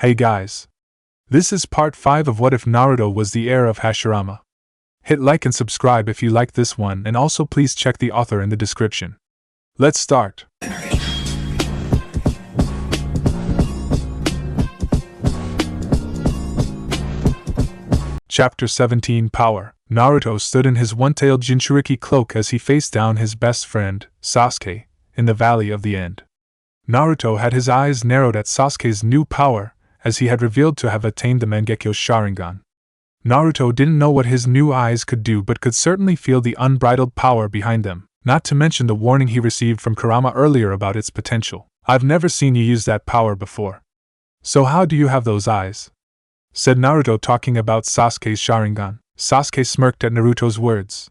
Hey guys! This is part 5 of What If Naruto Was the Heir of Hashirama. Hit like and subscribe if you like this one, and also please check the author in the description. Let's start! Chapter 17 Power. Naruto stood in his one-tailed Jinchuriki cloak as he faced down his best friend, Sasuke, in the Valley of the End. Naruto had his eyes narrowed at Sasuke's new power, as he had revealed to have attained the Mangekyo Sharingan. Naruto didn't know what his new eyes could do but could certainly feel the unbridled power behind them, not to mention the warning he received from Kurama earlier about its potential. "I've never seen you use that power before. So how do you have those eyes?" said Naruto, talking about Sasuke's Sharingan. Sasuke smirked at Naruto's words.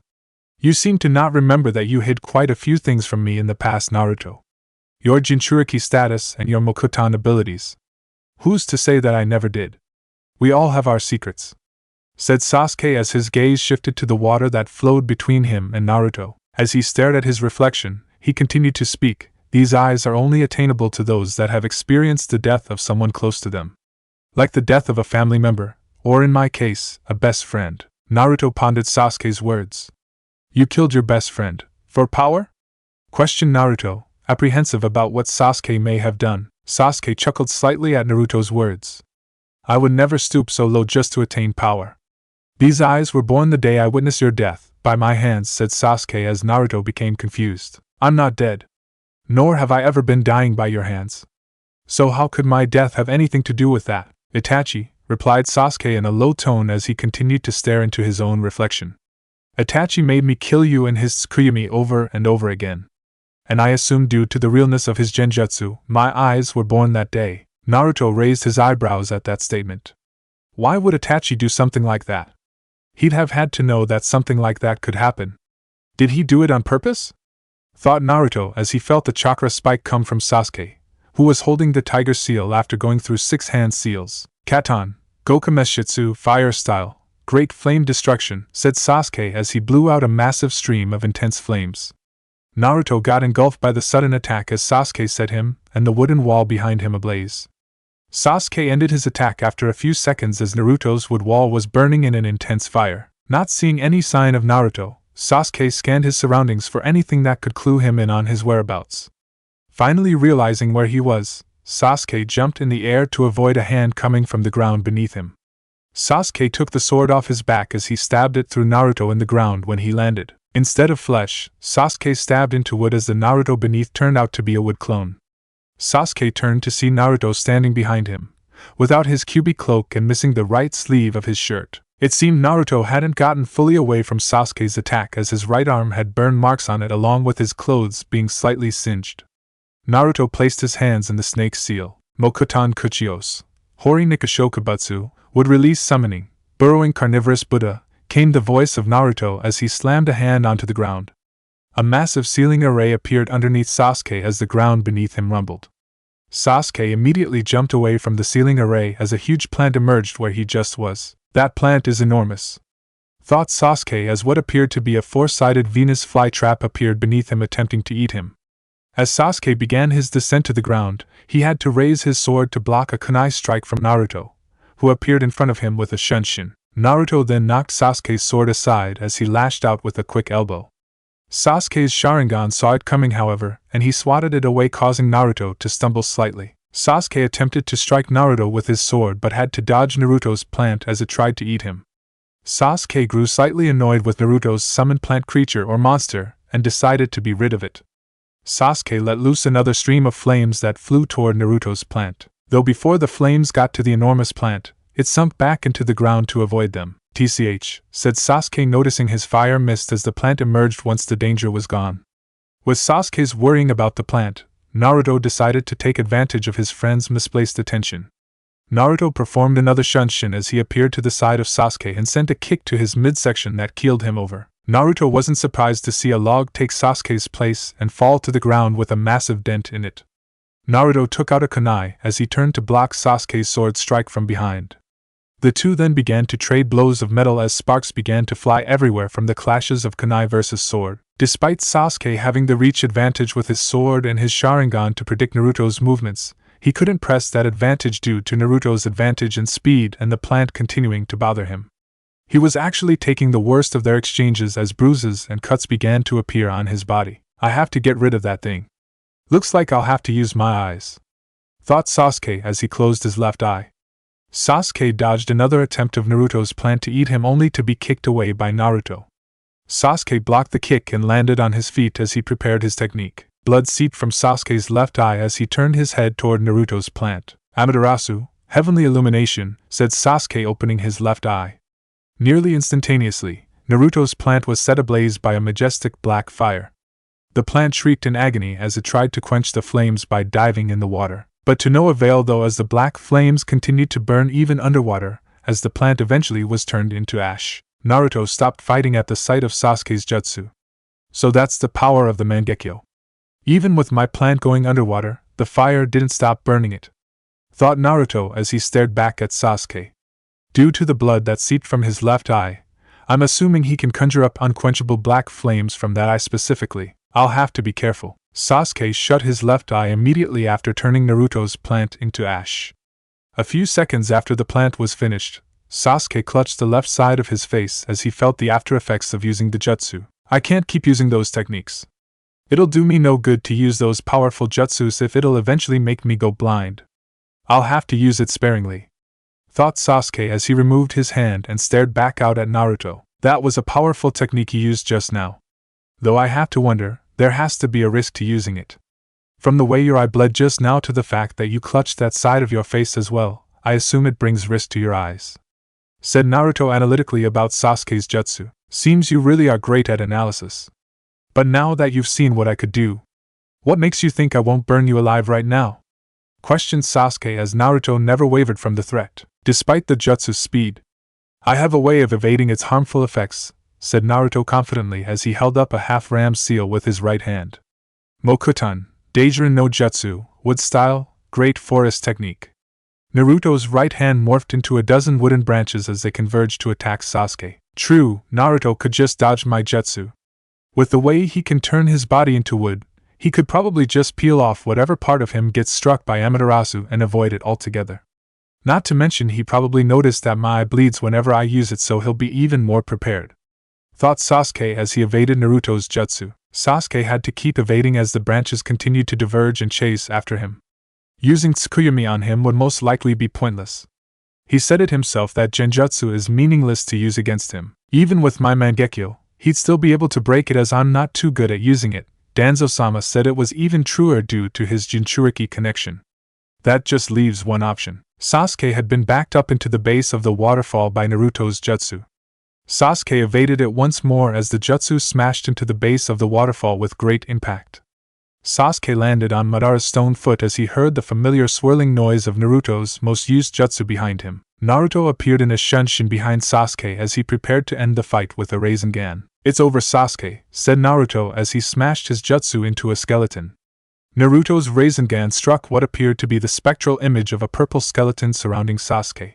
"You seem to not remember that you hid quite a few things from me in the past, Naruto. Your Jinchuriki status and your Mokutan abilities. Who's to say that I never did? We all have our secrets," said Sasuke as his gaze shifted to the water that flowed between him and Naruto. As he stared at his reflection, he continued to speak. "These eyes are only attainable to those that have experienced the death of someone close to them. Like the death of a family member, or in my case, a best friend." Naruto pondered Sasuke's words. "You killed your best friend, for power?" questioned Naruto, apprehensive about what Sasuke may have done. Sasuke chuckled slightly at Naruto's words. "I would never stoop so low just to attain power. These eyes were born the day I witnessed your death, by my hands," said Sasuke as Naruto became confused. "I'm not dead. Nor have I ever been dying by your hands. So how could my death have anything to do with that?" "Itachi," replied Sasuke in a low tone as he continued to stare into his own reflection. "Itachi made me kill you in his Tsukuyami over and over again. And I assumed due to the realness of his genjutsu, my eyes were born that day." Naruto raised his eyebrows at that statement. Why would Itachi do something like that? He'd have had to know that something like that could happen. Did he do it on purpose? Thought Naruto as he felt the chakra spike come from Sasuke, who was holding the tiger seal after going through 6 hand seals. "Katon, Gokumeshitsu, fire style, great flame destruction," said Sasuke as he blew out a massive stream of intense flames. Naruto got engulfed by the sudden attack as Sasuke set him, and the wooden wall behind him ablaze. Sasuke ended his attack after a few seconds as Naruto's wood wall was burning in an intense fire. Not seeing any sign of Naruto, Sasuke scanned his surroundings for anything that could clue him in on his whereabouts. Finally realizing where he was, Sasuke jumped in the air to avoid a hand coming from the ground beneath him. Sasuke took the sword off his back as he stabbed it through Naruto in the ground when he landed. Instead of flesh, Sasuke stabbed into wood as the Naruto beneath turned out to be a wood clone. Sasuke turned to see Naruto standing behind him, without his Kyuubi cloak and missing the right sleeve of his shirt. It seemed Naruto hadn't gotten fully away from Sasuke's attack as his right arm had burn marks on it along with his clothes being slightly singed. Naruto placed his hands in the snake seal. "Mokutan Kuchios, Hori Nikashokubutsu, would release summoning, burrowing carnivorous Buddha," came the voice of Naruto as he slammed a hand onto the ground. A massive sealing array appeared underneath Sasuke as the ground beneath him rumbled. Sasuke immediately jumped away from the sealing array as a huge plant emerged where he just was. "That plant is enormous," thought Sasuke as what appeared to be a 4-sided Venus flytrap appeared beneath him attempting to eat him. As Sasuke began his descent to the ground, he had to raise his sword to block a kunai strike from Naruto, who appeared in front of him with a shunshin. Naruto then knocked Sasuke's sword aside as he lashed out with a quick elbow. Sasuke's Sharingan saw it coming, however, and he swatted it away, causing Naruto to stumble slightly. Sasuke attempted to strike Naruto with his sword but had to dodge Naruto's plant as it tried to eat him. Sasuke grew slightly annoyed with Naruto's summoned plant creature or monster and decided to be rid of it. Sasuke let loose another stream of flames that flew toward Naruto's plant. Though before the flames got to the enormous plant, it sunk back into the ground to avoid them. "Tch," said Sasuke, noticing his fire mist as the plant emerged once the danger was gone. With Sasuke's worrying about the plant, Naruto decided to take advantage of his friend's misplaced attention. Naruto performed another shunshin as he appeared to the side of Sasuke and sent a kick to his midsection that keeled him over. Naruto wasn't surprised to see a log take Sasuke's place and fall to the ground with a massive dent in it. Naruto took out a kunai as he turned to block Sasuke's sword strike from behind. The two then began to trade blows of metal as sparks began to fly everywhere from the clashes of kunai versus sword. Despite Sasuke having the reach advantage with his sword and his Sharingan to predict Naruto's movements, He couldn't press that advantage due to Naruto's advantage in speed and the plant continuing to bother him. He was actually taking the worst of their exchanges as bruises and cuts began to appear on his body. I have to get rid of that thing. Looks like I'll have to use my eyes, thought Sasuke as he closed his left eye. Sasuke dodged another attempt of Naruto's plan to eat him only to be kicked away by Naruto. Sasuke blocked the kick and landed on his feet as he prepared his technique. Blood seeped from Sasuke's left eye as he turned his head toward Naruto's plant. Amaterasu, heavenly illumination, said Sasuke, opening his left eye. Nearly instantaneously, Naruto's plant was set ablaze by a majestic black fire. The plant shrieked in agony as it tried to quench the flames by diving in the water, but to no avail though as the black flames continued to burn even underwater, as the plant eventually was turned into ash. Naruto stopped fighting at the sight of Sasuke's jutsu. So that's the power of the Mangekyo. Even with my plant going underwater, the fire didn't stop burning it, thought Naruto as he stared back at Sasuke. Due to the blood that seeped from his left eye, I'm assuming he can conjure up unquenchable black flames from that eye specifically. I'll have to be careful. Sasuke shut his left eye immediately after turning Naruto's plant into ash. A few seconds after the plant was finished, Sasuke clutched the left side of his face as he felt the after effects of using the jutsu. I can't keep using those techniques. It'll do me no good to use those powerful jutsus if it'll eventually make me go blind. I'll have to use it sparingly, thought Sasuke as he removed his hand and stared back out at Naruto. That was a powerful technique he used just now. Though I have to wonder, there has to be a risk to using it. From the way your eye bled just now to the fact that you clutched that side of your face as well, I assume it brings risk to your eyes, said Naruto analytically about Sasuke's jutsu. Seems you really are great at analysis. But now that you've seen what I could do, what makes you think I won't burn you alive right now? Questioned Sasuke as Naruto never wavered from the threat, despite the jutsu's speed. I have a way of evading its harmful effects, said Naruto confidently as he held up a half-ram seal with his right hand. Mokutan, Deijirin no Jutsu, wood style, great forest technique. Naruto's right hand morphed into a dozen wooden branches as they converged to attack Sasuke. True, Naruto could just dodge my jutsu. With the way he can turn his body into wood, he could probably just peel off whatever part of him gets struck by Amaterasu and avoid it altogether. Not to mention he probably noticed that my eye bleeds whenever I use it, so he'll be even more prepared, thought Sasuke as he evaded Naruto's jutsu. Sasuke had to keep evading as the branches continued to diverge and chase after him. Using Tsukuyami on him would most likely be pointless. He said it himself that genjutsu is meaningless to use against him. Even with my Mangekyo, he'd still be able to break it as I'm not too good at using it. Danzo-sama said it was even truer due to his Jinchuriki connection. That just leaves one option. Sasuke had been backed up into the base of the waterfall by Naruto's jutsu. Sasuke evaded it once more as the jutsu smashed into the base of the waterfall with great impact. Sasuke landed on Madara's stone foot as he heard the familiar swirling noise of Naruto's most used jutsu behind him. Naruto appeared in a shunshin behind Sasuke as he prepared to end the fight with a Rasengan. It's over, Sasuke, said Naruto as he smashed his jutsu into a skeleton. Naruto's Rasengan struck what appeared to be the spectral image of a purple skeleton surrounding Sasuke.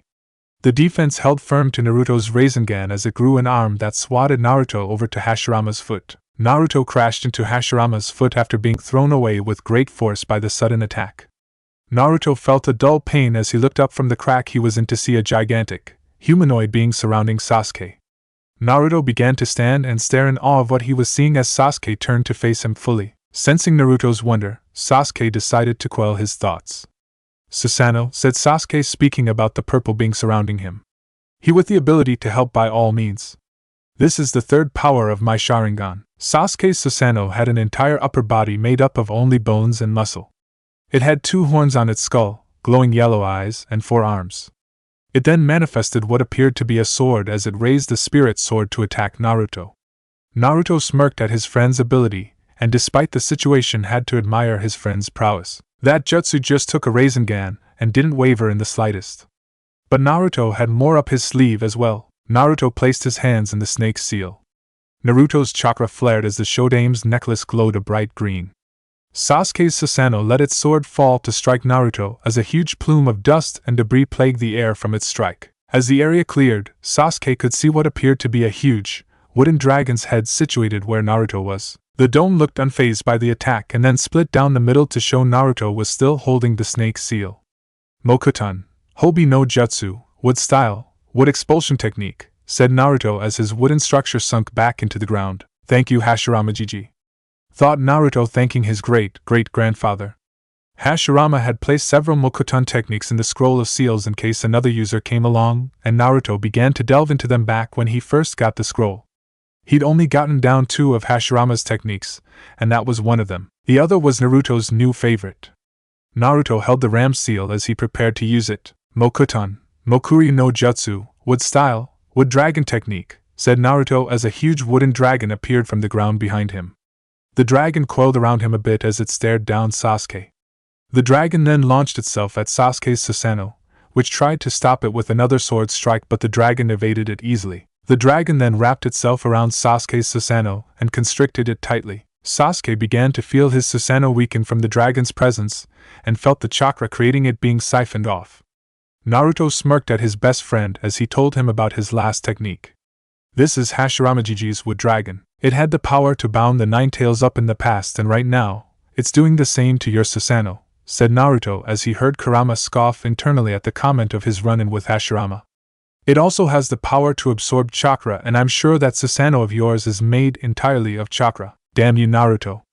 The defense held firm to Naruto's Rasengan as it grew an arm that swatted Naruto over to Hashirama's foot. Naruto crashed into Hashirama's foot after being thrown away with great force by the sudden attack. Naruto felt a dull pain as he looked up from the crack he was in to see a gigantic, humanoid being surrounding Sasuke. Naruto began to stand and stare in awe of what he was seeing as Sasuke turned to face him fully. Sensing Naruto's wonder, Sasuke decided to quell his thoughts. Susanoo, said Sasuke, speaking about the purple being surrounding him. He with the ability to help by all means. This is the third power of my Sharingan. Sasuke's Susanoo had an entire upper body made up of only bones and muscle. It had 2 horns on its skull, glowing yellow eyes, and 4 arms. It then manifested what appeared to be a sword as it raised the spirit sword to attack Naruto. Naruto smirked at his friend's ability, and despite the situation had to admire his friend's prowess. That jutsu just took a Rasengan, and didn't waver in the slightest. But Naruto had more up his sleeve as well. Naruto placed his hands in the snake's seal. Naruto's chakra flared as the Shodai's necklace glowed a bright green. Sasuke's Susanoo let its sword fall to strike Naruto as a huge plume of dust and debris plagued the air from its strike. As the area cleared, Sasuke could see what appeared to be a huge, wooden dragon's head situated where Naruto was. The dome looked unfazed by the attack and then split down the middle to show Naruto was still holding the snake seal. Mokuton, Hobi no Jutsu, wood style, wood expulsion technique, said Naruto as his wooden structure sunk back into the ground. Thank you, Hashirama Jiji, thought Naruto, thanking his great-great-grandfather. Hashirama had placed several Mokuton techniques in the scroll of seals in case another user came along, and Naruto began to delve into them back when he first got the scroll. He'd only gotten down 2 of Hashirama's techniques, and that was one of them. The other was Naruto's new favorite. Naruto held the ram seal as he prepared to use it. Mokuton, Mokuri no Jutsu, wood style, wood dragon technique, said Naruto as a huge wooden dragon appeared from the ground behind him. The dragon coiled around him a bit as it stared down Sasuke. The dragon then launched itself at Sasuke's Susanoo, which tried to stop it with another sword strike, but the dragon evaded it easily. The dragon then wrapped itself around Sasuke's Susanoo and constricted it tightly. Sasuke began to feel his Susanoo weaken from the dragon's presence, and felt the chakra creating it being siphoned off. Naruto smirked at his best friend as he told him about his last technique. This is Hashirama Jiji's wood dragon. It had the power to bound the 9 tails up in the past, and right now, it's doing the same to your Susanoo, said Naruto as he heard Kurama scoff internally at the comment of his run-in with Hashirama. It also has the power to absorb chakra, and I'm sure that Susanoo of yours is made entirely of chakra. Damn you, Naruto.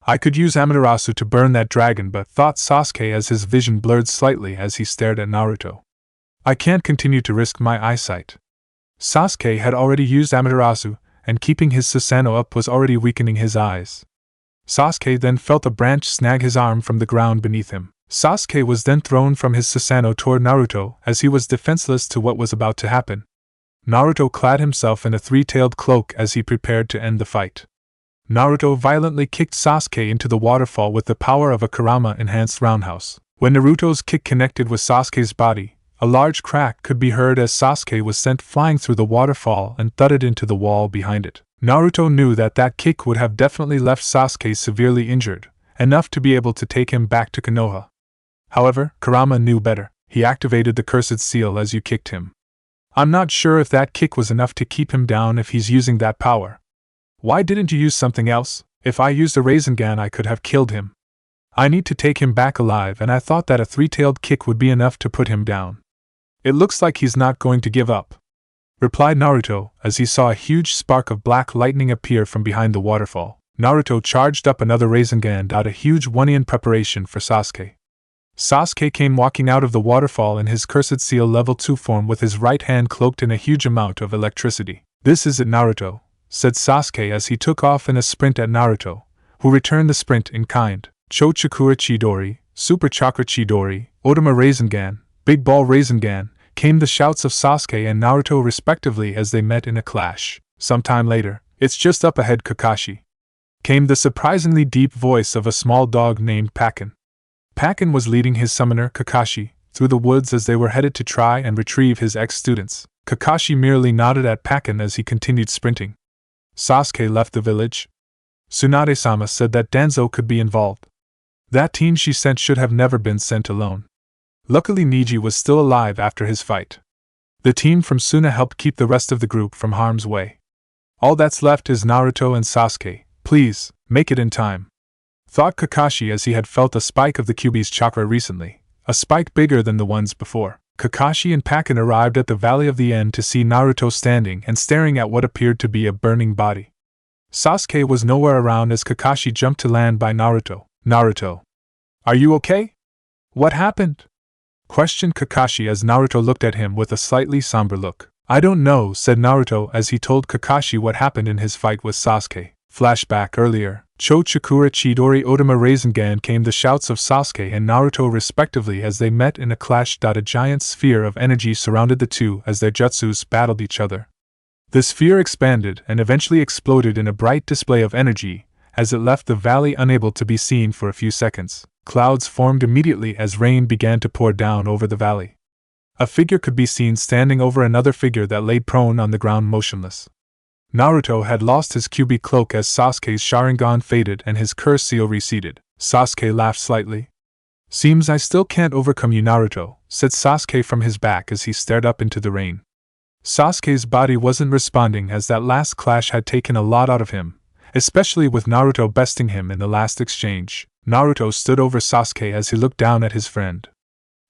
I could use Amaterasu to burn that dragon, but thought Sasuke as his vision blurred slightly as he stared at Naruto. I can't continue to risk my eyesight. Sasuke had already used Amaterasu, and keeping his Susanoo up was already weakening his eyes. Sasuke then felt a branch snag his arm from the ground beneath him. Sasuke was then thrown from his Susanoo toward Naruto as he was defenseless to what was about to happen. Naruto clad himself in a 3-tailed cloak as he prepared to end the fight. Naruto violently kicked Sasuke into the waterfall with the power of a Kurama-enhanced roundhouse. When Naruto's kick connected with Sasuke's body, a large crack could be heard as Sasuke was sent flying through the waterfall and thudded into the wall behind it. Naruto knew that that kick would have definitely left Sasuke severely injured, enough to be able to take him back to Konoha. However, Kurama knew better. He activated the cursed seal as you kicked him. I'm not sure if that kick was enough to keep him down if he's using that power. Why didn't you use something else? If I used a Rasengan I could have killed him. I need to take him back alive, and I thought that a 3-tailed kick would be enough to put him down. It looks like he's not going to give up, replied Naruto as he saw a huge spark of black lightning appear from behind the waterfall. Naruto charged up another Rasengan out a huge one in preparation for Sasuke. Sasuke came walking out of the waterfall in his cursed seal level 2 form with his right hand cloaked in a huge amount of electricity. This is it, Naruto, said Sasuke as he took off in a sprint at Naruto, who returned the sprint in kind. Chochakura Chidori, Super Chakra Chidori, Otama Rasengan, Big Ball Rasengan, came the shouts of Sasuke and Naruto respectively as they met in a clash. Sometime later, it's just up ahead, Kakashi, came the surprisingly deep voice of a small dog named Pakken. Pakken was leading his summoner, Kakashi, through the woods as they were headed to try and retrieve his ex-students. Kakashi merely nodded at Pakken as he continued sprinting. Sasuke left the village. Tsunade-sama said that Danzo could be involved. That team she sent should have never been sent alone. Luckily Neji was still alive after his fight. The team from Suna helped keep the rest of the group from harm's way. All that's left is Naruto and Sasuke. Please, make it in time, thought Kakashi as he had felt a spike of the Kyuubi's chakra recently, a spike bigger than the ones before. Kakashi and Pakken arrived at the Valley of the End to see Naruto standing and staring at what appeared to be a burning body. Sasuke was nowhere around as Kakashi jumped to land by Naruto. Naruto, are you okay? What happened? Questioned Kakashi as Naruto looked at him with a slightly somber look. I don't know, said Naruto as he told Kakashi what happened in his fight with Sasuke. Flashback earlier. Chochakura Chidori Otama Rasengan came the shouts of Sasuke and Naruto respectively as they met in a clash. A giant sphere of energy surrounded the two as their jutsus battled each other. The sphere expanded and eventually exploded in a bright display of energy as it left the valley unable to be seen for a few seconds. Clouds formed immediately as rain began to pour down over the valley. A figure could be seen standing over another figure that lay prone on the ground motionless. Naruto had lost his Kyuubi cloak as Sasuke's Sharingan faded and his curse seal receded. Sasuke laughed slightly. Seems I still can't overcome you, Naruto, said Sasuke from his back as he stared up into the rain. Sasuke's body wasn't responding as that last clash had taken a lot out of him, especially with Naruto besting him in the last exchange. Naruto stood over Sasuke as he looked down at his friend.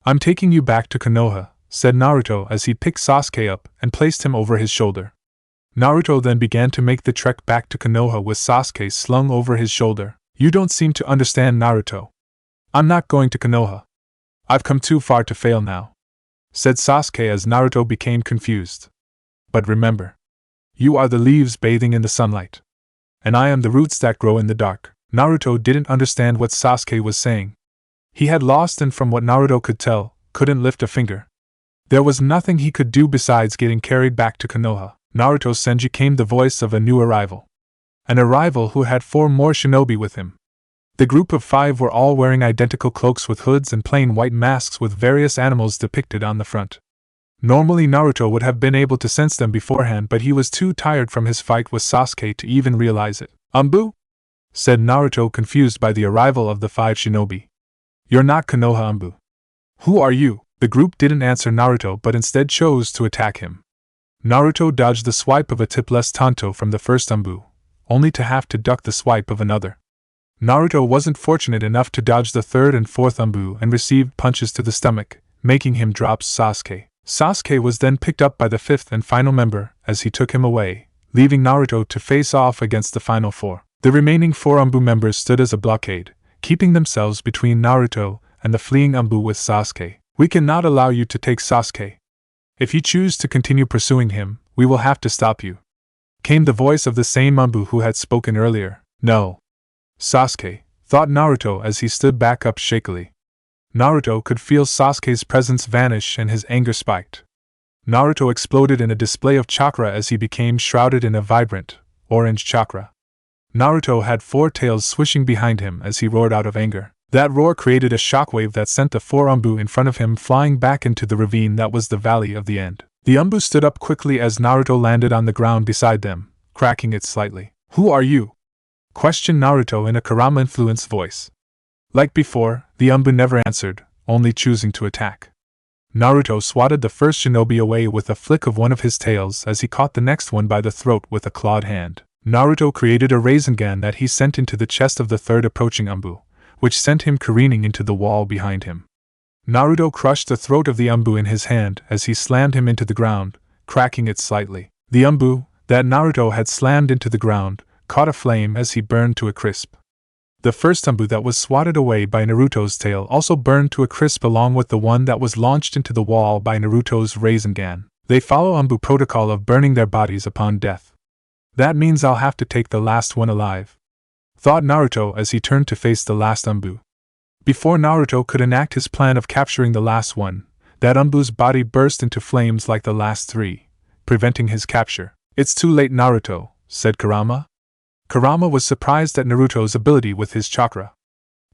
"I'm taking you back to Konoha," said Naruto as he picked Sasuke up and placed him over his shoulder. Naruto then began to make the trek back to Konoha with Sasuke slung over his shoulder. "You don't seem to understand, Naruto. I'm not going to Konoha. I've come too far to fail now," said Sasuke as Naruto became confused. "But remember, you are the leaves bathing in the sunlight, and I am the roots that grow in the dark." Naruto didn't understand what Sasuke was saying. He had lost and from what Naruto could tell, couldn't lift a finger. There was nothing he could do besides getting carried back to Konoha. Naruto's senju came the voice of a new arrival. An arrival who had 4 more shinobi with him. The group of 5 were all wearing identical cloaks with hoods and plain white masks with various animals depicted on the front. Normally Naruto would have been able to sense them beforehand, but he was too tired from his fight with Sasuke to even realize it. "Anbu?" said Naruto, confused by the arrival of the 5 shinobi. "You're not Konoha Anbu. Who are you?" The group didn't answer Naruto but instead chose to attack him. Naruto dodged the swipe of a tipless Tanto from the first Anbu, only to have to duck the swipe of another. Naruto wasn't fortunate enough to dodge the 3rd and 4th Anbu and received punches to the stomach, making him drop Sasuke. Sasuke was then picked up by the 5th and final member as he took him away, leaving Naruto to face off against the final 4. The remaining 4 Anbu members stood as a blockade, keeping themselves between Naruto and the fleeing Anbu with Sasuke. "We cannot allow you to take Sasuke. If you choose to continue pursuing him, we will have to stop you," came the voice of the same Anbu who had spoken earlier. "No. Sasuke," thought Naruto as he stood back up shakily. Naruto could feel Sasuke's presence vanish and his anger spiked. Naruto exploded in a display of chakra as he became shrouded in a vibrant, orange chakra. Naruto had 4 tails swishing behind him as he roared out of anger. That roar created a shockwave that sent the 4 Anbu in front of him flying back into the ravine that was the Valley of the End. The Anbu stood up quickly as Naruto landed on the ground beside them, cracking it slightly. "Who are you?" questioned Naruto in a Kurama-influenced voice. Like before, the Anbu never answered, only choosing to attack. Naruto swatted the first shinobi away with a flick of one of his tails as he caught the next one by the throat with a clawed hand. Naruto created a Rasengan that he sent into the chest of the 3rd approaching Anbu, which sent him careening into the wall behind him. Naruto crushed the throat of the Anbu in his hand as he slammed him into the ground, cracking it slightly. The Anbu, that Naruto had slammed into the ground, caught a flame as he burned to a crisp. The first Anbu that was swatted away by Naruto's tail also burned to a crisp along with the one that was launched into the wall by Naruto's Rasengan. They follow Anbu protocol of burning their bodies upon death. "That means I'll have to take the last one alive," thought Naruto as he turned to face the last Anbu. Before Naruto could enact his plan of capturing the last one, that Anbu's body burst into flames like the last 3, preventing his capture. "It's too late, Naruto," said Kurama. Kurama was surprised at Naruto's ability with his chakra.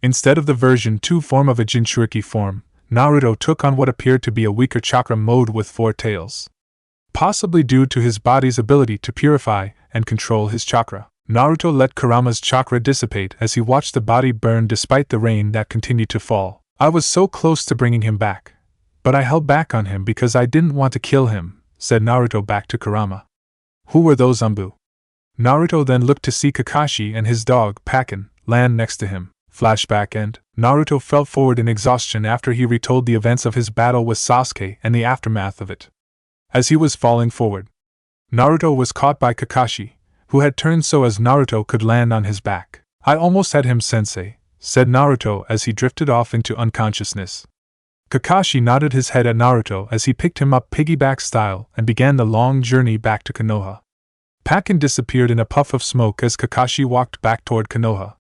Instead of the version 2 form of a Jinchuriki form, Naruto took on what appeared to be a weaker chakra mode with 4 tails. Possibly due to his body's ability to purify and control his chakra. Naruto let Kurama's chakra dissipate as he watched the body burn despite the rain that continued to fall. "I was so close to bringing him back, but I held back on him because I didn't want to kill him," said Naruto back to Kurama. "Who were those Anbu?" Naruto then looked to see Kakashi and his dog, Pakin, land next to him. Flashback end. Naruto fell forward in exhaustion after he retold the events of his battle with Sasuke and the aftermath of it. As he was falling forward, Naruto was caught by Kakashi, who had turned so as Naruto could land on his back. "I almost had him, sensei," said Naruto as he drifted off into unconsciousness. Kakashi nodded his head at Naruto as he picked him up piggyback style and began the long journey back to Konoha. Pakin disappeared in a puff of smoke as Kakashi walked back toward Konoha.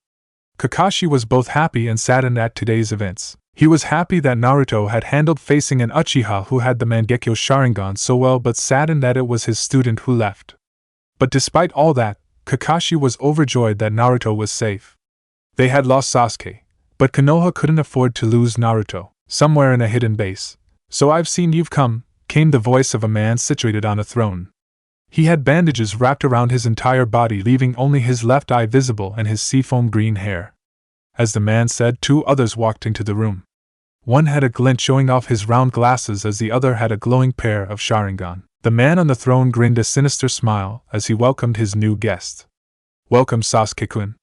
Kakashi was both happy and saddened at today's events. He was happy that Naruto had handled facing an Uchiha who had the Mangekyo Sharingan so well, but saddened that it was his student who left. But despite all that, Kakashi was overjoyed that Naruto was safe. They had lost Sasuke, but Konoha couldn't afford to lose Naruto. Somewhere in a hidden base. "So I've seen you've come," came the voice of a man situated on a throne. He had bandages wrapped around his entire body, leaving only his left eye visible and his seafoam green hair. As the man said, 2 others walked into the room. One had a glint showing off his round glasses as the other had a glowing pair of Sharingan. The man on the throne grinned a sinister smile as he welcomed his new guest. Welcome, Sasuke-kun.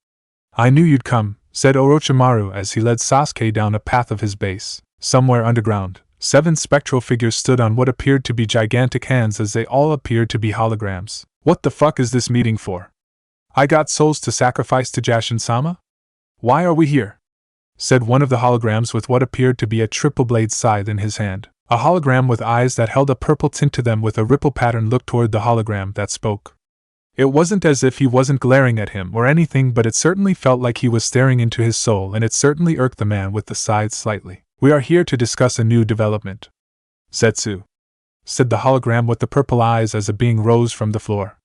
I knew you'd come, said Orochimaru as he led Sasuke down a path of his base. Somewhere underground, 7 spectral figures stood on what appeared to be gigantic hands as they all appeared to be holograms. What the fuck is this meeting for? I got souls to sacrifice to Jashin-sama? Why are we here? Said one of the holograms with what appeared to be a triple-blade scythe in his hand. A hologram with eyes that held a purple tint to them with a ripple pattern looked toward the hologram that spoke. It wasn't as if he wasn't glaring at him or anything, but it certainly felt like he was staring into his soul, and it certainly irked the man with the scythe slightly. We are here to discuss a new development. Zetsu, said the hologram with the purple eyes as a being rose from the floor.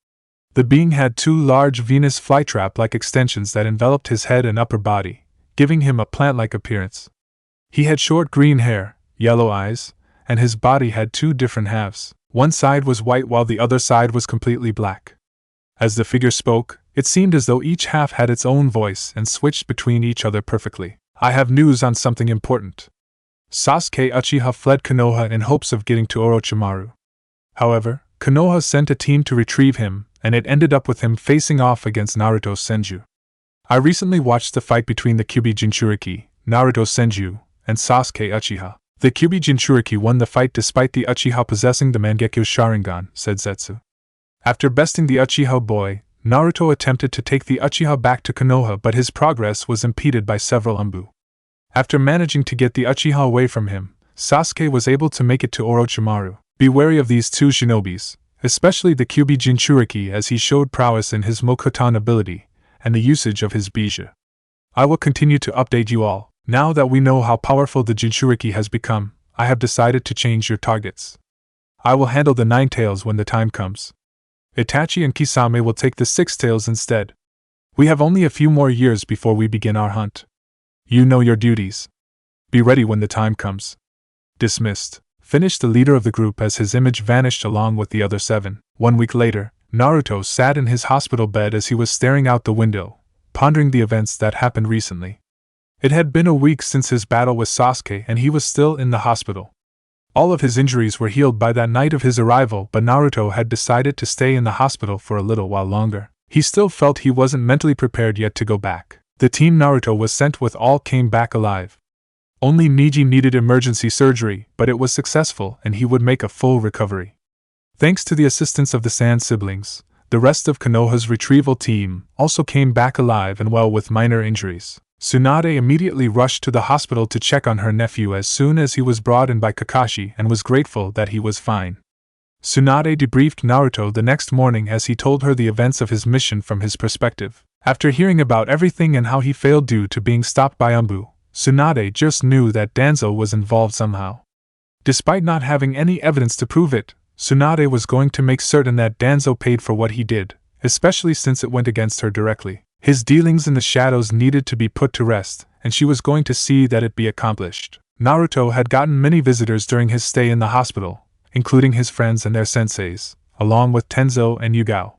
The being had 2 large Venus flytrap-like extensions that enveloped his head and upper body, giving him a plant-like appearance. He had short green hair, yellow eyes, and his body had 2 different halves. One side was white while the other side was completely black. As the figure spoke, it seemed as though each half had its own voice and switched between each other perfectly. I have news on something important. Sasuke Uchiha fled Konoha in hopes of getting to Orochimaru. However, Konoha sent a team to retrieve him, and it ended up with him facing off against Naruto Senju. I recently watched the fight between the Kyuubi Jinchuriki, Naruto Senju, and Sasuke Uchiha. The Kyuubi Jinchuriki won the fight despite the Uchiha possessing the Mangekyo Sharingan, said Zetsu. After besting the Uchiha boy, Naruto attempted to take the Uchiha back to Konoha, but his progress was impeded by several Anbu. After managing to get the Uchiha away from him, Sasuke was able to make it to Orochimaru. Be wary of these 2 shinobis, especially the Kyuubi Jinchuriki, as he showed prowess in his Mokutan ability and the usage of his Bija. I will continue to update you all. Now that we know how powerful the Jinchuriki has become, I have decided to change your targets. I will handle the 9 tails when the time comes. Itachi and Kisame will take the 6 tails instead. We have only a few more years before we begin our hunt. You know your duties. Be ready when the time comes. Dismissed, finished the leader of the group as his image vanished along with the other 7. 1 week later, Naruto sat in his hospital bed as he was staring out the window, pondering the events that happened recently. It had been a week since his battle with Sasuke and he was still in the hospital. All of his injuries were healed by that night of his arrival, but Naruto had decided to stay in the hospital for a little while longer. He still felt he wasn't mentally prepared yet to go back. The team Naruto was sent with all came back alive. Only Neji needed emergency surgery, but it was successful and he would make a full recovery. Thanks to the assistance of the Sand siblings, the rest of Konoha's retrieval team also came back alive and well with minor injuries. Tsunade immediately rushed to the hospital to check on her nephew as soon as he was brought in by Kakashi and was grateful that he was fine. Tsunade debriefed Naruto the next morning as he told her the events of his mission from his perspective. After hearing about everything and how he failed due to being stopped by Anbu, Tsunade just knew that Danzo was involved somehow. Despite not having any evidence to prove it, Tsunade was going to make certain that Danzo paid for what he did, especially since it went against her directly. His dealings in the shadows needed to be put to rest, and she was going to see that it be accomplished. Naruto had gotten many visitors during his stay in the hospital, including his friends and their senseis, along with Tenzo and Yugao.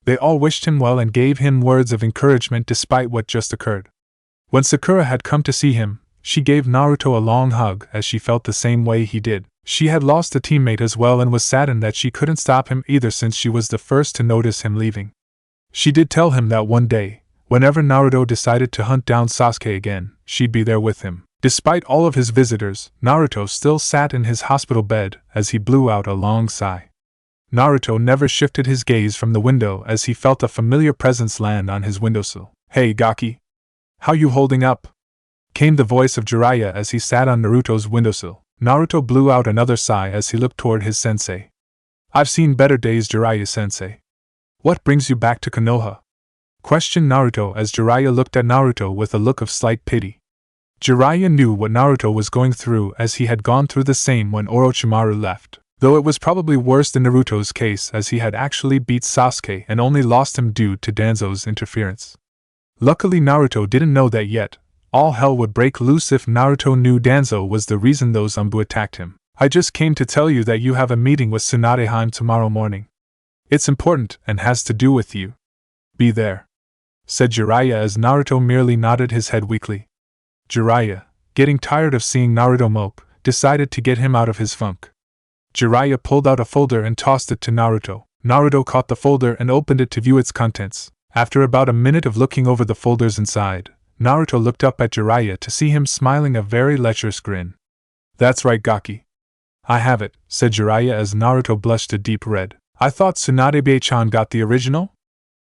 They all wished him well and gave him words of encouragement despite what just occurred. When Sakura had come to see him, she gave Naruto a long hug as she felt the same way he did. She had lost a teammate as well and was saddened that she couldn't stop him either since she was the first to notice him leaving. She did tell him that one day, whenever Naruto decided to hunt down Sasuke again, she'd be there with him. Despite all of his visitors, Naruto still sat in his hospital bed as he blew out a long sigh. Naruto never shifted his gaze from the window as he felt a familiar presence land on his windowsill. "Hey Gaki! How you holding up?" came the voice of Jiraiya as he sat on Naruto's windowsill. Naruto blew out another sigh as he looked toward his sensei. "I've seen better days, Jiraiya-sensei. What brings you back to Konoha?" questioned Naruto as Jiraiya looked at Naruto with a look of slight pity. Jiraiya knew what Naruto was going through as he had gone through the same when Orochimaru left, though it was probably worse in Naruto's case as he had actually beat Sasuke and only lost him due to Danzo's interference. Luckily Naruto didn't know that yet. All hell would break loose if Naruto knew Danzo was the reason those Anbu attacked him. "I just came to tell you that you have a meeting with Tsunadeheim tomorrow morning. It's important and has to do with you. Be there," said Jiraiya as Naruto merely nodded his head weakly. Jiraiya, getting tired of seeing Naruto mope, decided to get him out of his funk. Jiraiya pulled out a folder and tossed it to Naruto. Naruto caught the folder and opened it to view its contents. After about a minute of looking over the folders inside, Naruto looked up at Jiraiya to see him smiling a very lecherous grin. That's right, Gaki. I have it, said Jiraiya as Naruto blushed a deep red. I thought Tsunade-chan got the original?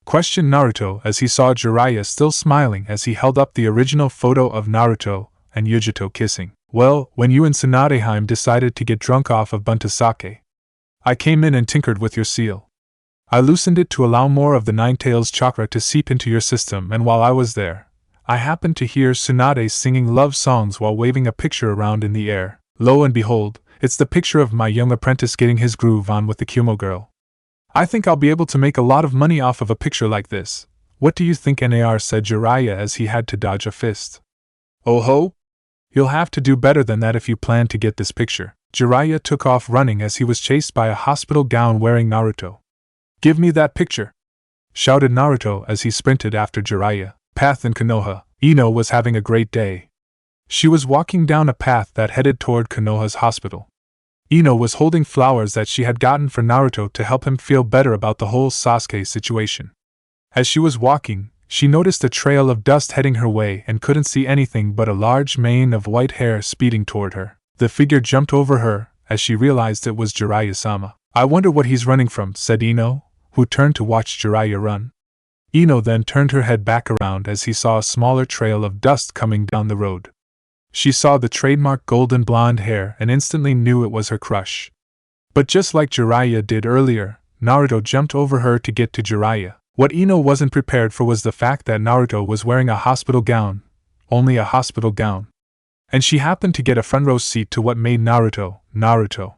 Questioned Naruto as he saw Jiraiya still smiling as he held up the original photo of Naruto and Yugito kissing. Well, when you and Tsunadeheim decided to get drunk off of Buntasake, I came in and tinkered with your seal. I loosened it to allow more of the Nine Tails chakra to seep into your system, and while I was there, I happened to hear Tsunade singing love songs while waving a picture around in the air. Lo and behold, it's the picture of my young apprentice getting his groove on with the Kumo girl. I think I'll be able to make a lot of money off of a picture like this. What do you think, Nar? Said Jiraiya as he had to dodge a fist. Oh ho? You'll have to do better than that if you plan to get this picture. Jiraiya took off running as he was chased by a hospital gown wearing Naruto. Give me that picture! Shouted Naruto as he sprinted after Jiraiya. Path in Konoha. Ino was having a great day. She was walking down a path that headed toward Konoha's hospital. Ino was holding flowers that she had gotten for Naruto to help him feel better about the whole Sasuke situation. As she was walking, she noticed a trail of dust heading her way and couldn't see anything but a large mane of white hair speeding toward her. The figure jumped over her as she realized it was Jiraiya-sama. I wonder what he's running from, said Ino, who turned to watch Jiraiya run. Ino then turned her head back around as he saw a smaller trail of dust coming down the road. She saw the trademark golden blonde hair and instantly knew it was her crush. But just like Jiraiya did earlier, Naruto jumped over her to get to Jiraiya. What Ino wasn't prepared for was the fact that Naruto was wearing a hospital gown. Only a hospital gown. And she happened to get a front row seat to what made Naruto.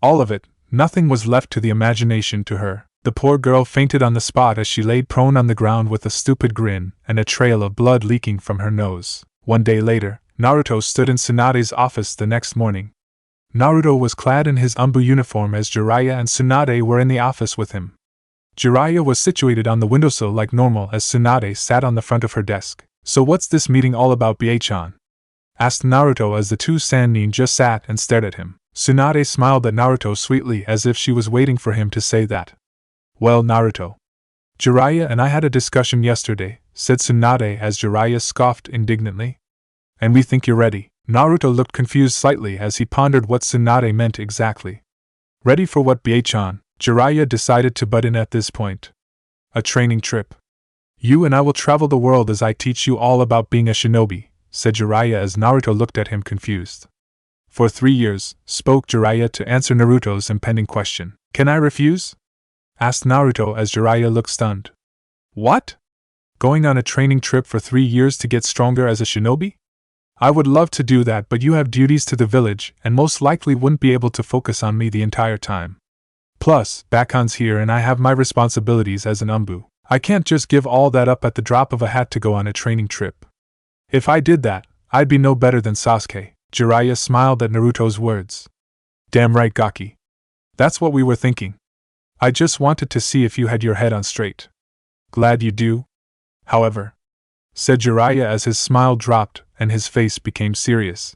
All of it, nothing was left to the imagination to her. The poor girl fainted on the spot as she laid prone on the ground with a stupid grin and a trail of blood leaking from her nose. One day later, Naruto stood in Tsunade's office the next morning. Naruto was clad in his Umbu uniform as Jiraiya and Tsunade were in the office with him. Jiraiya was situated on the windowsill like normal as Tsunade sat on the front of her desk. So what's this meeting all about, Bie-chan? Asked Naruto as the two Sannin just sat and stared at him. Tsunade smiled at Naruto sweetly as if she was waiting for him to say that. Well, Naruto. Jiraiya and I had a discussion yesterday, said Tsunade as Jiraiya scoffed indignantly. And we think you're ready. Naruto looked confused slightly as he pondered what Tsunade meant exactly. Ready for what, Bie-chan? Jiraiya decided to butt in at this point. A training trip. You and I will travel the world as I teach you all about being a shinobi, said Jiraiya as Naruto looked at him confused. For 3 years, spoke Jiraiya to answer Naruto's impending question. Can I refuse? Asked Naruto as Jiraiya looked stunned. What? Going on a training trip for 3 years to get stronger as a shinobi? I would love to do that, but you have duties to the village and most likely wouldn't be able to focus on me the entire time. Plus, Bakon's here and I have my responsibilities as an Umbu. I can't just give all that up at the drop of a hat to go on a training trip. If I did that, I'd be no better than Sasuke. Jiraiya smiled at Naruto's words. Damn right, Gaki. That's what we were thinking. I just wanted to see if you had your head on straight. Glad you do. However, said Jiraiya as his smile dropped and his face became serious.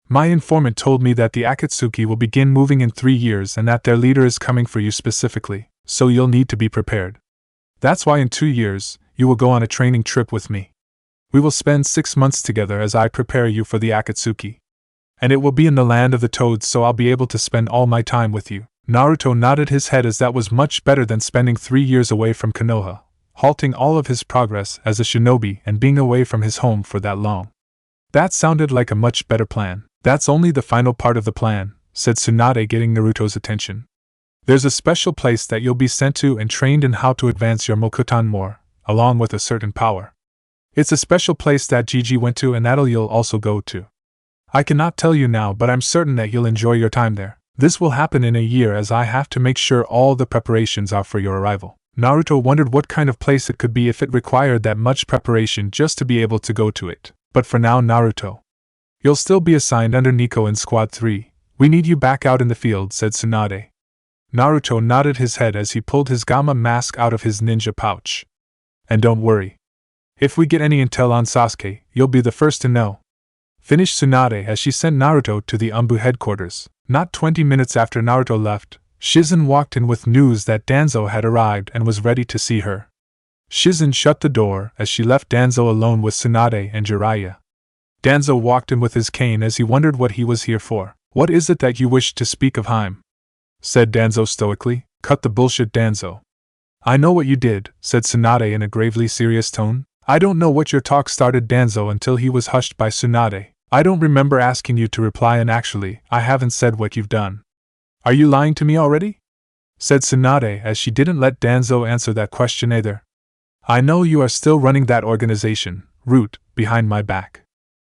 My informant told me that the Akatsuki will begin moving in 3 years and that their leader is coming for you specifically, so you'll need to be prepared. That's why in 2 years, you will go on a training trip with me. We will spend 6 months together as I prepare you for the Akatsuki. And it will be in the land of the toads, so I'll be able to spend all my time with you. Naruto nodded his head as that was much better than spending 3 years away from Konoha, halting all of his progress as a shinobi and being away from his home for that long. That sounded like a much better plan. That's only the final part of the plan, said Tsunade, getting Naruto's attention. There's a special place that you'll be sent to and trained in how to advance your Mokutan more, along with a certain power. It's a special place that Gigi went to and that'll you'll also go to. I cannot tell you now, but I'm certain that you'll enjoy your time there. This will happen in a year as I have to make sure all the preparations are for your arrival. Naruto wondered what kind of place it could be if it required that much preparation just to be able to go to it. But for now, Naruto, you'll still be assigned under Nico in Squad 3. We need you back out in the field, said Tsunade. Naruto nodded his head as he pulled his Gamma mask out of his ninja pouch. And don't worry. If we get any intel on Sasuke, you'll be the first to know. Finished Tsunade as she sent Naruto to the Umbu headquarters. Not 20 minutes after Naruto left, Shizen walked in with news that Danzo had arrived and was ready to see her. Shizen shut the door as she left Danzo alone with Tsunade and Jiraiya. Danzo walked in with his cane as he wondered what he was here for. What is it that you wish to speak of, Heim? Said Danzo stoically. Cut the bullshit, Danzo. I know what you did, said Tsunade in a gravely serious tone. I don't know what your talk started, Danzo, until he was hushed by Tsunade. I don't remember asking you to reply, and actually, I haven't said what you've done. Are you lying to me already? Said Tsunade as she didn't let Danzo answer that question either. I know you are still running that organization, Root, behind my back.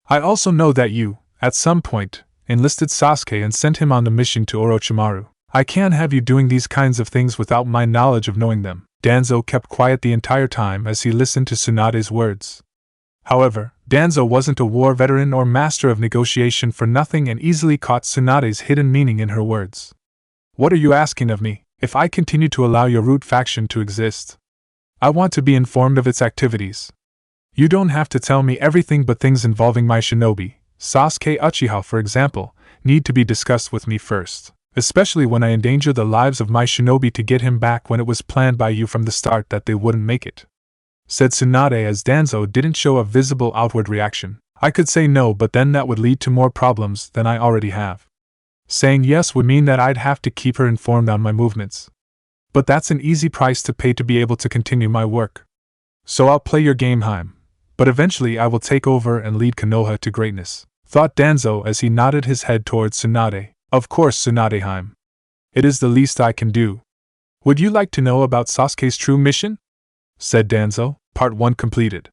I also know that you, at some point, enlisted Sasuke and sent him on the mission to Orochimaru. I can't have you doing these kinds of things without my knowledge of knowing them. Danzo kept quiet the entire time as he listened to Tsunade's words. However, Danzo wasn't a war veteran or master of negotiation for nothing and easily caught Tsunade's hidden meaning in her words. What are you asking of me? If I continue to allow your Root faction to exist, I want to be informed of its activities. You don't have to tell me everything, but things involving my shinobi, Sasuke Uchiha for example, need to be discussed with me first. Especially when I endanger the lives of my shinobi to get him back when it was planned by you from the start that they wouldn't make it. Said Tsunade as Danzo didn't show a visible outward reaction. I could say no, but then that would lead to more problems than I already have. Saying yes would mean that I'd have to keep her informed on my movements. But that's an easy price to pay to be able to continue my work. So I'll play your game, Heim. But eventually I will take over and lead Konoha to greatness, thought Danzo as he nodded his head towards Tsunade. Of course, Tsunade Heim. It is the least I can do. Would you like to know about Sasuke's true mission? Said Danzo. Part 1 completed.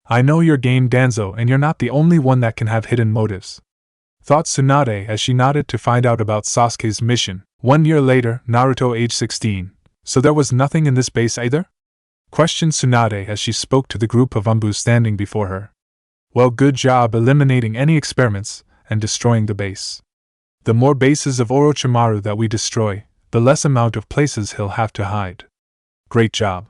I know your game, Danzo, and you're not the only one that can have hidden motives, thought Tsunade as she nodded to find out about Sasuke's mission. 1 year later, Naruto age 16. So there was nothing in this base either? Questioned Tsunade as she spoke to the group of Umbus standing before her. Well, good job eliminating any experiments and destroying the base. The more bases of Orochimaru that we destroy, the less amount of places he'll have to hide. Great job.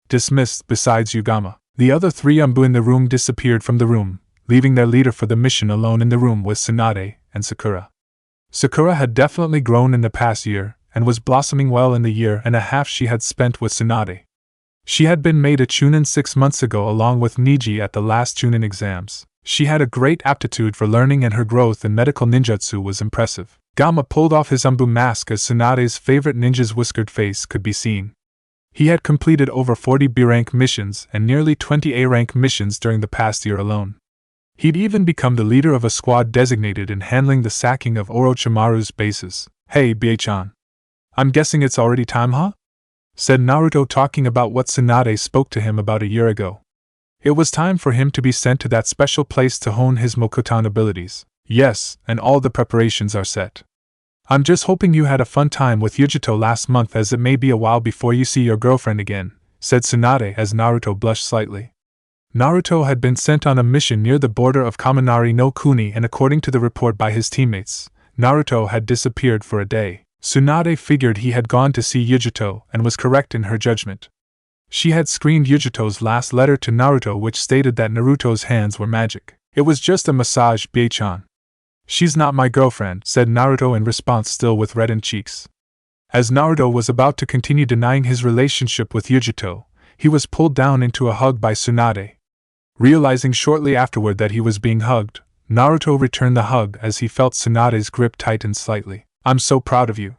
Dismissed. Besides Yugama, the other 3 Umbu in the room disappeared from the room, leaving their leader for the mission alone in the room with Tsunade and Sakura. Sakura had definitely grown in the past year, and was blossoming well in the year and a half she had spent with Tsunade. She had been made a Chunin 6 months ago along with Niji at the last Chunin exams. She had a great aptitude for learning and her growth in medical ninjutsu was impressive. Gamma pulled off his Umbu mask as Tsunade's favorite ninja's whiskered face could be seen. He had completed over 40 B-rank missions and nearly 20 A-rank missions during the past year alone. He'd even become the leader of a squad designated in handling the sacking of Orochimaru's bases. Hey, Bia-chan. I'm guessing it's already time, huh? Said Naruto, talking about what Tsunade spoke to him about a year ago. It was time for him to be sent to that special place to hone his Mokutan abilities. Yes, and all the preparations are set. I'm just hoping you had a fun time with Yugito last month, as it may be a while before you see your girlfriend again, said Tsunade as Naruto blushed slightly. Naruto had been sent on a mission near the border of Kaminari no Kuni, and according to the report by his teammates, Naruto had disappeared for a day. Tsunade figured he had gone to see Yugito and was correct in her judgment. She had screened Yugito's last letter to Naruto, which stated that Naruto's hands were magic. It was just a massage, Bia-chan. She's not my girlfriend, said Naruto in response, still with reddened cheeks. As Naruto was about to continue denying his relationship with Yugito, he was pulled down into a hug by Tsunade. Realizing shortly afterward that he was being hugged, Naruto returned the hug as he felt Tsunade's grip tighten slightly. I'm so proud of you.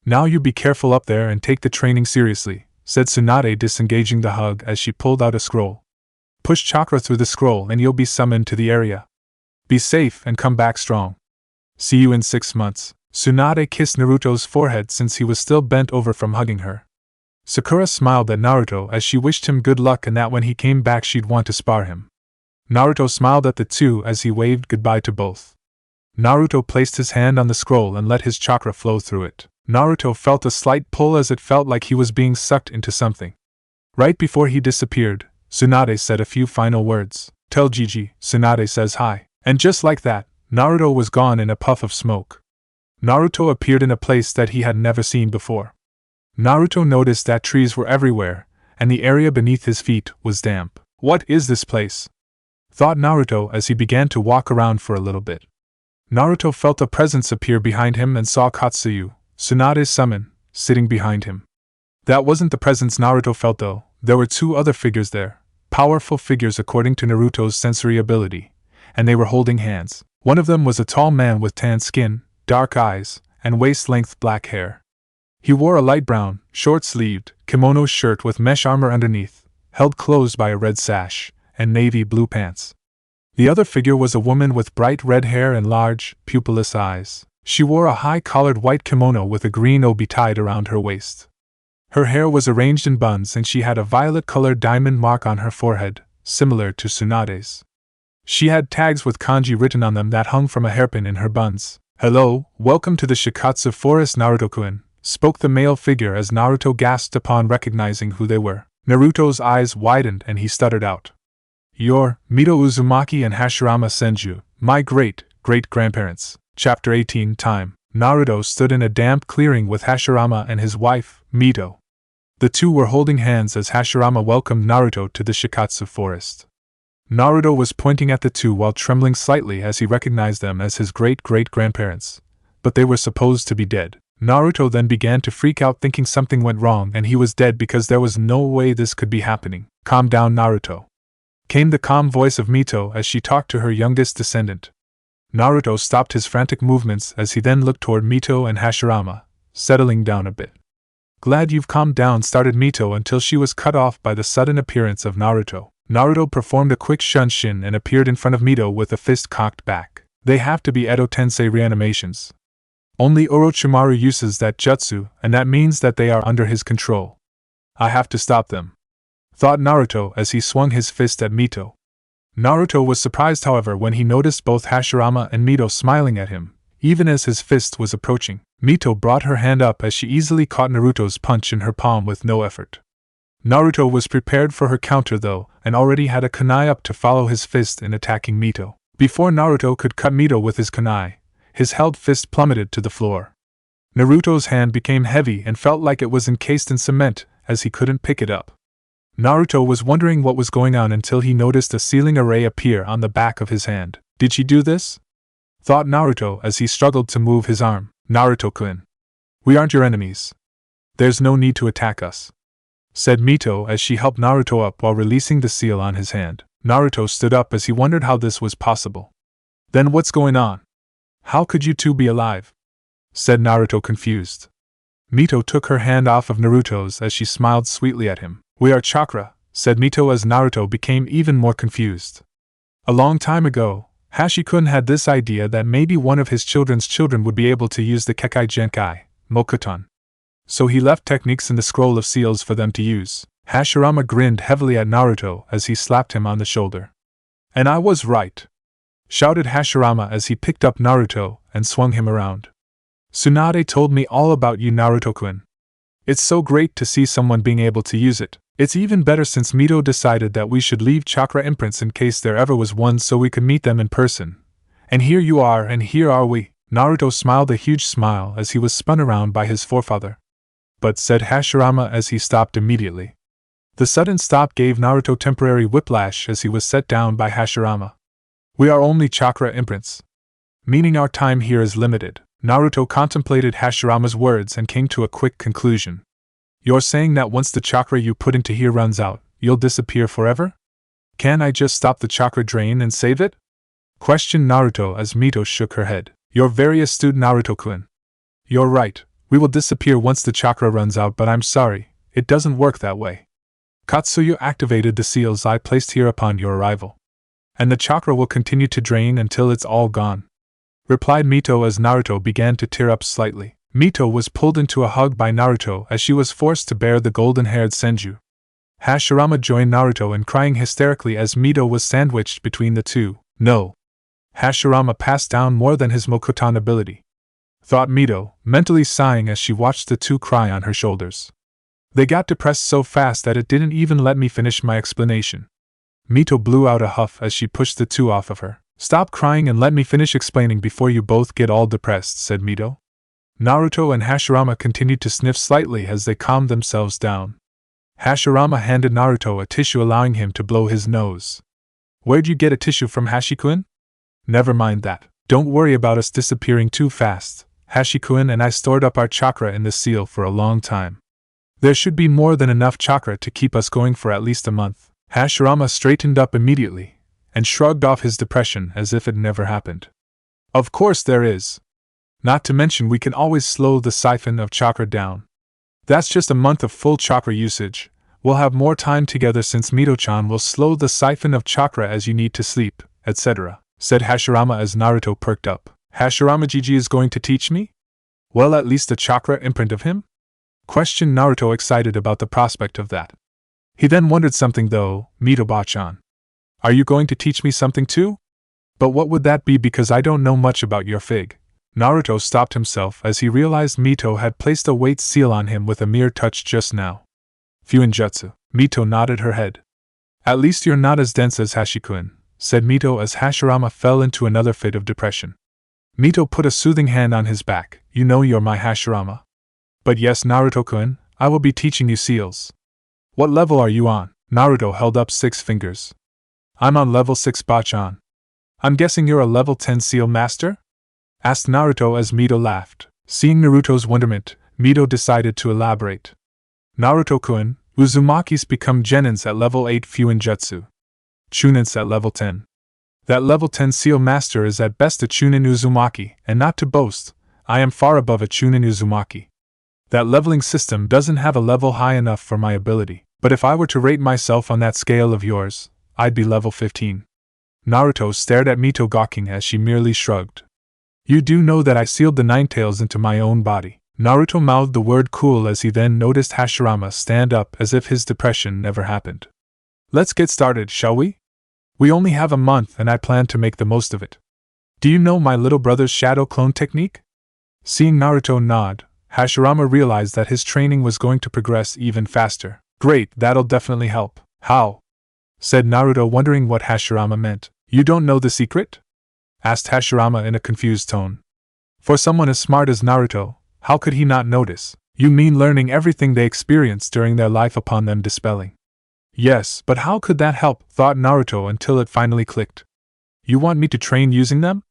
Now you be careful up there and take the training seriously, said Tsunade, disengaging the hug as she pulled out a scroll. Push chakra through the scroll and you'll be summoned to the area. Be safe and come back strong. See you in 6 months. Tsunade kissed Naruto's forehead since he was still bent over from hugging her. Sakura smiled at Naruto as she wished him good luck and that when he came back she'd want to spar him. Naruto smiled at the two as he waved goodbye to both. Naruto placed his hand on the scroll and let his chakra flow through it. Naruto felt a slight pull as it felt like he was being sucked into something. Right before he disappeared, Tsunade said a few final words. Tell Gigi, Tsunade says hi. And just like that, Naruto was gone in a puff of smoke. Naruto appeared in a place that he had never seen before. Naruto noticed that trees were everywhere, and the area beneath his feet was damp. What is this place? Thought Naruto as he began to walk around for a little bit. Naruto felt a presence appear behind him and saw Katsuyu, Tsunade's summon, sitting behind him. That wasn't the presence Naruto felt though. There were two other figures there, powerful figures according to Naruto's sensory ability, and they were holding hands. One of them was a tall man with tan skin, dark eyes, and waist-length black hair. He wore a light brown, short-sleeved, kimono shirt with mesh armor underneath, held closed by a red sash, and navy blue pants. The other figure was a woman with bright red hair and large, pupilless eyes. She wore a high-collared white kimono with a green obi tied around her waist. Her hair was arranged in buns and she had a violet-colored diamond mark on her forehead, similar to Tsunade's. She had tags with kanji written on them that hung from a hairpin in her buns. "Hello, welcome to the Shikatsu Forest, Naruto-kun," spoke the male figure as Naruto gasped upon recognizing who they were. Naruto's eyes widened and he stuttered out. "You're Mito Uzumaki and Hashirama Senju, my great-great-grandparents." Chapter 18 Time. Naruto stood in a damp clearing with Hashirama and his wife, Mito. The two were holding hands as Hashirama welcomed Naruto to the Shikatsu Forest. Naruto was pointing at the two while trembling slightly as he recognized them as his great-great-grandparents, but they were supposed to be dead. Naruto then began to freak out thinking something went wrong and he was dead because there was no way this could be happening. "Calm down, Naruto," came the calm voice of Mito as she talked to her youngest descendant. Naruto stopped his frantic movements as he then looked toward Mito and Hashirama, settling down a bit. "Glad you've calmed down," started Mito until she was cut off by the sudden appearance of Naruto. Naruto performed a quick shunshin and appeared in front of Mito with a fist cocked back. They have to be Edo Tensei reanimations. Only Orochimaru uses that jutsu, and that means that they are under his control. I have to stop them, thought Naruto as he swung his fist at Mito. Naruto was surprised, however, when he noticed both Hashirama and Mito smiling at him, even as his fist was approaching. Mito brought her hand up as she easily caught Naruto's punch in her palm with no effort. Naruto was prepared for her counter though, and already had a kunai up to follow his fist in attacking Mito. Before Naruto could cut Mito with his kunai, his held fist plummeted to the floor. Naruto's hand became heavy and felt like it was encased in cement, as he couldn't pick it up. Naruto was wondering what was going on until he noticed a sealing array appear on the back of his hand. "Did she do this?" thought Naruto as he struggled to move his arm. "Naruto-kun, we aren't your enemies. There's no need to attack us," said Mito as she helped Naruto up while releasing the seal on his hand. Naruto stood up as he wondered how this was possible. "Then what's going on? How could you two be alive?" said Naruto confused. Mito took her hand off of Naruto's as she smiled sweetly at him. "We are chakra," said Mito as Naruto became even more confused. A long time ago, Hashi-kun had this idea that maybe one of his children's children would be able to use the Kekai Genkai, Mokuton. So he left techniques in the scroll of seals for them to use. Hashirama grinned heavily at Naruto as he slapped him on the shoulder. "And I was right," shouted Hashirama as he picked up Naruto and swung him around. "Tsunade told me all about you, Naruto-kun. It's so great to see someone being able to use it. It's even better since Mito decided that we should leave chakra imprints in case there ever was one so we could meet them in person. And here you are and here are we." Naruto smiled a huge smile as he was spun around by his forefather. "But," said Hashirama as he stopped immediately. The sudden stop gave Naruto temporary whiplash as he was set down by Hashirama. "We are only chakra imprints, meaning our time here is limited." Naruto contemplated Hashirama's words and came to a quick conclusion. "You're saying that once the chakra you put into here runs out, you'll disappear forever? Can't I just stop the chakra drain and save it?" questioned Naruto as Mito shook her head. "You're very astute, Naruto-kun. You're right, we will disappear once the chakra runs out, but I'm sorry, it doesn't work that way. Katsuya activated the seals I placed here upon your arrival, and the chakra will continue to drain until it's all gone," replied Mito as Naruto began to tear up slightly. Mito was pulled into a hug by Naruto as she was forced to bear the golden-haired senju. Hashirama joined Naruto in crying hysterically as Mito was sandwiched between the two. "No." Hashirama passed down more than his Mokuton ability, thought Mito, mentally sighing as she watched the two cry on her shoulders. "They got depressed so fast that it didn't even let me finish my explanation." Mito blew out a huff as she pushed the two off of her. "Stop crying and let me finish explaining before you both get all depressed," said Mito. Naruto and Hashirama continued to sniff slightly as they calmed themselves down. Hashirama handed Naruto a tissue allowing him to blow his nose. "Where'd you get a tissue from, Hashi-kun?" "Never mind that. Don't worry about us disappearing too fast. Hashi-kun and I stored up our chakra in the seal for a long time. There should be more than enough chakra to keep us going for at least a month. Hashirama straightened up immediately, and shrugged off his depression as if it never happened. Of course there is. Not to mention we can always slow the siphon of chakra down. That's just a month of full chakra usage. We'll have more time together since Mito-chan will slow the siphon of chakra as you need to sleep, etc., said Hashirama as Naruto perked up. Hashirama Gigi is going to teach me? Well, at least a chakra imprint of him? Questioned Naruto, excited about the prospect of that. He then wondered something though. Mito-ba-chan, are you going to teach me something too? But what would that be, because I don't know much about your fig? Naruto stopped himself as he realized Mito had placed a weight seal on him with a mere touch just now. Fuinjutsu. Mito nodded her head. At least you're not as dense as Hashikun, said Mito as Hashirama fell into another fit of depression. Mito put a soothing hand on his back. You know you're my Hashirama. But yes, Naruto-kun, I will be teaching you seals. What level are you on? Naruto held up 6 fingers. I'm on level 6, Bachan. I'm guessing you're a level 10 seal master? Asked Naruto as Mito laughed. Seeing Naruto's wonderment, Mito decided to elaborate. Naruto-kun, Uzumaki's become genins at level 8 Fuinjutsu. Chunins at level 10. That level 10 seal master is at best a Chunin Uzumaki, and not to boast, I am far above a Chunin Uzumaki. That leveling system doesn't have a level high enough for my ability, but if I were to rate myself on that scale of yours, I'd be level 15. Naruto stared at Mito gawking as she merely shrugged. You do know that I sealed the Nine Tails into my own body. Naruto mouthed the word cool as he then noticed Hashirama stand up as if his depression never happened. Let's get started, shall we? We only have a month and I plan to make the most of it. Do you know my little brother's shadow clone technique? Seeing Naruto nod, Hashirama realized that his training was going to progress even faster. Great, that'll definitely help. How? Said Naruto, wondering what Hashirama meant. You don't know the secret? Asked Hashirama in a confused tone. For someone as smart as Naruto, how could he not notice? You mean learning everything they experienced during their life upon them dispelling? Yes, but how could that help, thought Naruto until it finally clicked. You want me to train using them?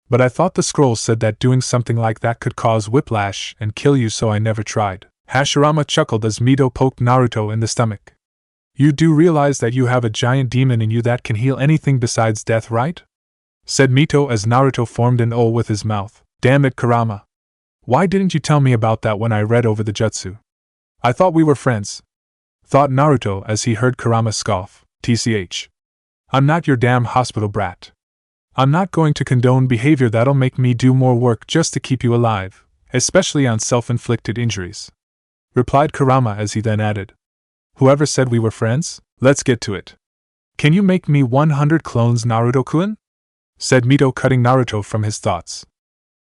But I thought the scroll said that doing something like that could cause whiplash and kill you, so I never tried. Hashirama chuckled as Mito poked Naruto in the stomach. You do realize that you have a giant demon in you that can heal anything besides death, right? Said Mito as Naruto formed an O with his mouth. Damn it, Kurama. Why didn't you tell me about that when I read over the jutsu? I thought we were friends. Thought Naruto as he heard Kurama scoff. TCH. I'm not your damn hospital brat. I'm not going to condone behavior that'll make me do more work just to keep you alive, especially on self-inflicted injuries. Replied Kurama as he then added. Whoever said we were friends? Let's get to it. Can you make me 100 clones, Naruto-kun? Said Mito, cutting Naruto from his thoughts.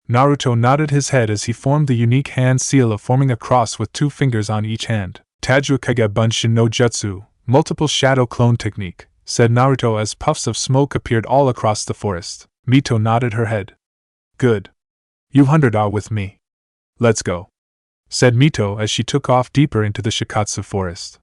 Naruto nodded his head as he formed the unique hand seal of forming a cross with 2 fingers on each hand. Tajukage Bunshin no Jutsu, multiple shadow clone technique, said Naruto as puffs of smoke appeared all across the forest. Mito nodded her head. Good. You 100 are with me. Let's go. Said Mito as she took off deeper into the Shikatsu forest.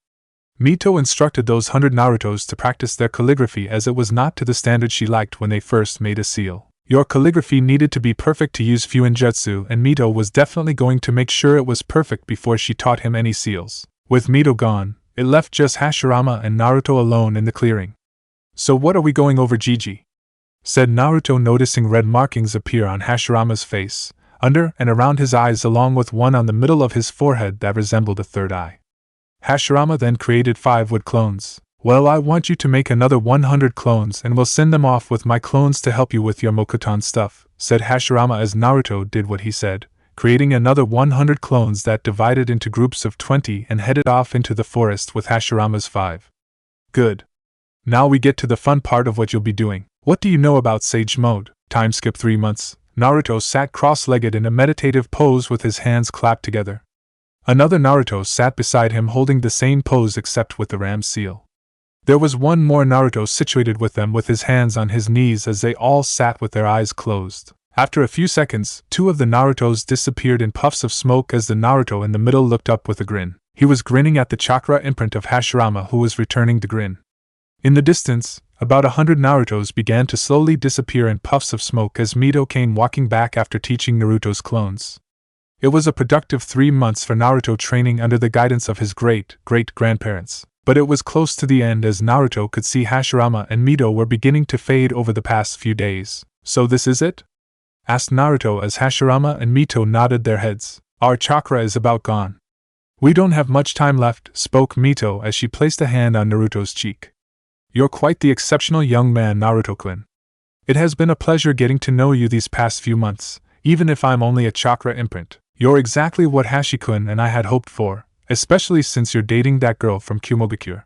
Mito instructed those 100 Narutos to practice their calligraphy as it was not to the standard she liked when they first made a seal. Your calligraphy needed to be perfect to use Fuinjutsu, and Mito was definitely going to make sure it was perfect before she taught him any seals. With Mito gone, it left just Hashirama and Naruto alone in the clearing. So what are we going over, Gigi? Said Naruto, noticing red markings appear on Hashirama's face, under and around his eyes, along with one on the middle of his forehead that resembled a third eye. Hashirama then created 5 wood clones. Well, I want you to make another 100 clones and we'll send them off with my clones to help you with your Mokuton stuff, said Hashirama as Naruto did what he said, creating another 100 clones that divided into groups of 20 and headed off into the forest with Hashirama's 5. Good. Now we get to the fun part of what you'll be doing. What do you know about Sage Mode? Time skip 3 months. Naruto sat cross-legged in a meditative pose with his hands clapped together. Another Naruto sat beside him holding the same pose except with the ram seal. There was one more Naruto situated with them with his hands on his knees as they all sat with their eyes closed. After a few seconds, 2 of the Narutos disappeared in puffs of smoke as the Naruto in the middle looked up with a grin. He was grinning at the chakra imprint of Hashirama, who was returning the grin. In the distance, about 100 Narutos began to slowly disappear in puffs of smoke as Mito came walking back after teaching Naruto's clones. It was a productive 3 months for Naruto training under the guidance of his great-great-grandparents, but it was close to the end as Naruto could see Hashirama and Mito were beginning to fade over the past few days. "So this is it?" asked Naruto as Hashirama and Mito nodded their heads. "Our chakra is about gone." "We don't have much time left," spoke Mito as she placed a hand on Naruto's cheek. "You're quite the exceptional young man, Naruto-kun. It has been a pleasure getting to know you these past few months, even if I'm only a chakra imprint. You're exactly what Hashi-kun and I had hoped for, especially since you're dating that girl from Kumogakure.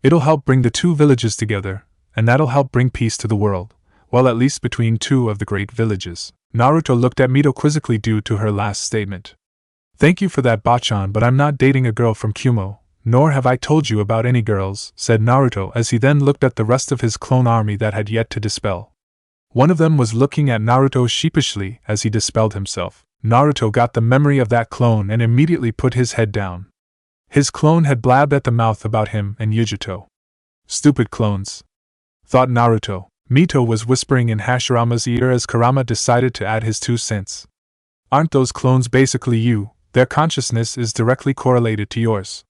It'll help bring the two villages together, and that'll help bring peace to the world, well, at least between two of the great villages." Naruto looked at Mito quizzically due to her last statement. "Thank you for that, Bachan, but I'm not dating a girl from Kumo, nor have I told you about any girls," said Naruto as he then looked at the rest of his clone army that had yet to dispel. One of them was looking at Naruto sheepishly as he dispelled himself. Naruto got the memory of that clone and immediately put his head down. His clone had blabbed at the mouth about him and Yugito. "Stupid clones," thought Naruto. Mito was whispering in Hashirama's ear as Kurama decided to add his 2 cents. "Aren't those clones basically you? Their consciousness is directly correlated to yours.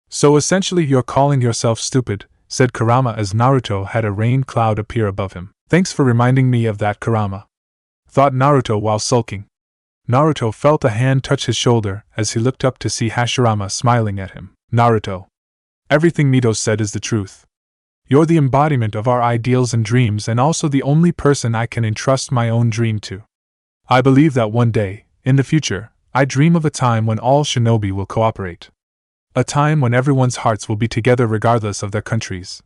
So essentially you're calling yourself stupid," said Kurama as Naruto had a rain cloud appear above him. "Thanks for reminding me of that, Kurama," thought Naruto while sulking. Naruto felt a hand touch his shoulder as he looked up to see Hashirama smiling at him. "Naruto, everything Mito said is the truth. You're the embodiment of our ideals and dreams and also the only person I can entrust my own dream to. I believe that one day, in the future, I dream of a time when all shinobi will cooperate. A time when everyone's hearts will be together regardless of their countries.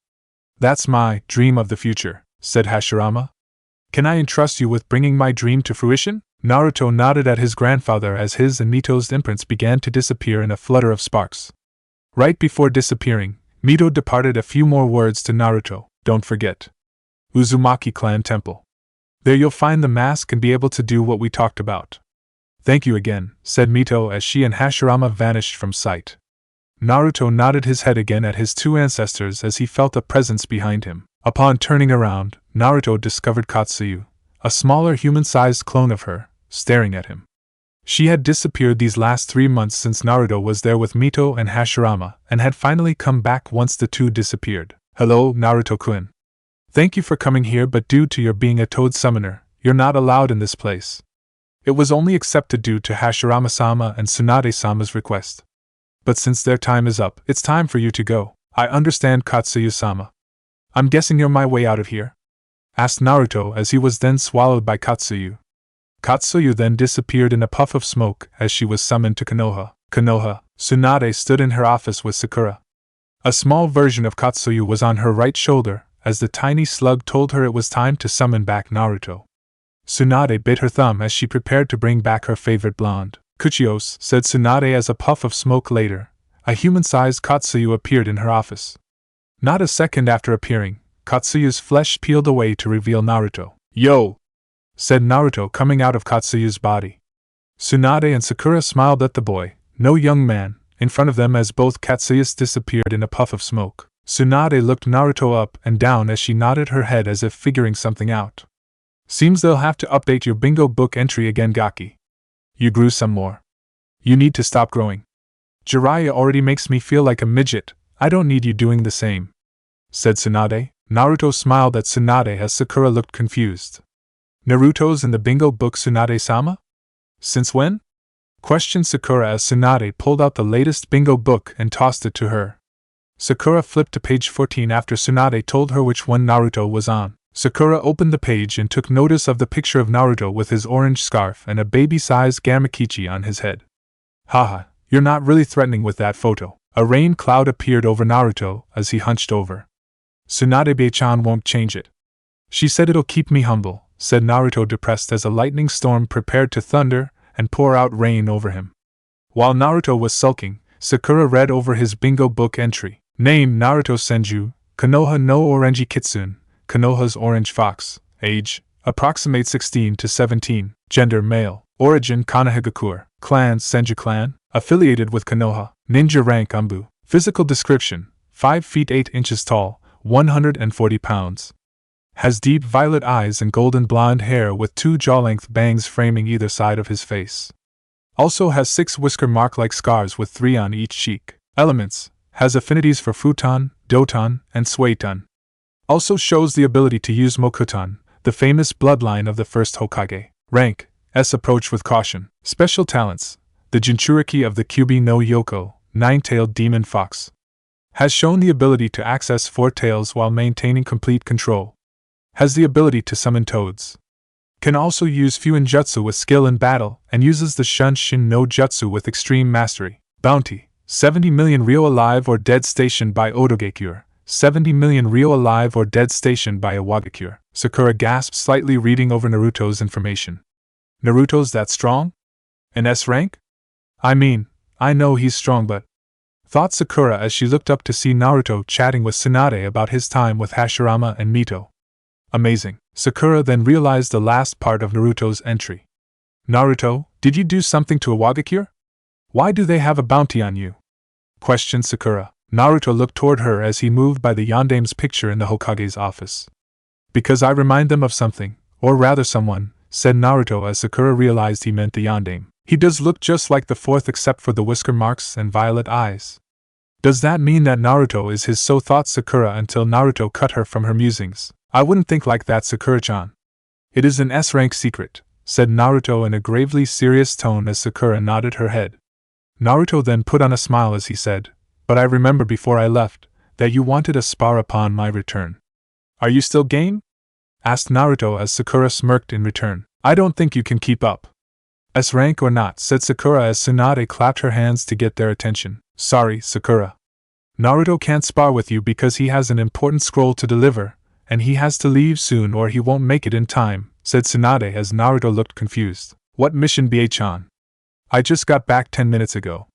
That's my dream of the future," said Hashirama. "Can I entrust you with bringing my dream to fruition?" Naruto nodded at his grandfather as his and Mito's imprints began to disappear in a flutter of sparks. Right before disappearing, Mito departed a few more words to Naruto. "Don't forget Uzumaki Clan Temple. There you'll find the mask and be able to do what we talked about." "Thank you again," said Mito as she and Hashirama vanished from sight. Naruto nodded his head again at his 2 ancestors as he felt a presence behind him. Upon turning around, Naruto discovered Katsuyu, a smaller human-sized clone of her, staring at him. She had disappeared these last 3 months since Naruto was there with Mito and Hashirama, and had finally come back once the two disappeared. "Hello, Naruto-kun. Thank you for coming here, but due to your being a toad summoner, you're not allowed in this place. It was only accepted due to Hashirama-sama and Tsunade-sama's request. But since their time is up, it's time for you to go." "I understand, Katsuyu-sama. I'm guessing you're my way out of here?" asked Naruto as he was then swallowed by Katsuyu. Katsuyu then disappeared in a puff of smoke as she was summoned to Konoha. Konoha, Tsunade stood in her office with Sakura. A small version of Katsuyu was on her right shoulder as the tiny slug told her it was time to summon back Naruto. Tsunade bit her thumb as she prepared to bring back her favorite blonde. "Kuchios," said Tsunade as a puff of smoke later, a human-sized Katsuyu appeared in her office. Not a second after appearing, Katsuyu's flesh peeled away to reveal Naruto. "Yo!" said Naruto coming out of Katsuyu's body. Tsunade and Sakura smiled at the boy, no young man, in front of them as both Katsuyus disappeared in a puff of smoke. Tsunade looked Naruto up and down as she nodded her head as if figuring something out. "Seems they'll have to update your bingo book entry again, Gaki. You grew some more. You need to stop growing. Jiraiya already makes me feel like a midget, I don't need you doing the same," said Tsunade. Naruto smiled at Tsunade as Sakura looked confused. "Naruto's in the bingo book, Tsunade-sama? Since when?" questioned Sakura as Tsunade pulled out the latest bingo book and tossed it to her. Sakura flipped to page 14 after Tsunade told her which one Naruto was on. Sakura opened the page and took notice of the picture of Naruto with his orange scarf and a baby-sized Gamakichi on his head. "Haha, you're not really threatening with that photo." A rain cloud appeared over Naruto as he hunched over. "Tsunade-chan won't change it. She said it'll keep me humble," said Naruto depressed as a lightning storm prepared to thunder and pour out rain over him. While Naruto was sulking, Sakura read over his bingo book entry. Name: Naruto Senju, Konoha no Orange Kitsune, Konoha's Orange Fox. Age: approximate 16 to 17. Gender: male. Origin: Konohagakure. Clan: Senju Clan. Affiliated with Konoha. Ninja rank: Umbu. Physical description: 5 feet 8 inches tall, 140 pounds. Has deep violet eyes and golden blonde hair with 2 jaw-length bangs framing either side of his face. Also has 6 whisker mark-like scars with 3 on each cheek. Elements. Has affinities for futon, doton, and suiton. Also shows the ability to use Mokuton, the famous bloodline of the first Hokage. Rank. S. Approach with caution. Special talents. The Jinchuriki of the Kyubi no Yoko, 9-tailed demon fox. Has shown the ability to access 4 tails while maintaining complete control. Has the ability to summon toads. Can also use Fuin Jutsu with skill in battle, and uses the Shunshin no Jutsu with extreme mastery. Bounty. 70 million Ryo alive or dead stationed by Odogekure. 70 million Ryo alive or dead stationed by Iwagakure. Sakura gasped, slightly reading over Naruto's information. Naruto's that strong? An S rank? I mean, I know he's strong, but... thought Sakura as she looked up to see Naruto chatting with Tsunade about his time with Hashirama and Mito. Amazing. Sakura then realized the last part of Naruto's entry. Naruto, did you do something to Iwagakure? Why do they have a bounty on you? Questioned Sakura. Naruto looked toward her as he moved by the Yandame's picture in the Hokage's office. Because I remind them of something, or rather someone, said Naruto as Sakura realized he meant the Yandame. He does look just like the fourth except for the whisker marks and violet eyes. Does that mean that Naruto is his? So thought Sakura until Naruto cut her from her musings. I wouldn't think like that, Sakura-chan. It is an S-rank secret, said Naruto in a gravely serious tone as Sakura nodded her head. Naruto then put on a smile as he said, but I remember before I left, that you wanted a spar upon my return. Are you still game? Asked Naruto as Sakura smirked in return. I don't think you can keep up. S-rank or not, said Sakura as Tsunade clapped her hands to get their attention. Sorry, Sakura. Naruto can't spar with you because he has an important scroll to deliver, and he has to leave soon or he won't make it in time, said Tsunade as Naruto looked confused. What mission, BA-chan? I just got back 10 minutes ago.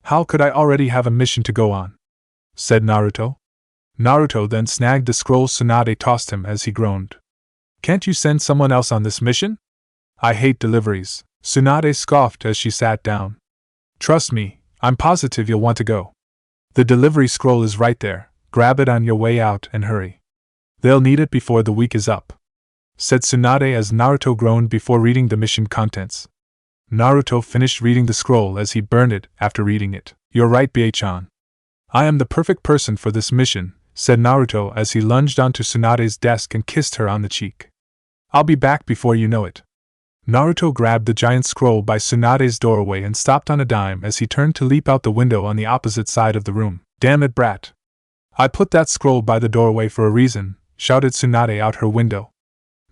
How could I already have a mission to go on? Said Naruto. Naruto then snagged the scroll Tsunade tossed him as he groaned. Can't you send someone else on this mission? I hate deliveries, Tsunade scoffed as she sat down. Trust me, I'm positive you'll want to go. The delivery scroll is right there, grab it on your way out and hurry. They'll need it before the week is up, said Tsunade as Naruto groaned before reading the mission contents. Naruto finished reading the scroll as he burned it after reading it. You're right, BA-chan. I am the perfect person for this mission, said Naruto as he lunged onto Tsunade's desk and kissed her on the cheek. I'll be back before you know it. Naruto grabbed the giant scroll by Tsunade's doorway and stopped on a dime as he turned to leap out the window on the opposite side of the room. Damn it, brat. I put that scroll by the doorway for a reason, shouted Tsunade out her window.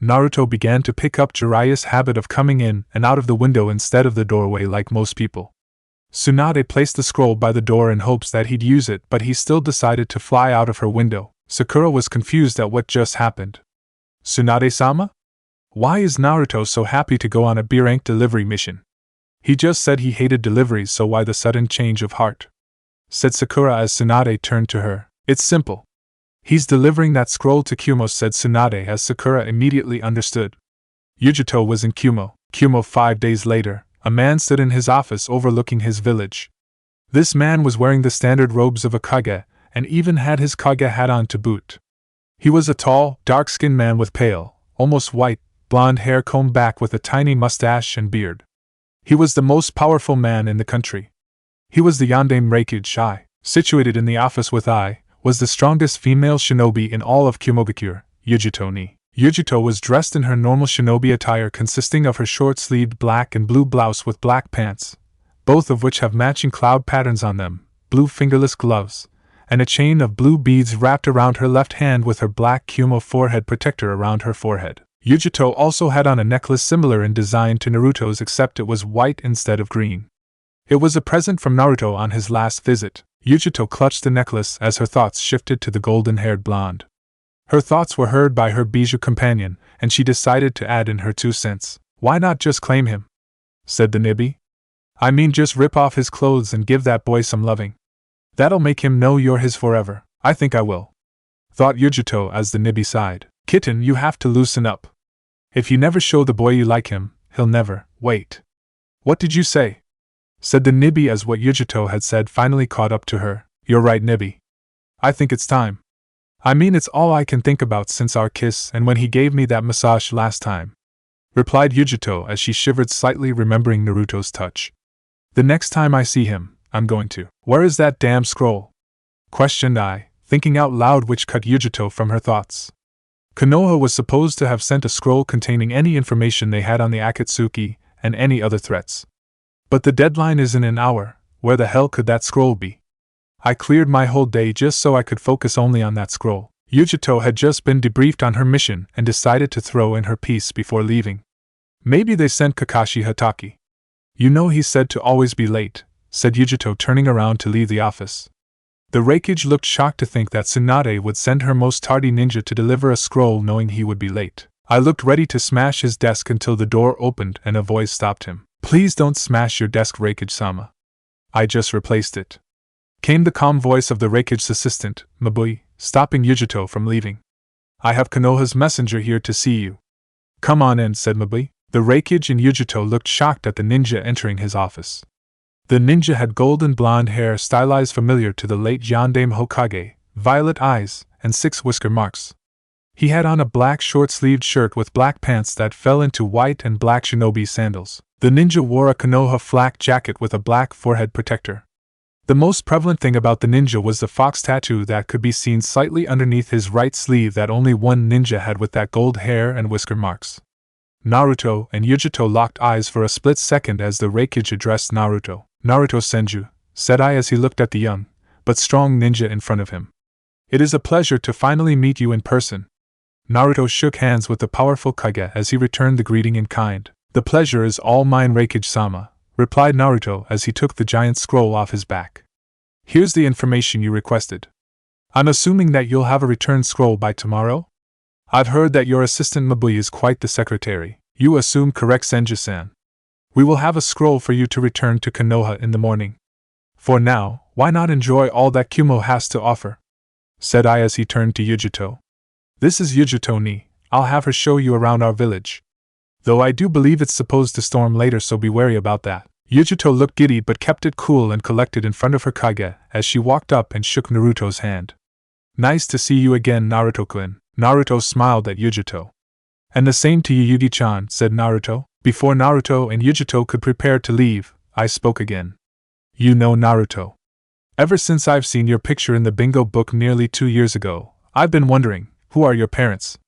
Naruto began to pick up Jiraiya's habit of coming in and out of the window instead of the doorway like most people. Tsunade placed the scroll by the door in hopes that he'd use it, but he still decided to fly out of her window. Sakura was confused at what just happened. Tsunade-sama? Why is Naruto so happy to go on a B-rank delivery mission? He just said he hated deliveries, so why the sudden change of heart? Said Sakura as Tsunade turned to her. It's simple. He's delivering that scroll to Kumo, said Tsunade as Sakura immediately understood. Yugito was in Kumo. 5 days later, a man stood in his office overlooking his village. This man was wearing the standard robes of a Kage, and even had his Kage hat on to boot. He was a tall, dark-skinned man with pale, almost white, blonde hair combed back with a tiny mustache and beard. He was the most powerful man in the country. He was the Yandame Reikage. Situated in the office with was the strongest female shinobi in all of Kumogakure, Yugito ni. Yugito was dressed in her normal shinobi attire consisting of her short-sleeved black and blue blouse with black pants, both of which have matching cloud patterns on them, blue fingerless gloves, and a chain of blue beads wrapped around her left hand with her black Kumo forehead protector around her forehead. Yugito also had on a necklace similar in design to Naruto's except it was white instead of green. It was a present from Naruto on his last visit. Yugito clutched the necklace as her thoughts shifted to the golden-haired blonde. Her thoughts were heard by her bijou companion, and she decided to add in her 2 cents. Why not just claim him? Said the Nibby. I mean just rip off his clothes and give that boy some loving. That'll make him know you're his forever. I think I will. Thought Yugito as the Nibby sighed. Kitten, you have to loosen up. If you never show the boy you like him, he'll never. Wait. What did you say? Said the Nibby as what Yugito had said finally caught up to her. You're right, Nibby. I think it's time. I mean it's all I can think about since our kiss and when he gave me that massage last time. Replied Yugito as she shivered slightly remembering Naruto's touch. The next time I see him, I'm going to. Where is that damn scroll? Questioned I, thinking out loud, which cut Yugito from her thoughts. Konoha was supposed to have sent a scroll containing any information they had on the Akatsuki and any other threats. But the deadline is in an hour. Where the hell could that scroll be? I cleared my whole day just so I could focus only on that scroll. Yugito had just been debriefed on her mission and decided to throw in her piece before leaving. Maybe they sent Kakashi Hatake. You know he's said to always be late, said Yugito, turning around to leave the office. The Raikage looked shocked to think that Tsunade would send her most tardy ninja to deliver a scroll knowing he would be late. I looked ready to smash his desk until the door opened and a voice stopped him. Please don't smash your desk, Raikage-sama. I just replaced it. Came the calm voice of the Raikage's assistant, Mabui, stopping Yugito from leaving. I have Konoha's messenger here to see you. Come on in, said Mabui. The Raikage and Yugito looked shocked at the ninja entering his office. The ninja had golden blonde hair stylized familiar to the late Yondaime Hokage, violet eyes, and 6 whisker marks. He had on a black short-sleeved shirt with black pants that fell into white and black shinobi sandals. The ninja wore a Konoha flak jacket with a black forehead protector. The most prevalent thing about the ninja was the fox tattoo that could be seen slightly underneath his right sleeve that only one ninja had with that gold hair and whisker marks. Naruto and Yugito locked eyes for a split second as the Raikage addressed Naruto. Naruto Senju, said I as he looked at the young, but strong ninja in front of him. It is a pleasure to finally meet you in person. Naruto shook hands with the powerful Kage as he returned the greeting in kind. The pleasure is all mine, Raikage-sama, replied Naruto as he took the giant scroll off his back. Here's the information you requested. I'm assuming that you'll have a return scroll by tomorrow? I've heard that your assistant Mabui is quite the secretary. You assume correct, Senju-san. We will have a scroll for you to return to Konoha in the morning. For now, why not enjoy all that Kumo has to offer? Said I as he turned to Yugito. This is Yugito-ni. I'll have her show you around our village. Though I do believe it's supposed to storm later, so be wary about that. Yugito looked giddy but kept it cool and collected in front of her Kage as she walked up and shook Naruto's hand. Nice to see you again, Naruto-kun. Naruto smiled at Yugito. And the same to you, Yugi-chan, said Naruto. Before Naruto and Yugito could prepare to leave, I spoke again. You know, Naruto. Ever since I've seen your picture in the bingo book nearly 2 years ago, I've been wondering, who are your parents?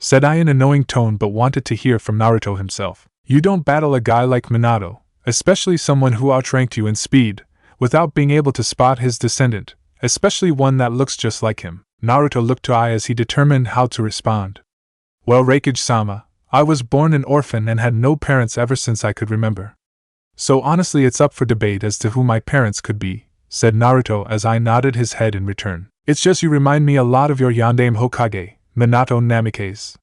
Said I in a knowing tone, but wanted to hear from Naruto himself. You don't battle a guy like Minato, especially someone who outranked you in speed, without being able to spot his descendant, especially one that looks just like him. Naruto looked to I as he determined how to respond. Well, Raikage-sama, I was born an orphan and had no parents ever since I could remember. So honestly, it's up for debate as to who my parents could be, said Naruto as I nodded his head in return. It's just you remind me a lot of your Yondaime Hokage, Minato Namikaze.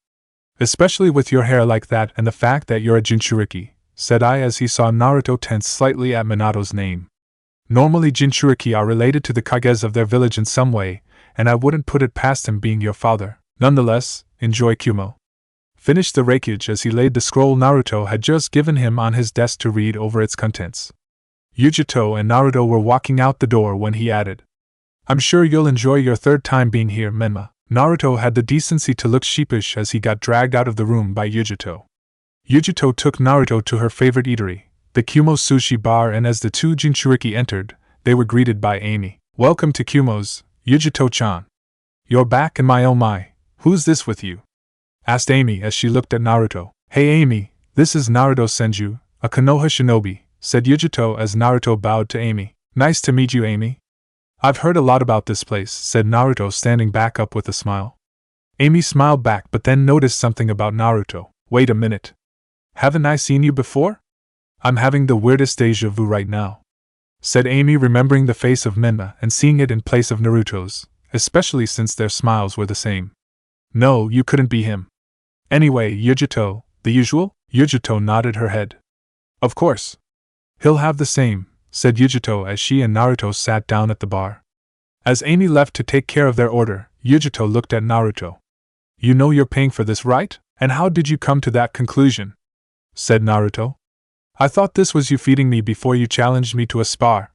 Especially with your hair like that and the fact that you're a Jinchuriki, said I as he saw Naruto tense slightly at Minato's name. Normally Jinchuriki are related to the Kages of their village in some way, and I wouldn't put it past him being your father. Nonetheless, enjoy Kumo. Finished the Raikage as he laid the scroll Naruto had just given him on his desk to read over its contents. Yugito and Naruto were walking out the door when he added, I'm sure you'll enjoy your third time being here, Menma. Naruto had the decency to look sheepish as he got dragged out of the room by Yugito. Yugito took Naruto to her favorite eatery, the Kumo Sushi Bar, and as the two Jinchuriki entered, they were greeted by Amy. Welcome to Kumo's, Yugito-chan. You're back, and my oh my, who's this with you? Asked Amy as she looked at Naruto. Hey Amy, this is Naruto Senju, a Konoha shinobi, said Yugito as Naruto bowed to Amy. Nice to meet you, Amy. I've heard a lot about this place, said Naruto, standing back up with a smile. Amy smiled back but then noticed something about Naruto. Wait a minute. Haven't I seen you before? I'm having the weirdest deja vu right now, said Amy, remembering the face of Menma and seeing it in place of Naruto's, especially since their smiles were the same. No, you couldn't be him. Anyway, Yugito, the usual? Yugito nodded her head. Of course. He'll have the same, said Yugito as she and Naruto sat down at the bar. As Amy left to take care of their order, Yugito looked at Naruto. You know you're paying for this, right? And how did you come to that conclusion? Said Naruto. I thought this was you feeding me before you challenged me to a spar.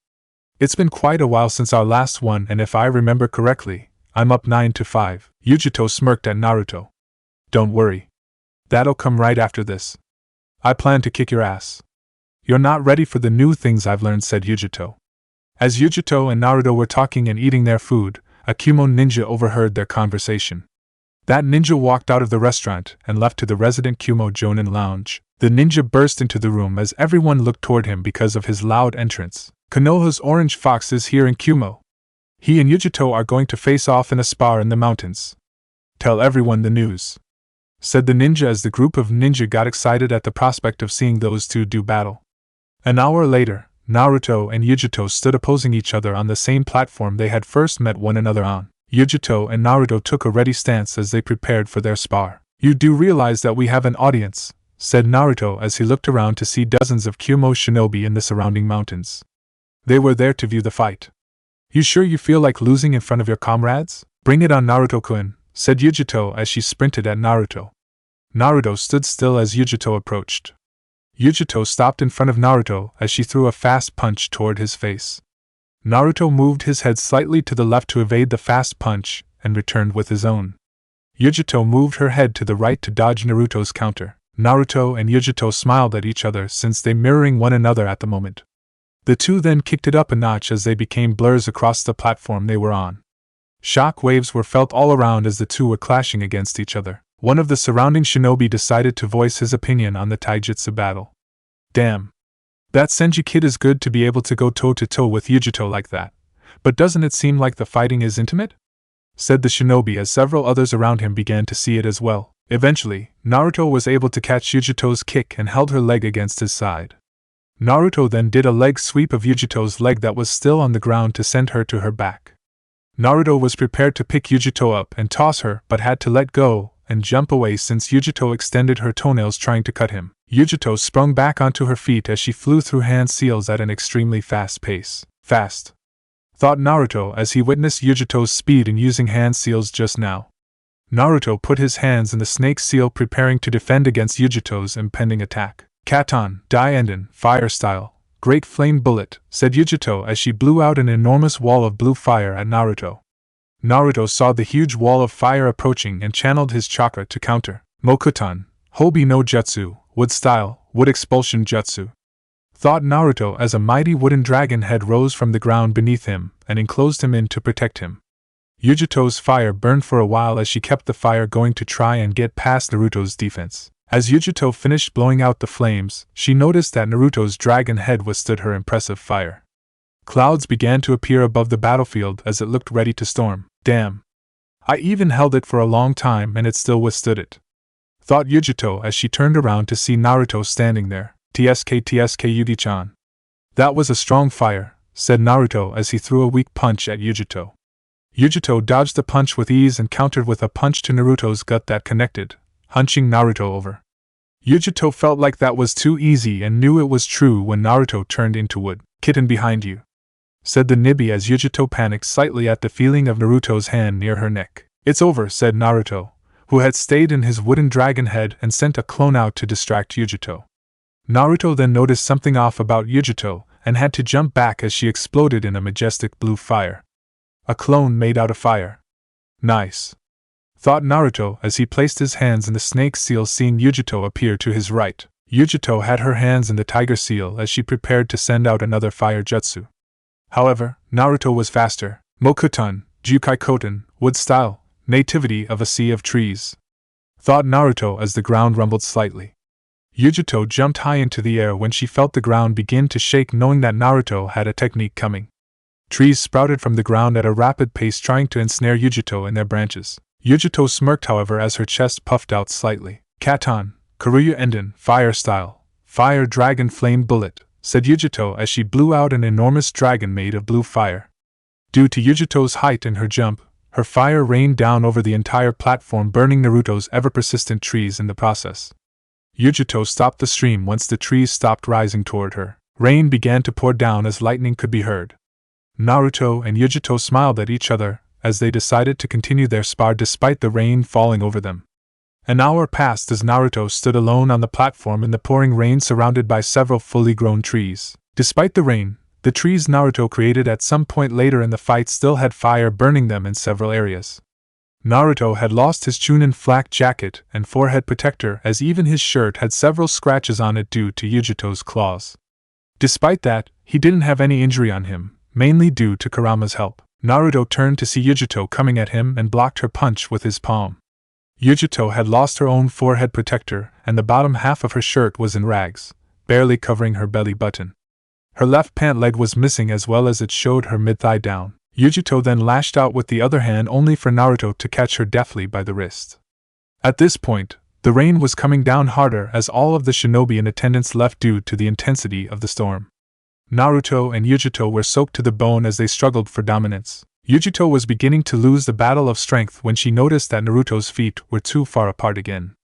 It's been quite a while since our last one, and if I remember correctly, I'm up 9-5. Yugito smirked at Naruto. Don't worry. That'll come right after this. I plan to kick your ass. You're not ready for the new things I've learned, said Yugito. As Yugito and Naruto were talking and eating their food, a Kumo ninja overheard their conversation. That ninja walked out of the restaurant and left to the resident Kumo Jonin lounge. The ninja burst into the room as everyone looked toward him because of his loud entrance. Konoha's orange fox is here in Kumo. He and Yugito are going to face off in a spar in the mountains. Tell everyone the news, said the ninja as the group of ninja got excited at the prospect of seeing those two do battle. An hour later, Naruto and Yugito stood opposing each other on the same platform they had first met one another on. Yugito and Naruto took a ready stance as they prepared for their spar. You do realize that we have an audience, said Naruto as he looked around to see dozens of Kumo shinobi in the surrounding mountains. They were there to view the fight. You sure you feel like losing in front of your comrades? Bring it on, Naruto-kun, said Yugito as she sprinted at Naruto. Naruto stood still as Yugito approached. Yugito stopped in front of Naruto as she threw a fast punch toward his face. Naruto moved his head slightly to the left to evade the fast punch and returned with his own. Yugito moved her head to the right to dodge Naruto's counter. Naruto and Yugito smiled at each other since they mirroring one another at the moment. The two then kicked it up a notch as they became blurs across the platform they were on. Shock waves were felt all around as the two were clashing against each other. One of the surrounding shinobi decided to voice his opinion on the taijutsu battle. Damn. That senju kid is good to be able to go toe-to-toe with Yugito like that, but doesn't it seem like the fighting is intimate? Said the shinobi as several others around him began to see it as well. Eventually, Naruto was able to catch Yugito's kick and held her leg against his side. Naruto then did a leg sweep of Yugito's leg that was still on the ground to send her to her back. Naruto was prepared to pick Yugito up and toss her but had to let go and jump away since Yugito extended her toenails trying to cut him. Yugito sprung back onto her feet as she flew through hand seals at an extremely fast pace. Fast, thought Naruto as he witnessed Yugito's speed in using hand seals just now. Naruto put his hands in the snake seal preparing to defend against Yugito's impending attack. Katon, Daenden, fire style, great flame bullet, said Yugito as she blew out an enormous wall of blue fire at Naruto. Naruto saw the huge wall of fire approaching and channeled his chakra to counter. Mokuton, Hobi no Jutsu, wood style, wood expulsion jutsu, thought Naruto as a mighty wooden dragon head rose from the ground beneath him and enclosed him in to protect him. Yugito's fire burned for a while as she kept the fire going to try and get past Naruto's defense. As Yugito finished blowing out the flames, she noticed that Naruto's dragon head withstood her impressive fire. Clouds began to appear above the battlefield as it looked ready to storm. Damn. I even held it for a long time and it still withstood it, thought Yugito as she turned around to see Naruto standing there. TSK Yugi-chan. That was a strong fire, said Naruto as he threw a weak punch at Yugito. Yugito dodged the punch with ease and countered with a punch to Naruto's gut that connected, hunching Naruto over. Yugito felt like that was too easy and knew it was true when Naruto turned into wood. Kitten behind you, said the Nibi as Yugito panicked slightly at the feeling of Naruto's hand near her neck. It's over, said Naruto, who had stayed in his wooden dragon head and sent a clone out to distract Yugito. Naruto then noticed something off about Yugito and had to jump back as she exploded in a majestic blue fire. A clone made out of fire. Nice, thought Naruto as he placed his hands in the snake seal, seeing Yugito appear to his right. Yugito had her hands in the tiger seal as she prepared to send out another fire jutsu. However, Naruto was faster. Mokuton, Jukai Koten, wood style, nativity of a sea of trees, thought Naruto as the ground rumbled slightly. Yugito jumped high into the air when she felt the ground begin to shake, knowing that Naruto had a technique coming. Trees sprouted from the ground at a rapid pace trying to ensnare Yugito in their branches. Yugito smirked however as her chest puffed out slightly. Katon, Karuya Enden, fire style, fire dragon flame bullet, said Yugito as she blew out an enormous dragon made of blue fire. Due to Yugito's height and her jump, her fire rained down over the entire platform, burning Naruto's ever-persistent trees in the process. Yugito stopped the stream once the trees stopped rising toward her. Rain began to pour down as lightning could be heard. Naruto and Yugito smiled at each other as they decided to continue their spar despite the rain falling over them. An hour passed as Naruto stood alone on the platform in the pouring rain surrounded by several fully grown trees. Despite the rain, the trees Naruto created at some point later in the fight still had fire burning them in several areas. Naruto had lost his Chunin flak jacket and forehead protector as even his shirt had several scratches on it due to Yugito's claws. Despite that, he didn't have any injury on him, mainly due to Kurama's help. Naruto turned to see Yugito coming at him and blocked her punch with his palm. Yugito had lost her own forehead protector, and the bottom half of her shirt was in rags, barely covering her belly button. Her left pant leg was missing as well as it showed her mid-thigh down. Yugito then lashed out with the other hand only for Naruto to catch her deftly by the wrist. At this point, the rain was coming down harder as all of the shinobi in attendance left due to the intensity of the storm. Naruto and Yugito were soaked to the bone as they struggled for dominance. Yugito was beginning to lose the battle of strength when she noticed that Naruto's feet were too far apart again.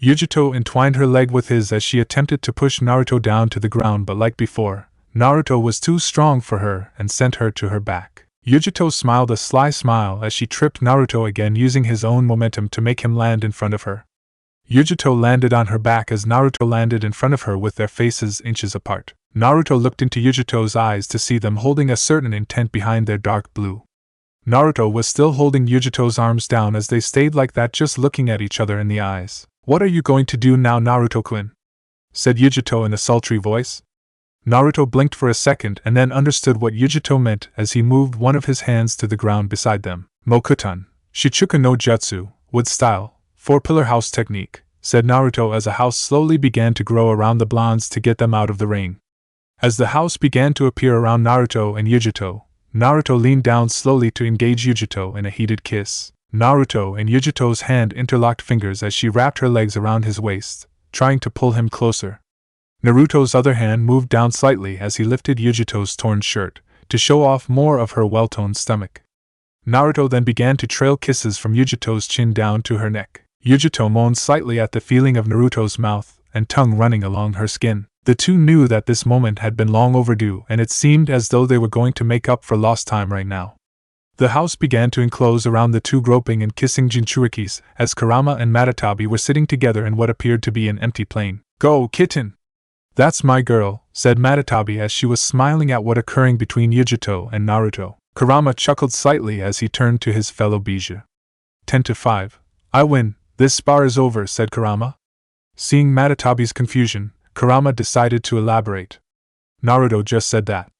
Yugito entwined her leg with his as she attempted to push Naruto down to the ground, but like before, Naruto was too strong for her and sent her to her back. Yugito smiled a sly smile as she tripped Naruto again, using his own momentum to make him land in front of her. Yugito landed on her back as Naruto landed in front of her with their faces inches apart. Naruto looked into Yugito's eyes to see them holding a certain intent behind their dark blue. Naruto was still holding Yugito's arms down as they stayed like that, just looking at each other in the eyes. "What are you going to do now, Naruto-kun?" said Yugito in a sultry voice. Naruto blinked for a second and then understood what Yugito meant as he moved one of his hands to the ground beside them. "Mokutan, Shichuka no Jutsu, wood style, 4-pillar house technique," said Naruto as a house slowly began to grow around the blondes to get them out of the rain. As the house began to appear around Naruto and Yugito, Naruto leaned down slowly to engage Yugito in a heated kiss. Naruto and Yugito's hand interlocked fingers as she wrapped her legs around his waist, trying to pull him closer. Naruto's other hand moved down slightly as he lifted Yugito's torn shirt, to show off more of her well-toned stomach. Naruto then began to trail kisses from Yugito's chin down to her neck. Yugito moaned slightly at the feeling of Naruto's mouth and tongue running along her skin. The two knew that this moment had been long overdue, and it seemed as though they were going to make up for lost time right now. The house began to enclose around the two groping and kissing Jinchurikis as Kurama and Matatabi were sitting together in what appeared to be an empty plane. "Go, kitten! That's my girl," said Matatabi as she was smiling at what occurring between Yugito and Naruto. Kurama chuckled slightly as he turned to his fellow Bija. 10-5. "I win, this spar is over," said Kurama. Seeing Matatabi's confusion, Kurama decided to elaborate. "Naruto just said that,"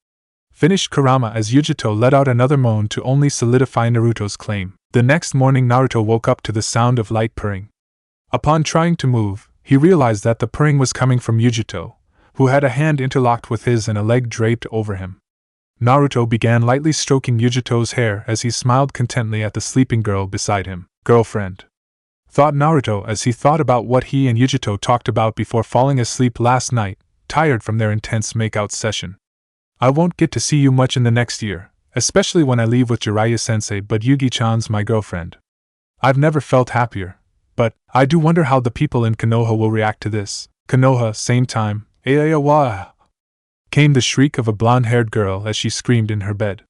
finished Kurama as Yugito let out another moan to only solidify Naruto's claim. The next morning Naruto woke up to the sound of light purring. Upon trying to move, he realized that the purring was coming from Yugito, who had a hand interlocked with his and a leg draped over him. Naruto began lightly stroking Yugito's hair as he smiled contentedly at the sleeping girl beside him. "Girlfriend," thought Naruto as he thought about what he and Yugito talked about before falling asleep last night, tired from their intense make-out session. "I won't get to see you much in the next year, especially when I leave with Jiraiya-sensei, but Yugi-chan's my girlfriend. I've never felt happier, but I do wonder how the people in Konoha will react to this." "Konoha, same time, Ayawa!" came the shriek of a blonde-haired girl as she screamed in her bed.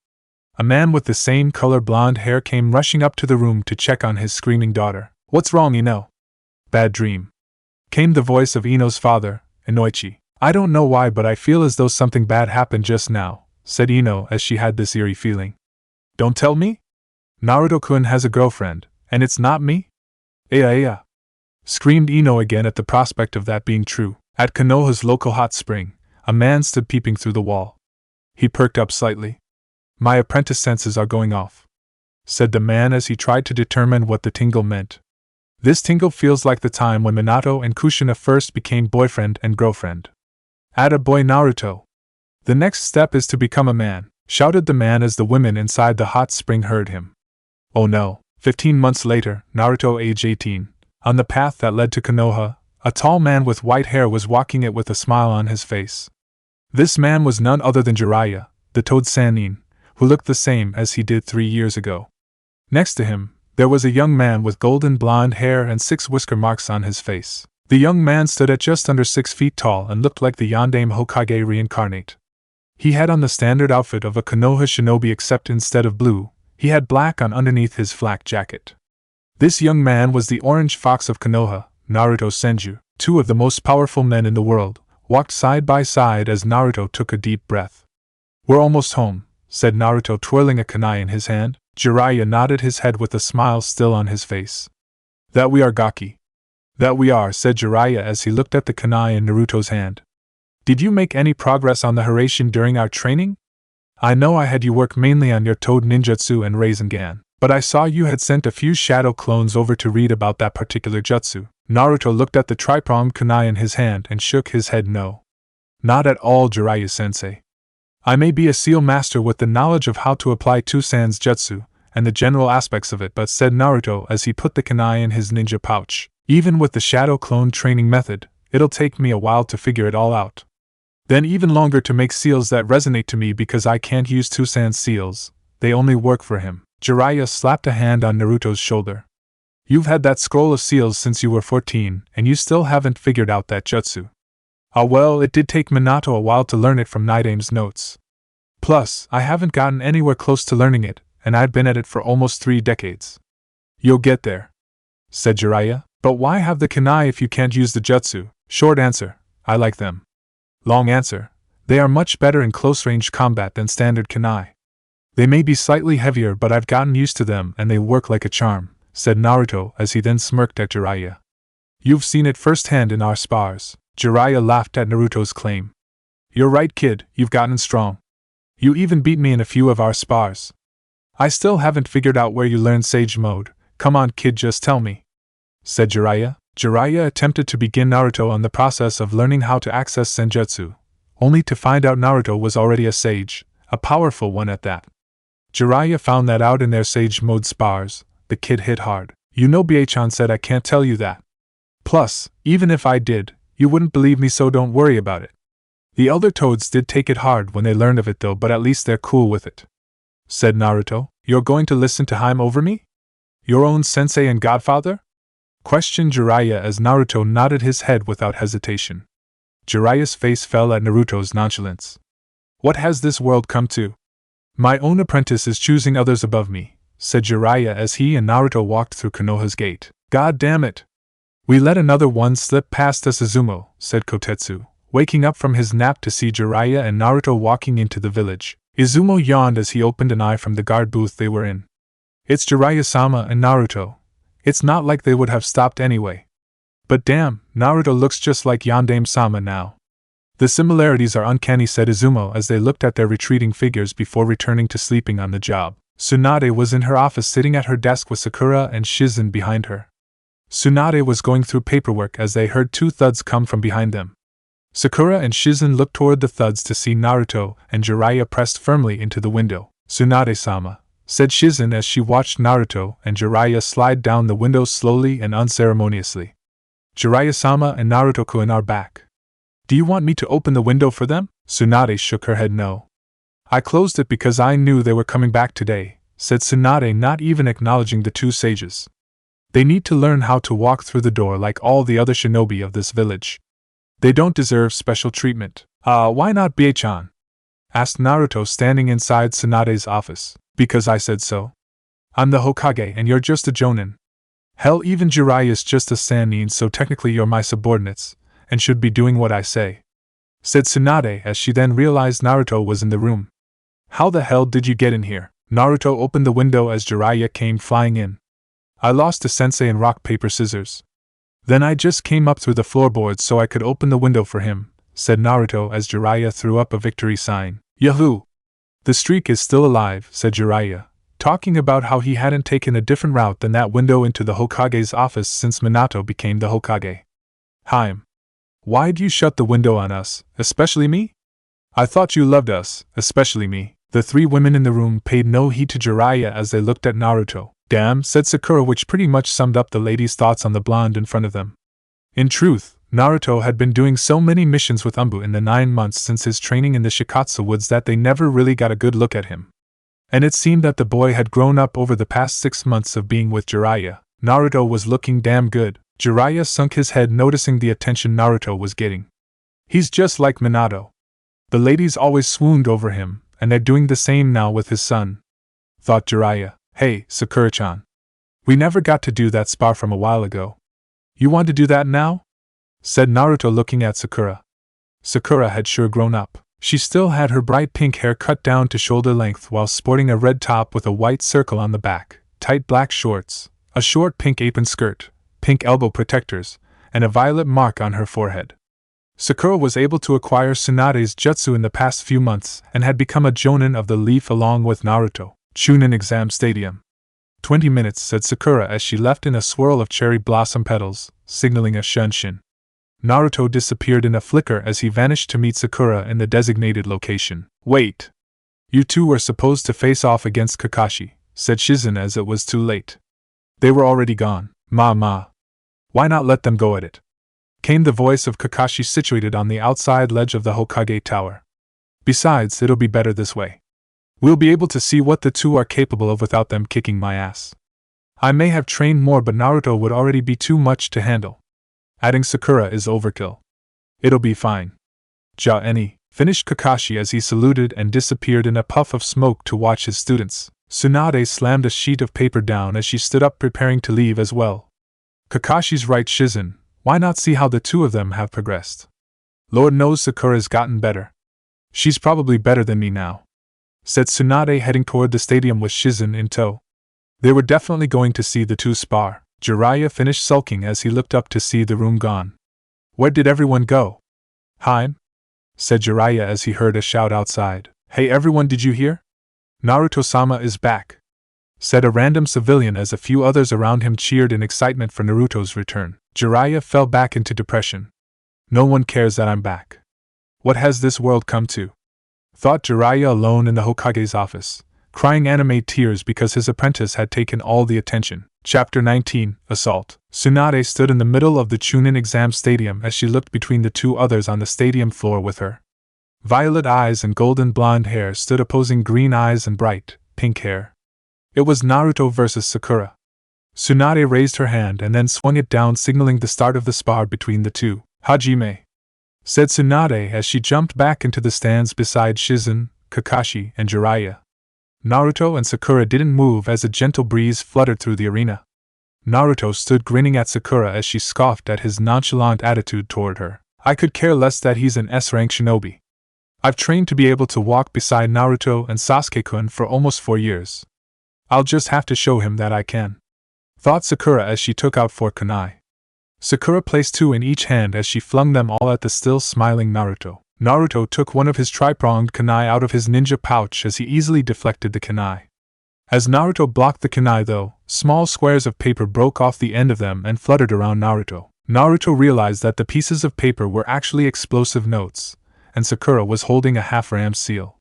A man with the same color blonde hair came rushing up to the room to check on his screaming daughter. "What's wrong, Ino?" "Bad dream," came the voice of Ino's father, Inoichi. "I don't know why, but I feel as though something bad happened just now," said Ino as she had this eerie feeling. "Don't tell me? Naruto-kun has a girlfriend, and it's not me?" "Aya!" screamed Ino again at the prospect of that being true. At Konoha's local hot spring, a man stood peeping through the wall. He perked up slightly. "My apprentice senses are going off," said the man as he tried to determine what the tingle meant. "This tingle feels like the time when Minato and Kushina first became boyfriend and girlfriend." "Atta boy, Naruto! The next step is to become a man," shouted the man as the women inside the hot spring heard him. Oh no. 15 months later, Naruto age 18, on the path that led to Konoha, a tall man with white hair was walking it with a smile on his face. This man was none other than Jiraiya, the Toad Sannin, who looked the same as he did 3 years ago. Next to him, there was a young man with golden blonde hair and 6 whisker marks on his face. The young man stood at just under 6 feet tall and looked like the Yondaime Hokage reincarnate. He had on the standard outfit of a Konoha shinobi, except instead of blue, he had black on underneath his flak jacket. This young man was the Orange Fox of Konoha, Naruto Senju. 2 of the most powerful men in the world walked side by side as Naruto took a deep breath. "We're almost home," said Naruto, twirling a kunai in his hand. Jiraiya nodded his head with a smile still on his face. "That we are, Gaki." "That we are," said Jiraiya as he looked at the kunai in Naruto's hand. Did you make any progress on the Hiraishin during our training? I know I had you work mainly on your Toad ninjutsu and Rasengan, but I saw you had sent a few shadow clones over to read about that particular jutsu. Naruto looked at the tri-pronged kunai in his hand and shook his head no. Not at all, Jiraiya-sensei. I may be a seal master with the knowledge of how to apply Tusan's jutsu, and the general aspects of it, but said Naruto as he put the kunai in his ninja pouch, even with the shadow clone training method, it'll take me a while to figure it all out. Then even longer to make seals that resonate to me because I can't use Tusan's seals, they only work for him. Jiraiya slapped a hand on Naruto's shoulder. You've had that scroll of seals since you were 14, and you still haven't figured out that jutsu. Ah well, it did take Minato a while to learn it from Nidame's notes. Plus, I haven't gotten anywhere close to learning it, and I've been at it for almost 3 decades. You'll get there, said Jiraiya. But why have the kunai if you can't use the jutsu? Short answer, I like them. Long answer, they are much better in close-range combat than standard kunai. They may be slightly heavier, but I've gotten used to them and they work like a charm, said Naruto as he then smirked at Jiraiya. You've seen it firsthand in our spars. Jiraiya laughed at Naruto's claim. You're right, kid, you've gotten strong. You even beat me in a few of our spars. I still haven't figured out where you learned Sage Mode. Come on, kid, just tell me, said Jiraiya. Jiraiya attempted to begin Naruto on the process of learning how to access senjutsu, only to find out Naruto was already a sage, a powerful one at that. Jiraiya found that out in their Sage Mode spars. The kid hit hard. You know, Bachan said I can't tell you that. Plus, even if I did, you wouldn't believe me, so don't worry about it. The elder toads did take it hard when they learned of it though, but at least they're cool with it, said Naruto. You're going to listen to him over me? Your own sensei and godfather? Questioned Jiraiya as Naruto nodded his head without hesitation. Jiraiya's face fell at Naruto's nonchalance. What has this world come to? My own apprentice is choosing others above me, said Jiraiya as he and Naruto walked through Konoha's gate. God damn it! We let another one slip past us, Izumo, said Kotetsu, waking up from his nap to see Jiraiya and Naruto walking into the village. Izumo yawned as he opened an eye from the guard booth they were in. It's Jiraiya-sama and Naruto. It's not like they would have stopped anyway. But damn, Naruto looks just like Yondaime-sama now. The similarities are uncanny, said Izumo as they looked at their retreating figures before returning to sleeping on the job. Tsunade was in her office sitting at her desk with Sakura and Shizen behind her. Tsunade was going through paperwork as they heard 2 thuds come from behind them. Sakura and Shizen looked toward the thuds to see Naruto and Jiraiya pressed firmly into the window. Tsunade-sama, said Shizen as she watched Naruto and Jiraiya slide down the window slowly and unceremoniously. Jiraiya-sama and Naruto-kun are back. Do you want me to open the window for them? Tsunade shook her head no. I closed it because I knew they were coming back today, said Tsunade, not even acknowledging the 2 sages. They need to learn how to walk through the door like all the other shinobi of this village. They don't deserve special treatment. Why not, Bie-chan? Asked Naruto standing inside Tsunade's office. Because I said so. I'm the Hokage and you're just a jonin. Hell, even Jiraiya's just a sannin, so technically you're my subordinates, and should be doing what I say, said Tsunade as she then realized Naruto was in the room. How the hell did you get in here? Naruto opened the window as Jiraiya came flying in. I lost to Sensei in rock, paper, scissors. Then I just came up through the floorboards so I could open the window for him, said Naruto as Jiraiya threw up a victory sign. Yahoo! The streak is still alive, said Jiraiya, talking about how he hadn't taken a different route than that window into the Hokage's office since Minato became the Hokage. Haim. Why'd you shut the window on us, especially me? I thought you loved us, especially me. The 3 women in the room paid no heed to Jiraiya as they looked at Naruto. Damn, said Sakura, which pretty much summed up the ladies' thoughts on the blonde in front of them. In truth, Naruto had been doing so many missions with Umbu in the 9 months since his training in the Shikatsu Woods that they never really got a good look at him. And it seemed that the boy had grown up over the past 6 months of being with Jiraiya. Naruto was looking damn good. Jiraiya sunk his head, noticing the attention Naruto was getting. He's just like Minato. The ladies always swooned over him, and they're doing the same now with his son, thought Jiraiya. Hey, Sakura-chan. We never got to do that spar from a while ago. You want to do that now? Said Naruto looking at Sakura. Sakura had sure grown up. She still had her bright pink hair cut down to shoulder length while sporting a red top with a white circle on the back, tight black shorts, a short pink apron skirt, pink elbow protectors, and a violet mark on her forehead. Sakura was able to acquire Tsunade's jutsu in the past few months and had become a jonin of the leaf along with Naruto. Chunin Exam Stadium. 20 minutes, said Sakura as she left in a swirl of cherry blossom petals, signaling a shunshin. Naruto disappeared in a flicker as he vanished to meet Sakura in the designated location. Wait! You two were supposed to face off against Kakashi, said Shizen as it was too late. They were already gone. Ma. Why not let them go at it? Came the voice of Kakashi situated on the outside ledge of the Hokage Tower. Besides, it'll be better this way. We'll be able to see what the two are capable of without them kicking my ass. I may have trained more, but Naruto would already be too much to handle. Adding Sakura is overkill. It'll be fine. Ja-eni, finished Kakashi as he saluted and disappeared in a puff of smoke to watch his students. Tsunade slammed a sheet of paper down as she stood up preparing to leave as well. Kakashi's right, Shizen, why not see how the two of them have progressed? Lord knows Sakura's gotten better. She's probably better than me now, said Tsunade heading toward the stadium with Shizen in tow. They were definitely going to see the two spar. Jiraiya finished sulking as he looked up to see the room gone. Where did everyone go? Hein? Said Jiraiya as he heard a shout outside. Hey everyone, did you hear? Naruto-sama is back, said a random civilian as a few others around him cheered in excitement for Naruto's return. Jiraiya fell back into depression. No one cares that I'm back. What has this world come to? Thought Jiraiya alone in the Hokage's office, crying anime tears because his apprentice had taken all the attention. Chapter 19, Assault. Tsunade stood in the middle of the Chunin Exam Stadium as she looked between the two others on the stadium floor with her. Violet eyes and golden blonde hair stood opposing green eyes and bright, pink hair. It was Naruto versus Sakura. Tsunade raised her hand and then swung it down, signaling the start of the spar between the two. Hajime, said Tsunade as she jumped back into the stands beside Shizen, Kakashi, and Jiraiya. Naruto and Sakura didn't move as a gentle breeze fluttered through the arena. Naruto stood grinning at Sakura as she scoffed at his nonchalant attitude toward her. I could care less that he's an S-rank shinobi. I've trained to be able to walk beside Naruto and Sasuke-kun for almost 4 years. I'll just have to show him that I can, thought Sakura as she took out 4 kunai. Sakura placed 2 in each hand as she flung them all at the still smiling Naruto. Naruto took one of his tri-pronged kunai out of his ninja pouch as he easily deflected the kunai. As Naruto blocked the kunai though, small squares of paper broke off the end of them and fluttered around Naruto. Naruto realized that the pieces of paper were actually explosive notes, and Sakura was holding a half-rammed seal.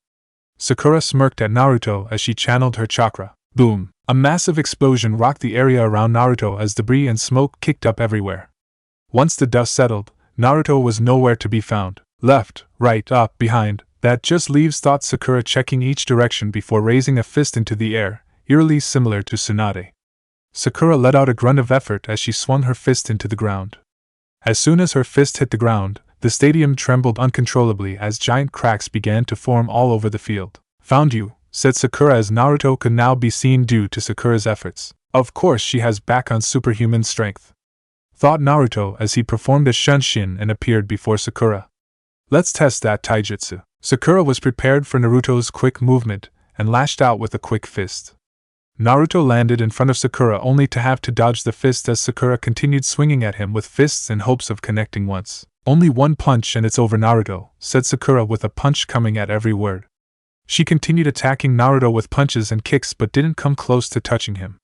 Sakura smirked at Naruto as she channeled her chakra. Boom! A massive explosion rocked the area around Naruto as debris and smoke kicked up everywhere. Once the dust settled, Naruto was nowhere to be found. Left, right, up, behind, that just leaves, thought Sakura, checking each direction before raising a fist into the air, eerily similar to Tsunade. Sakura let out a grunt of effort as she swung her fist into the ground. As soon as her fist hit the ground, the stadium trembled uncontrollably as giant cracks began to form all over the field. Found you, said Sakura as Naruto could now be seen due to Sakura's efforts. Of course she has back on superhuman strength, thought Naruto as he performed a shunshin and appeared before Sakura. Let's test that taijutsu. Sakura was prepared for Naruto's quick movement and lashed out with a quick fist. Naruto landed in front of Sakura only to have to dodge the fist as Sakura continued swinging at him with fists in hopes of connecting once. Only one punch and it's over, Naruto, said Sakura with a punch coming at every word. She continued attacking Naruto with punches and kicks but didn't come close to touching him.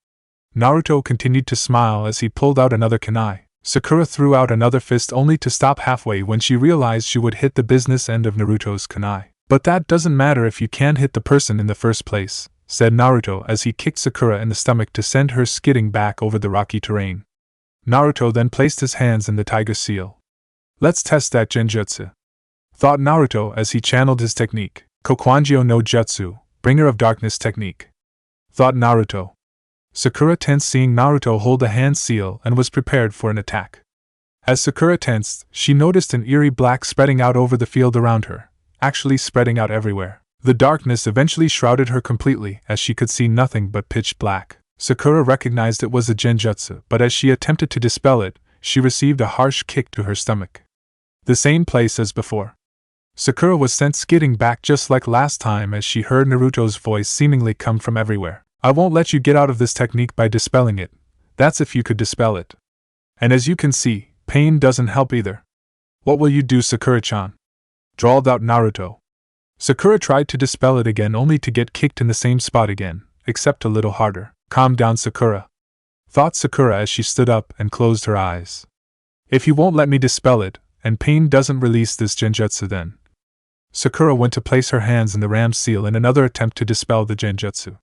Naruto continued to smile as he pulled out another kunai. Sakura threw out another fist only to stop halfway when she realized she would hit the business end of Naruto's kunai. But that doesn't matter if you can't hit the person in the first place, said Naruto as he kicked Sakura in the stomach to send her skidding back over the rocky terrain. Naruto then placed his hands in the tiger seal. Let's test that genjutsu, thought Naruto as he channeled his technique. Kokwanjyo no Jutsu, bringer of darkness technique, thought Naruto. Sakura tensed seeing Naruto hold the hand seal and was prepared for an attack. As Sakura tensed, she noticed an eerie black spreading out over the field around her, actually spreading out everywhere. The darkness eventually shrouded her completely as she could see nothing but pitch black. Sakura recognized it was a genjutsu, but as she attempted to dispel it, she received a harsh kick to her stomach. The same place as before. Sakura was sent skidding back just like last time as she heard Naruto's voice seemingly come from everywhere. I won't let you get out of this technique by dispelling it. That's if you could dispel it. And as you can see, pain doesn't help either. What will you do, Sakura-chan? Drawled out Naruto. Sakura tried to dispel it again only to get kicked in the same spot again, except a little harder. Calm down, Sakura, thought Sakura as she stood up and closed her eyes. If you won't let me dispel it, and pain doesn't release this genjutsu then. Sakura went to place her hands in the ram's seal in another attempt to dispel the genjutsu.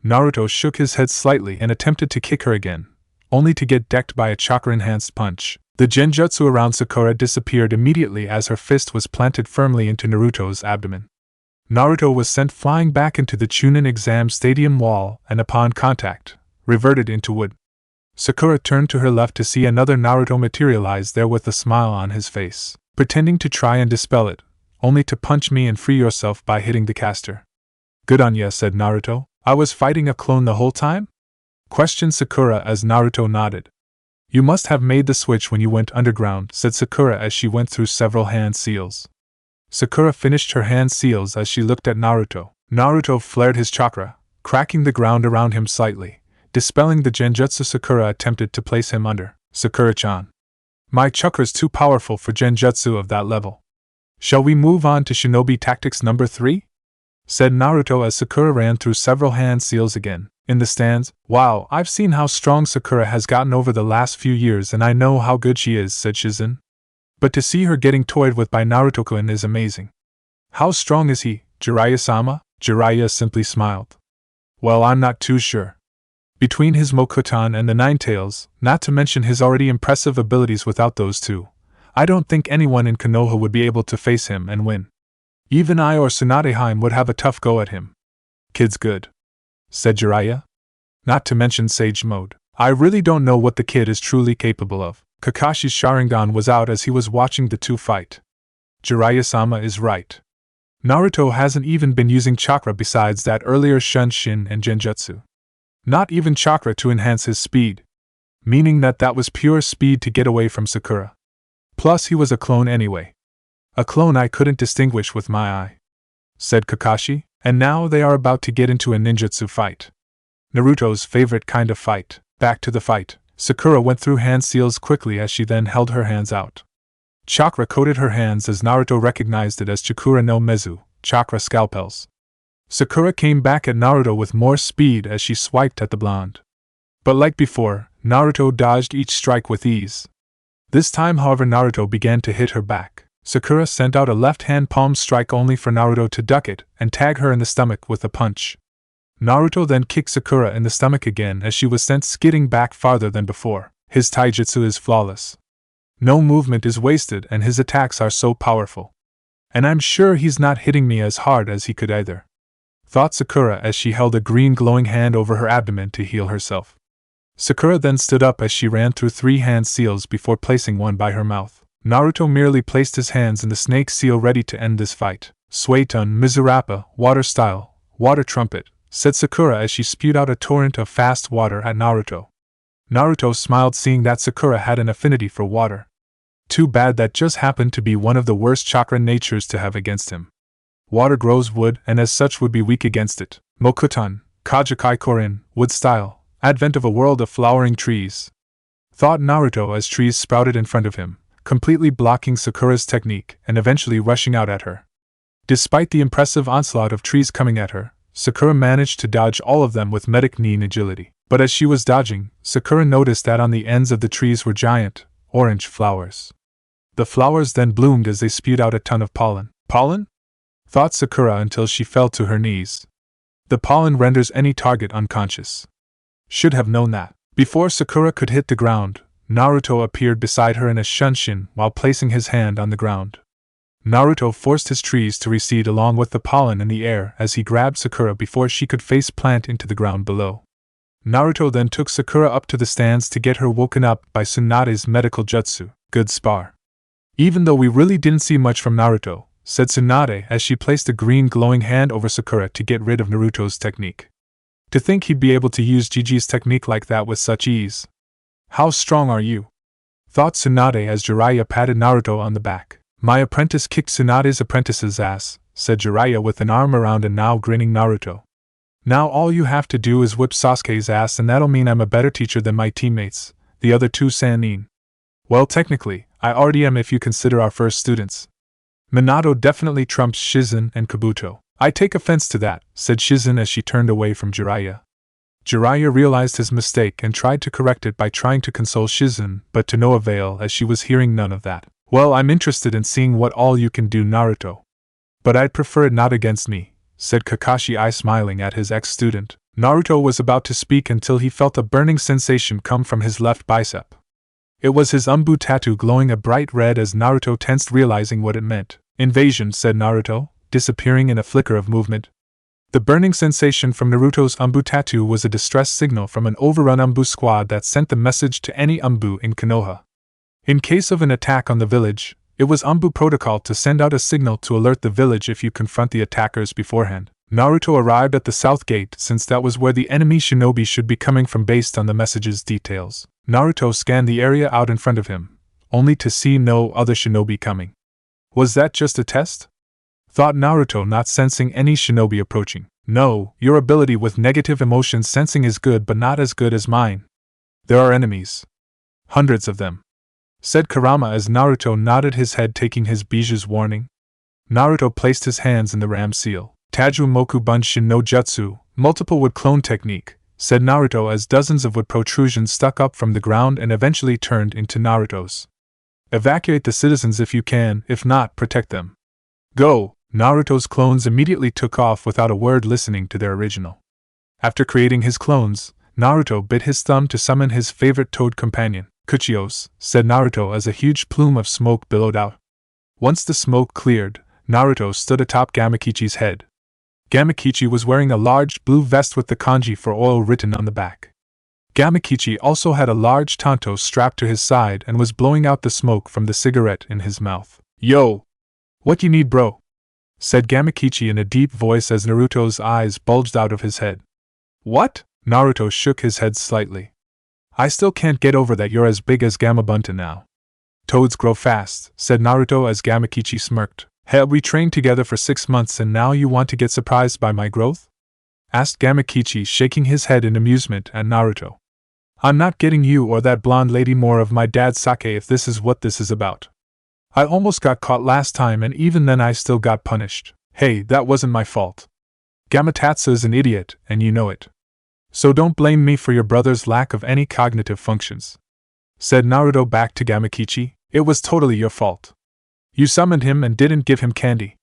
Naruto shook his head slightly and attempted to kick her again, only to get decked by a chakra-enhanced punch. The genjutsu around Sakura disappeared immediately as her fist was planted firmly into Naruto's abdomen. Naruto was sent flying back into the Chunin exam stadium wall and upon contact, reverted into wood. Sakura turned to her left to see another Naruto materialize there with a smile on his face, pretending to try and dispel it, only to punch me and free yourself by hitting the caster. Good on ya, said Naruto. I was fighting a clone the whole time? Questioned Sakura as Naruto nodded. You must have made the switch when you went underground, said Sakura as she went through several hand seals. Sakura finished her hand seals as she looked at Naruto. Naruto flared his chakra, cracking the ground around him slightly, dispelling the genjutsu Sakura attempted to place him under. Sakura-chan, my chakra's too powerful for genjutsu of that level. Shall we move on to shinobi tactics number 3? Said Naruto as Sakura ran through several hand seals again. In the stands, wow, I've seen how strong Sakura has gotten over the last few years and I know how good she is, said Shizen. But to see her getting toyed with by Naruto-kun is amazing. How strong is he, Jiraiya-sama? Jiraiya simply smiled. Well, I'm not too sure. Between his Mokutan and the Nine Tails, not to mention his already impressive abilities without those two, I don't think anyone in Konoha would be able to face him and win. Even I or Tsunadeheim would have a tough go at him. Kid's good, said Jiraiya. Not to mention Sage Mode. I really don't know what the kid is truly capable of. Kakashi's Sharingan was out as he was watching the two fight. Jiraiya-sama is right. Naruto hasn't even been using chakra besides that earlier Shunshin and Genjutsu. Not even chakra to enhance his speed. Meaning that was pure speed to get away from Sakura. Plus he was a clone anyway. A clone I couldn't distinguish with my eye, said Kakashi, and now they are about to get into a ninjutsu fight. Naruto's favorite kind of fight. Back to the fight. Sakura went through hand seals quickly as she then held her hands out. Chakra coated her hands as Naruto recognized it as Chakura no Mezu, chakra scalpels. Sakura came back at Naruto with more speed as she swiped at the blonde. But like before, Naruto dodged each strike with ease. This time, however, Naruto began to hit her back. Sakura sent out a left-hand palm strike only for Naruto to duck it and tag her in the stomach with a punch. Naruto then kicked Sakura in the stomach again as she was sent skidding back farther than before. His taijutsu is flawless. No movement is wasted and his attacks are so powerful. And I'm sure he's not hitting me as hard as he could either, thought Sakura as she held a green glowing hand over her abdomen to heal herself. Sakura then stood up as she ran through 3 hand seals before placing one by her mouth. Naruto merely placed his hands in the snake seal ready to end this fight. Suetun Mizurappa, water style, water trumpet, said Sakura as she spewed out a torrent of fast water at Naruto. Naruto smiled seeing that Sakura had an affinity for water. Too bad that just happened to be one of the worst chakra natures to have against him. Water grows wood and as such would be weak against it. Mokutan, Kajakai Korin, wood style, advent of a world of flowering trees, thought Naruto as trees sprouted in front of him, completely blocking Sakura's technique and eventually rushing out at her. Despite the impressive onslaught of trees coming at her, Sakura managed to dodge all of them with medic nin agility. But as she was dodging, Sakura noticed that on the ends of the trees were giant, orange flowers. The flowers then bloomed as they spewed out a ton of pollen. Pollen? Thought Sakura until she fell to her knees. The pollen renders any target unconscious. Should have known that. Before Sakura could hit the ground, Naruto appeared beside her in a shunshin while placing his hand on the ground. Naruto forced his trees to recede along with the pollen in the air as he grabbed Sakura before she could face plant into the ground below. Naruto then took Sakura up to the stands to get her woken up by Tsunade's medical jutsu. Good spar. Even though we really didn't see much from Naruto, said Tsunade as she placed a green glowing hand over Sakura to get rid of Naruto's technique. To think he'd be able to use Gigi's technique like that with such ease. How strong are you? Thought Tsunade as Jiraiya patted Naruto on the back. My apprentice kicked Tsunade's apprentice's ass, said Jiraiya with an arm around a now grinning Naruto. Now all you have to do is whip Sasuke's ass and that'll mean I'm a better teacher than my teammates, the other two Sannin. Well, technically, I already am if you consider our first students. Minato definitely trumps Shizen and Kabuto. I take offense to that, said Shizen as she turned away from Jiraiya. Jiraiya realized his mistake and tried to correct it by trying to console Shizen, but to no avail as she was hearing none of that. Well, I'm interested in seeing what all you can do, Naruto. But I'd prefer it not against me, said Kakashi, smiling at his ex-student. Naruto was about to speak until he felt a burning sensation come from his left bicep. It was his umbu tattoo glowing a bright red as Naruto tensed, realizing what it meant. Invasion, said Naruto, disappearing in a flicker of movement. The burning sensation from Naruto's umbu tattoo was a distress signal from an overrun umbu squad that sent the message to any umbu in Konoha. In case of an attack on the village, it was umbu protocol to send out a signal to alert the village if you confront the attackers beforehand. Naruto arrived at the south gate since that was where the enemy shinobi should be coming from based on the message's details. Naruto scanned the area out in front of him, only to see no other shinobi coming. Was that just a test? Thought Naruto, not sensing any shinobi approaching. No, your ability with negative emotion sensing is good but not as good as mine. There are enemies. Hundreds of them, said Kurama as Naruto nodded his head, taking his Biju's warning. Naruto placed his hands in the ram seal. Tajumoku Bunshin no Jutsu, multiple wood clone technique, said Naruto as dozens of wood protrusions stuck up from the ground and eventually turned into Naruto's. Evacuate the citizens if you can, if not, protect them. Go! Naruto's clones immediately took off without a word, listening to their original. After creating his clones, Naruto bit his thumb to summon his favorite toad companion. Kuchios, said Naruto as a huge plume of smoke billowed out. Once the smoke cleared, Naruto stood atop Gamakichi's head. Gamakichi was wearing a large blue vest with the kanji for oil written on the back. Gamakichi also had a large tanto strapped to his side and was blowing out the smoke from the cigarette in his mouth. Yo! What you need, bro? Said Gamakichi in a deep voice as Naruto's eyes bulged out of his head. What? Naruto shook his head slightly. I still can't get over that you're as big as Gamabunta now. Toads grow fast, said Naruto as Gamakichi smirked. Have we trained together for 6 months and now you want to get surprised by my growth? Asked Gamakichi, shaking his head in amusement at Naruto. I'm not getting you or that blonde lady more of my dad's sake if this is what this is about. I almost got caught last time and even then I still got punished. Hey, that wasn't my fault. Amaterasu is an idiot, and you know it. So don't blame me for your brother's lack of any cognitive functions. Said Naruto back to Gamakichi. It was totally your fault. You summoned him and didn't give him candy.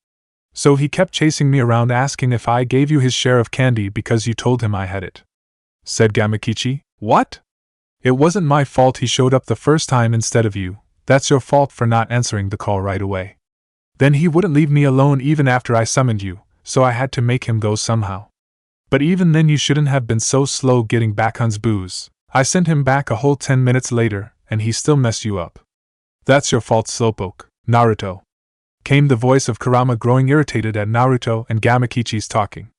So he kept chasing me around asking if I gave you his share of candy because you told him I had it. Said Gamakichi. What? It wasn't my fault he showed up the first time instead of you. That's your fault for not answering the call right away. Then he wouldn't leave me alone even after I summoned you, so I had to make him go somehow. But even then you shouldn't have been so slow getting back Han's booze. I sent him back a whole 10 minutes later, and he still messed you up. That's your fault, Slowpoke, Naruto. Came the voice of Kurama, growing irritated at Naruto and Gamakichi's talking.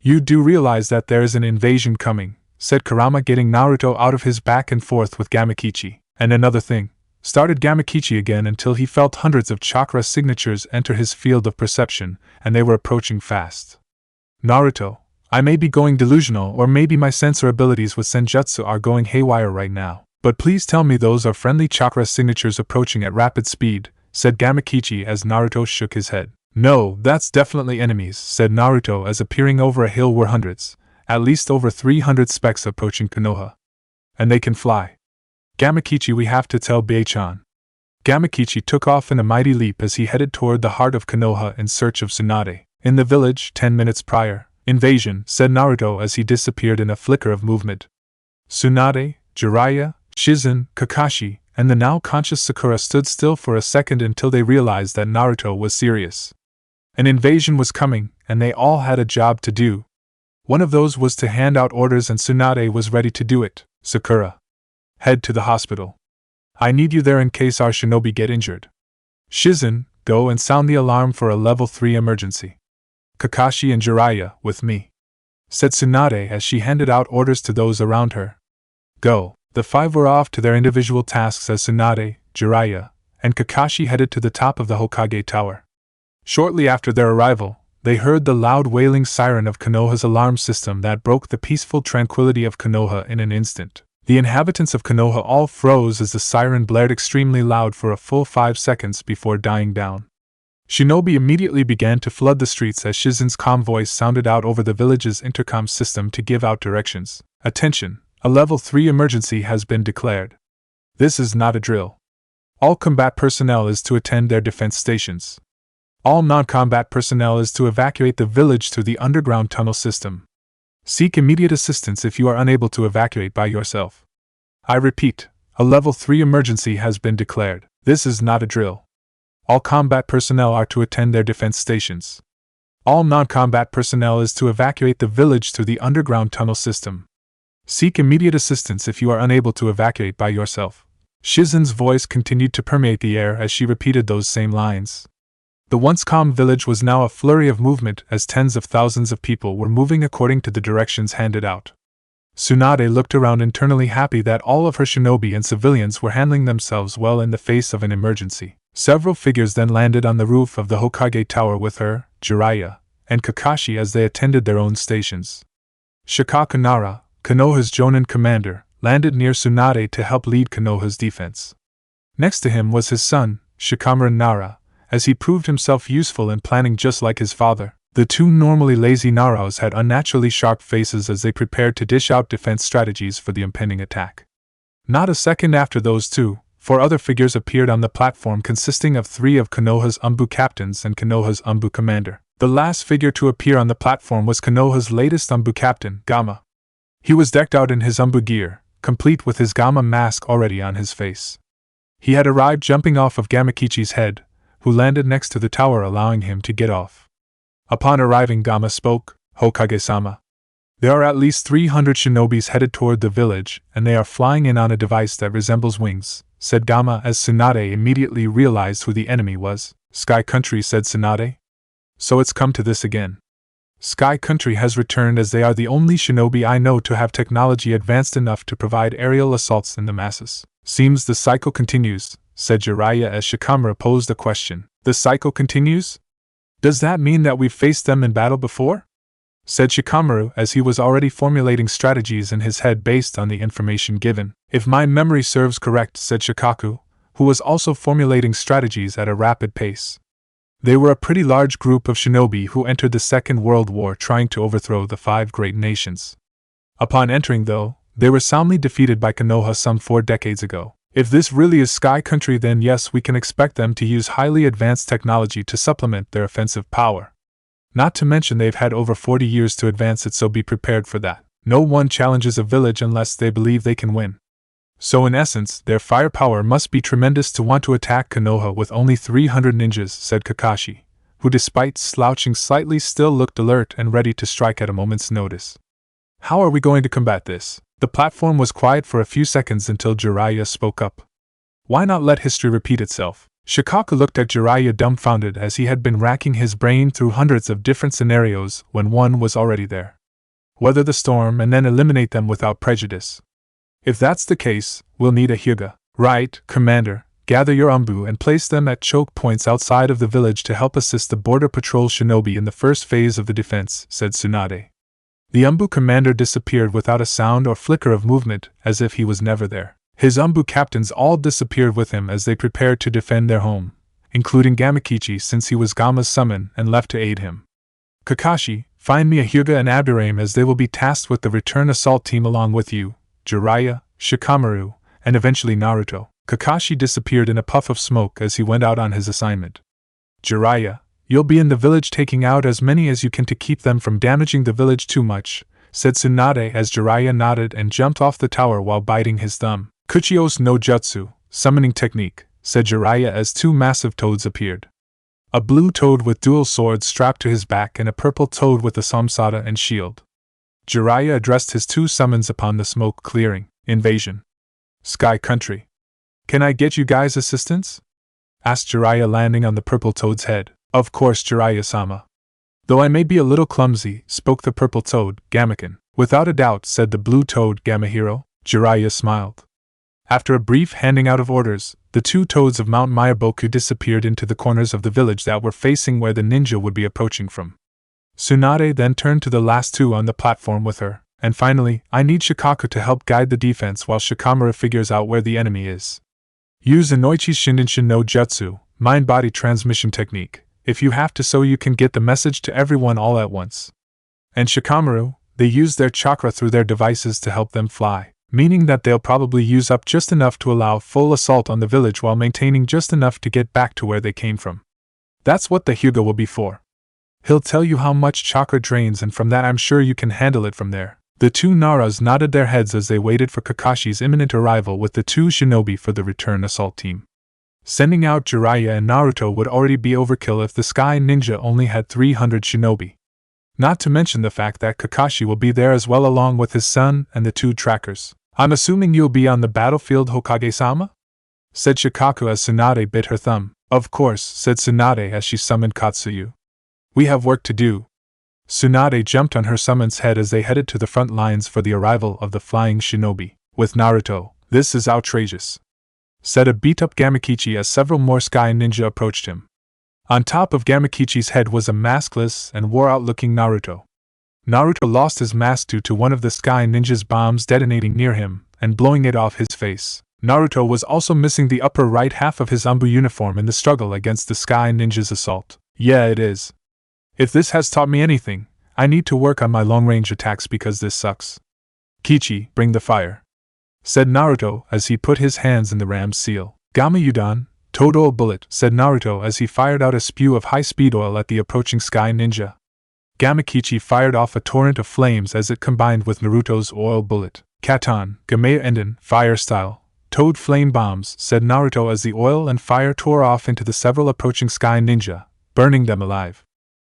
You do realize that there is an invasion coming, said Kurama, getting Naruto out of his back and forth with Gamakichi. And another thing, started Gamakichi again until he felt hundreds of chakra signatures enter his field of perception, and they were approaching fast. Naruto, I may be going delusional or maybe my sensor abilities with senjutsu are going haywire right now, but please tell me those are friendly chakra signatures approaching at rapid speed, said Gamakichi as Naruto shook his head. No, that's definitely enemies, said Naruto as appearing over a hill were hundreds, at least over 300 specks approaching Konoha. And they can fly. Gamakichi, we have to tell Bei-chan. Gamakichi took off in a mighty leap as he headed toward the heart of Konoha in search of Tsunade. In the village, 10 minutes prior. Invasion, said Naruto as he disappeared in a flicker of movement. Tsunade, Jiraiya, Shizen, Kakashi, and the now conscious Sakura stood still for a second until they realized that Naruto was serious. An invasion was coming, and they all had a job to do. One of those was to hand out orders, and Tsunade was ready to do it. Sakura, head to the hospital. I need you there in case our shinobi get injured. Shizen, go and sound the alarm for a level 3 emergency. Kakashi and Jiraiya, with me, said Tsunade as she handed out orders to those around her. Go. The 5 were off to their individual tasks as Tsunade, Jiraiya, and Kakashi headed to the top of the Hokage Tower. Shortly after their arrival, they heard the loud wailing siren of Konoha's alarm system that broke the peaceful tranquility of Konoha in an instant. The inhabitants of Konoha all froze as the siren blared extremely loud for a full 5 seconds before dying down. Shinobi immediately began to flood the streets as Shizen's calm voice sounded out over the village's intercom system to give out directions. Attention, a level 3 emergency has been declared. This is not a drill. All combat personnel is to attend their defense stations. All non-combat personnel is to evacuate the village through the underground tunnel system. Seek immediate assistance if you are unable to evacuate by yourself. I repeat, a level 3 emergency has been declared. This is not a drill. All combat personnel are to attend their defense stations. All non-combat personnel is to evacuate the village through the underground tunnel system. Seek immediate assistance if you are unable to evacuate by yourself. Shizen's voice continued to permeate the air as she repeated those same lines. The once calm village was now a flurry of movement as tens of thousands of people were moving according to the directions handed out. Tsunade looked around internally happy that all of her shinobi and civilians were handling themselves well in the face of an emergency. Several figures then landed on the roof of the Hokage Tower with her, Jiraiya, and Kakashi as they attended their own stations. Shikaku Nara, Konoha's Jonin commander, landed near Tsunade to help lead Konoha's defense. Next to him was his son, Shikamaru Nara, as he proved himself useful in planning just like his father. The two normally lazy Naros had unnaturally sharp faces as they prepared to dish out defense strategies for the impending attack. Not a second after those two, 4 other figures appeared on the platform consisting of 3 of Konoha's Umbu captains and Konoha's Umbu commander. The last figure to appear on the platform was Konoha's latest Umbu captain, Gamma. He was decked out in his Umbu gear, complete with his Gamma mask already on his face. He had arrived jumping off of Gamakichi's head, who landed next to the tower allowing him to get off. Upon arriving, Gamma spoke, "Hokage-sama. There are at least 300 shinobis headed toward the village, and they are flying in on a device that resembles wings," said Gamma as Tsunade immediately realized who the enemy was. "Sky Country," said Tsunade. "So it's come to this again. Sky Country has returned as they are the only shinobi I know to have technology advanced enough to provide aerial assaults in the masses. Seems the cycle continues," said Jiraiya as Shikamaru posed a question. "The cycle continues? Does that mean that we've faced them in battle before?" said Shikamaru as he was already formulating strategies in his head based on the information given. "If my memory serves correct," said Shikaku, who was also formulating strategies at a rapid pace. They were a pretty large group of shinobi who entered the Second World War trying to overthrow the 5 great nations. Upon entering, though, they were soundly defeated by Konoha some 4 decades ago. If this really is Sky Country, then yes, we can expect them to use highly advanced technology to supplement their offensive power. Not to mention they've had over 40 years to advance it, so be prepared for that. No one challenges a village unless they believe they can win. So in essence, their firepower must be tremendous to want to attack Konoha with only 300 ninjas, said Kakashi, who despite slouching slightly still looked alert and ready to strike at a moment's notice. How are we going to combat this? The platform was quiet for a few seconds until Jiraiya spoke up. Why not let history repeat itself? Shikaku looked at Jiraiya dumbfounded as he had been racking his brain through hundreds of different scenarios when one was already there. Weather the storm and then eliminate them without prejudice. If that's the case, we'll need a Hyuga. Right, Commander. Gather your Umbu and place them at choke points outside of the village to help assist the border patrol shinobi in the first phase of the defense, said Tsunade. The Umbu commander disappeared without a sound or flicker of movement, as if he was never there. His Umbu captains all disappeared with him as they prepared to defend their home, including Gamakichi since he was Gamma's summon and left to aid him. Kakashi, find me a Hyuga and Abdurrahim as they will be tasked with the return assault team along with you, Jiraiya, Shikamaru, and eventually Naruto. Kakashi disappeared in a puff of smoke as he went out on his assignment. Jiraiya, you'll be in the village taking out as many as you can to keep them from damaging the village too much, said Tsunade as Jiraiya nodded and jumped off the tower while biting his thumb. Kuchios no Jutsu, summoning technique, said Jiraiya as 2 massive toads appeared. A blue toad with dual swords strapped to his back and a purple toad with a samsara and shield. Jiraiya addressed his 2 summons upon the smoke clearing. Invasion. Sky Country. Can I get you guys assistance? Asked Jiraiya, landing on the purple toad's head. Of course, Jiraiya-sama. Though I may be a little clumsy, spoke the purple toad, Gamakin. Without a doubt, said the blue toad, Gamahiro. Jiraiya smiled. After a brief handing out of orders, the 2 toads of Mount Mayaboku disappeared into the corners of the village that were facing where the ninja would be approaching from. Tsunade then turned to the last 2 on the platform with her, And finally, I need Shikaku to help guide the defense while Shikamaru figures out where the enemy is. Use Inoichi's Shindenshin no Jutsu, mind-body transmission technique, if you have to so you can get the message to everyone all at once. And Shikamaru, they use their chakra through their devices to help them fly, meaning that they'll probably use up just enough to allow full assault on the village while maintaining just enough to get back to where they came from. That's what the Hyuga will be for. He'll tell you how much chakra drains, and from that I'm sure you can handle it from there. The two Naras nodded their heads as they waited for Kakashi's imminent arrival with the two shinobi for the return assault team. Sending out Jiraiya and Naruto would already be overkill if the Sky Ninja only had 300 shinobi. Not to mention the fact that Kakashi will be there as well along with his son and the two trackers. I'm assuming you'll be on the battlefield, Hokage-sama? Said Shikaku as Tsunade bit her thumb. Of course, said Tsunade as she summoned Katsuyu. We have work to do. Tsunade jumped on her summon's head as they headed to the front lines for the arrival of the flying shinobi. With Naruto, this is outrageous, said a beat-up Gamakichi as several more Sky Ninja approached him. On top of Gamakichi's head was a maskless and wore-out-looking Naruto. Naruto lost his mask due to one of the Sky Ninja's bombs detonating near him and blowing it off his face. Naruto was also missing the upper right half of his Anbu uniform in the struggle against the Sky Ninja's assault. Yeah, it is. If this has taught me anything, I need to work on my long-range attacks because this sucks. Kichi, bring the fire, said Naruto as he put his hands in the ram's seal. Gamayudan, toad oil bullet, said Naruto as he fired out a spew of high-speed oil at the approaching Sky Ninja. Gamakichi fired off a torrent of flames as it combined with Naruto's oil bullet. Katan, Gamea Enden, fire style, toad flame bombs, said Naruto as the oil and fire tore off into the several approaching Sky Ninja, burning them alive.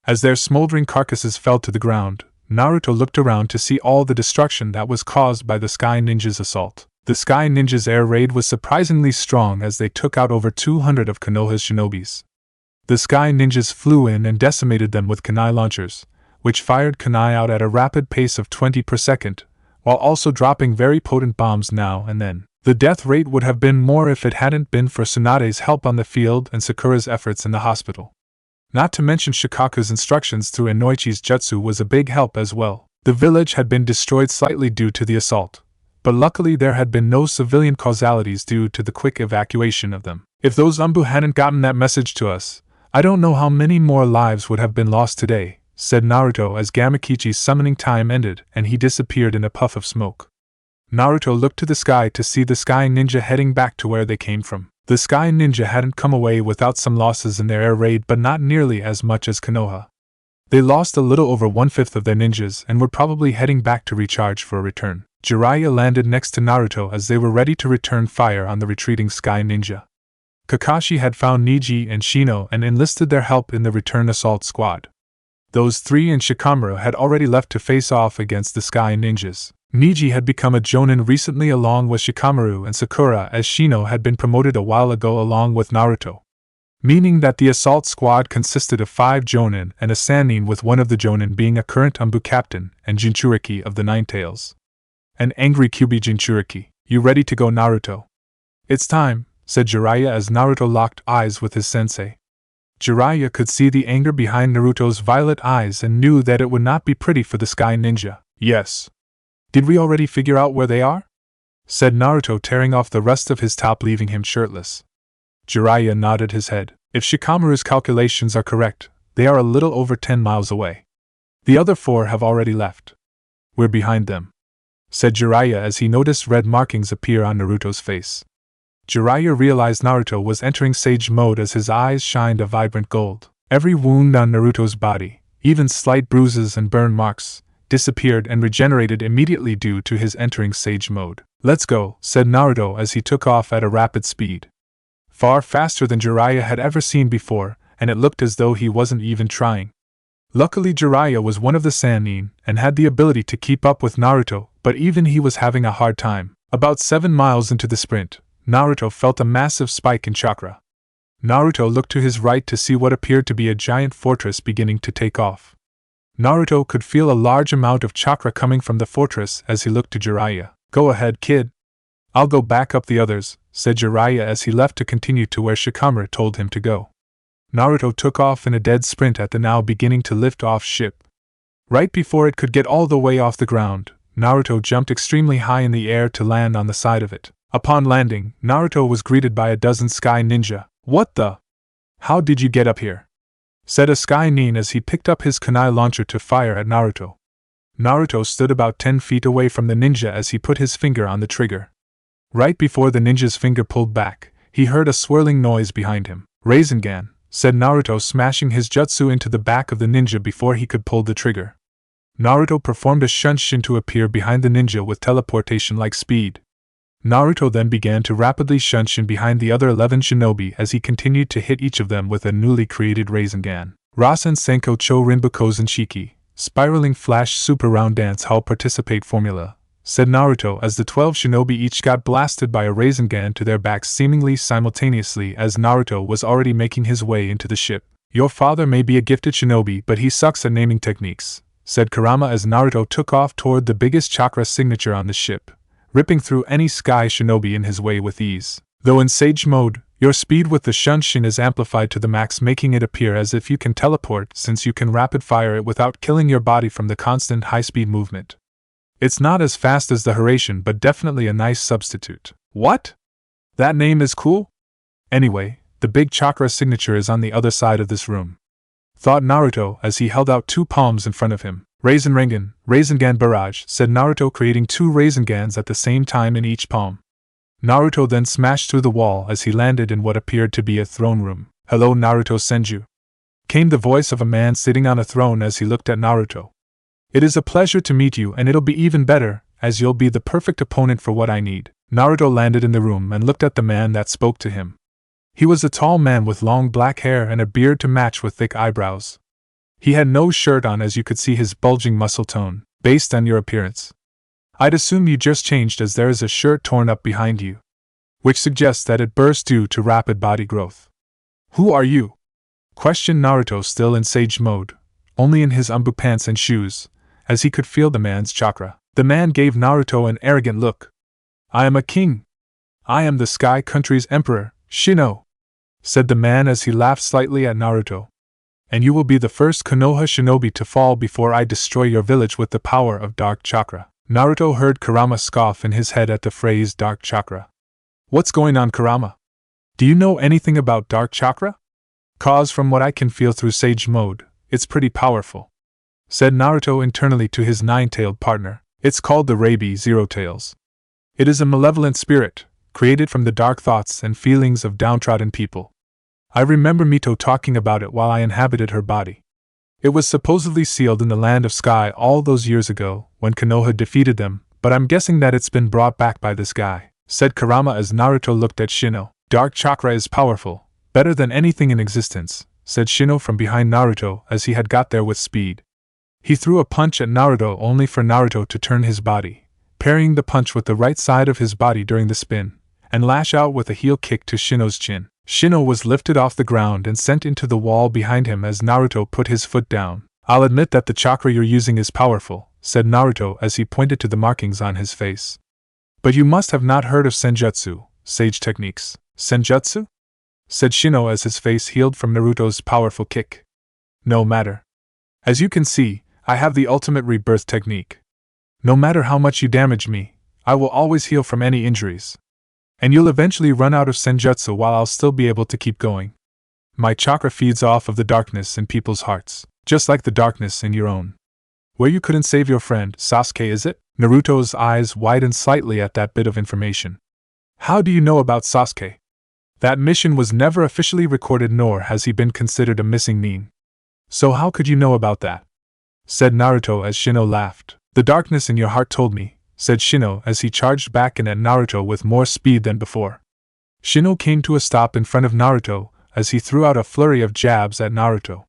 As their smoldering carcasses fell to the ground, Naruto looked around to see all the destruction that was caused by the Sky Ninja's assault. The Sky Ninja's air raid was surprisingly strong as they took out over 200 of Konoha's shinobis. The Sky Ninjas flew in and decimated them with kunai launchers, which fired kunai out at a rapid pace of 20 per second, while also dropping very potent bombs now and then. The death rate would have been more if it hadn't been for Tsunade's help on the field and Sakura's efforts in the hospital. Not to mention Shikaku's instructions through Inoichi's jutsu was a big help as well. The village had been destroyed slightly due to the assault, but luckily there had been no civilian causalities due to the quick evacuation of them. If those Anbu hadn't gotten that message to us, I don't know how many more lives would have been lost today, said Naruto as Gamakichi's summoning time ended and he disappeared in a puff of smoke. Naruto looked to the sky to see the Sky Ninja heading back to where they came from. The Sky Ninja hadn't come away without some losses in their air raid, but not nearly as much as Konoha. They lost a little over 1/5 of their ninjas and were probably heading back to recharge for a return. Jiraiya landed next to Naruto as they were ready to return fire on the retreating Sky Ninja. Kakashi had found Neji and Shino and enlisted their help in the return assault squad. Those three and Shikamaru had already left to face off against the Sky Ninjas. Neji had become a Jonin recently along with Shikamaru and Sakura, as Shino had been promoted a while ago along with Naruto. Meaning that the assault squad consisted of 5 Jonin and a Sannin, with one of the Jonin being a current Anbu captain and Jinchuriki of the Nine Tails. An angry Kyuubi Jinchuriki. You ready to go, Naruto? It's time, said Jiraiya as Naruto locked eyes with his sensei. Jiraiya could see the anger behind Naruto's violet eyes and knew that it would not be pretty for the Sky Ninja. Yes. Did we already figure out where they are? Said Naruto, tearing off the rest of his top, leaving him shirtless. Jiraiya nodded his head. If Shikamaru's calculations are correct, they are a little over 10 miles away. The other 4 have already left. We're behind them, said Jiraiya as he noticed red markings appear on Naruto's face. Jiraiya realized Naruto was entering Sage mode as his eyes shined a vibrant gold. Every wound on Naruto's body, even slight bruises and burn marks, disappeared and regenerated immediately due to his entering Sage mode. Let's go, said Naruto as he took off at a rapid speed. Far faster than Jiraiya had ever seen before, and it looked as though he wasn't even trying. Luckily Jiraiya was one of the Sannin and had the ability to keep up with Naruto, but even he was having a hard time. About 7 miles into the sprint, Naruto felt a massive spike in chakra. Naruto looked to his right to see what appeared to be a giant fortress beginning to take off. Naruto could feel a large amount of chakra coming from the fortress as he looked to Jiraiya. Go ahead, kid. I'll go back up the others, said Jiraiya as he left to continue to where Shikamaru told him to go. Naruto took off in a dead sprint at the now beginning to lift off ship. Right before it could get all the way off the ground, Naruto jumped extremely high in the air to land on the side of it. Upon landing, Naruto was greeted by a dozen sky ninja. "What the? How did you get up here?" said a sky nin as he picked up his kunai launcher to fire at Naruto. Naruto stood about 10 feet away from the ninja as he put his finger on the trigger. Right before the ninja's finger pulled back, he heard a swirling noise behind him. "Rasengan," said Naruto, smashing his jutsu into the back of the ninja before he could pull the trigger. Naruto performed a shunshin to appear behind the ninja with teleportation-like speed. Naruto then began to rapidly shunshin behind the other 11 shinobi as he continued to hit each of them with a newly created Rasengan. Rasen Senko Cho Rinboku Zenshiki, Spiraling Flash Super Round Dance Hall Participate Formula, said Naruto as the 12 shinobi each got blasted by a Rasengan to their backs seemingly simultaneously as Naruto was already making his way into the ship. "Your father may be a gifted shinobi, but he sucks at naming techniques," said Kurama as Naruto took off toward the biggest chakra signature on the ship, ripping through any sky shinobi in his way with ease. Though in Sage mode, your speed with the Shunshin is amplified to the max, making it appear as if you can teleport since you can rapid fire it without killing your body from the constant high-speed movement. It's not as fast as the Hiraishin, but definitely a nice substitute. "What? That name is cool? Anyway, the big chakra signature is on the other side of this room," thought Naruto as he held out 2 palms in front of him. Rasengan Barrage, said Naruto, creating 2 Rasengans at the same time in each palm. Naruto then smashed through the wall as he landed in what appeared to be a throne room. "Hello, Naruto Senju," came the voice of a man sitting on a throne as he looked at Naruto. "It is a pleasure to meet you, and it'll be even better, as you'll be the perfect opponent for what I need." Naruto landed in the room and looked at the man that spoke to him. He was a tall man with long black hair and a beard to match with thick eyebrows. He had no shirt on as you could see his bulging muscle tone. "Based on your appearance, I'd assume you just changed as there is a shirt torn up behind you, which suggests that it burst due to rapid body growth." "Who are you?" questioned Naruto, still in Sage mode, only in his umbu pants and shoes, as he could feel the man's chakra. The man gave Naruto an arrogant look. "I am a king. I am the Sky Country's emperor, Shino," said the man as he laughed slightly at Naruto. "And you will be the first Konoha shinobi to fall before I destroy your village with the power of Dark Chakra." Naruto heard Kurama scoff in his head at the phrase Dark Chakra. "What's going on, Kurama? Do you know anything about Dark Chakra?" "'Cause from what I can feel through Sage mode, it's pretty powerful," said Naruto internally to his 9-tailed partner. "It's called the Rabi Zero Tails. It is a malevolent spirit, created from the dark thoughts and feelings of downtrodden people. I remember Mito talking about it while I inhabited her body. It was supposedly sealed in the Land of Sky all those years ago, when Konoha defeated them, but I'm guessing that it's been brought back by this guy," said Kurama as Naruto looked at Shino. "Dark Chakra is powerful, better than anything in existence," said Shino from behind Naruto as he had got there with speed. He threw a punch at Naruto only for Naruto to turn his body, parrying the punch with the right side of his body during the spin, and lash out with a heel kick to Shino's chin. Shino was lifted off the ground and sent into the wall behind him as Naruto put his foot down. "I'll admit that the chakra you're using is powerful," said Naruto as he pointed to the markings on his face. "But you must have not heard of Senjutsu, Sage techniques." "Senjutsu?" said Shino as his face healed from Naruto's powerful kick. "No matter. As you can see, I have the ultimate rebirth technique. No matter how much you damage me, I will always heal from any injuries. And you'll eventually run out of Senjutsu while I'll still be able to keep going. My chakra feeds off of the darkness in people's hearts, just like the darkness in your own. Where you couldn't save your friend, Sasuke, is it?" Naruto's eyes widened slightly at that bit of information. "How do you know about Sasuke? That mission was never officially recorded, nor has he been considered a missing nin. So how could you know about that?" said Naruto as Shino laughed. "The darkness in your heart told me," said Shino as he charged back in at Naruto with more speed than before. Shino came to a stop in front of Naruto as he threw out a flurry of jabs at Naruto.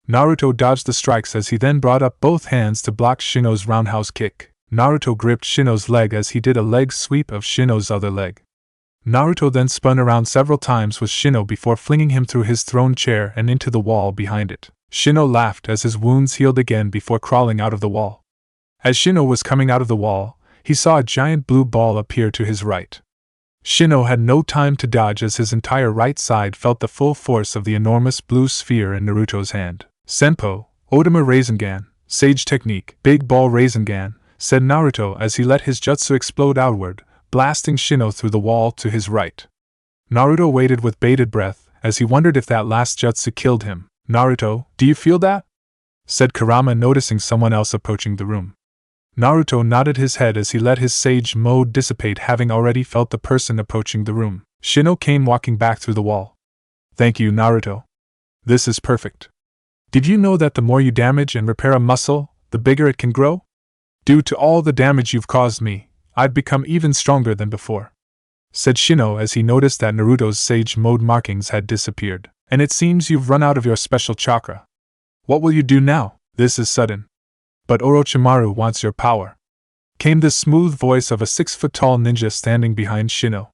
Naruto dodged the strikes as he then brought up both hands to block Shino's roundhouse kick. Naruto gripped Shino's leg as he did a leg sweep of Shino's other leg. Naruto then spun around several times with Shino before flinging him through his throne chair and into the wall behind it. Shino laughed as his wounds healed again before crawling out of the wall. As Shino was coming out of the wall, he saw a giant blue ball appear to his right. Shino had no time to dodge as his entire right side felt the full force of the enormous blue sphere in Naruto's hand. "Senpo, Odama Rasengan, Sage Technique, Big Ball Rasengan," said Naruto as he let his jutsu explode outward, blasting Shino through the wall to his right. Naruto waited with bated breath, as he wondered if that last jutsu killed him. Naruto, do you feel that? Said Kurama, noticing someone else approaching the room. Naruto nodded his head as he let his sage mode dissipate, having already felt the person approaching the room. Shino came walking back through the wall. Thank you, Naruto. This is perfect. Did you know that the more you damage and repair a muscle, the bigger it can grow? Due to all the damage you've caused me, I've become even stronger than before, said Shino as he noticed that Naruto's sage mode markings had disappeared. And it seems you've run out of your special chakra. What will you do now? This is sudden. But Orochimaru wants your power, came the smooth voice of a 6-foot-tall ninja standing behind Shino.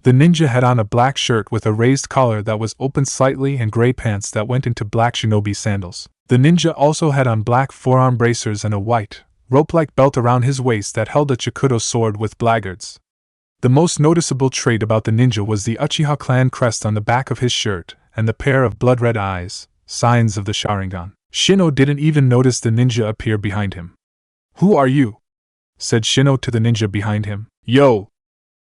The ninja had on a black shirt with a raised collar that was open slightly and gray pants that went into black shinobi sandals. The ninja also had on black forearm bracers and a white, rope-like belt around his waist that held a Chikuto sword with blackguards. The most noticeable trait about the ninja was the Uchiha clan crest on the back of his shirt and the pair of blood-red eyes, signs of the Sharingan. Shino didn't even notice the ninja appear behind him. Who are you? Said Shino to the ninja behind him. Yo!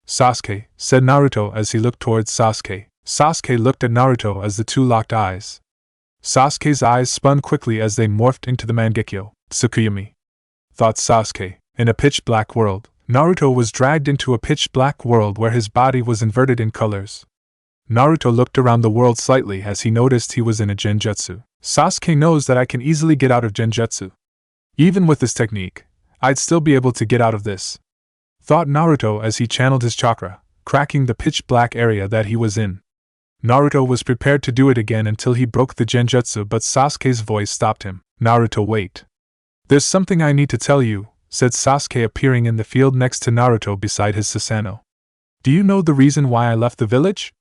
Sasuke, said Naruto as he looked towards Sasuke. Sasuke looked at Naruto as the two locked eyes. Sasuke's eyes spun quickly as they morphed into the Mangekyo, Tsukuyomi. Thought Sasuke. In a pitch-black world, Naruto was dragged into a pitch-black world where his body was inverted in colors. Naruto looked around the world slightly as he noticed he was in a genjutsu. Sasuke knows that I can easily get out of genjutsu. Even with this technique, I'd still be able to get out of this, thought Naruto as he channeled his chakra, cracking the pitch-black area that he was in. Naruto was prepared to do it again until he broke the genjutsu, but Sasuke's voice stopped him. Naruto, wait. There's something I need to tell you, said Sasuke, appearing in the field next to Naruto beside his Susanoo. Do you know the reason why I left the village?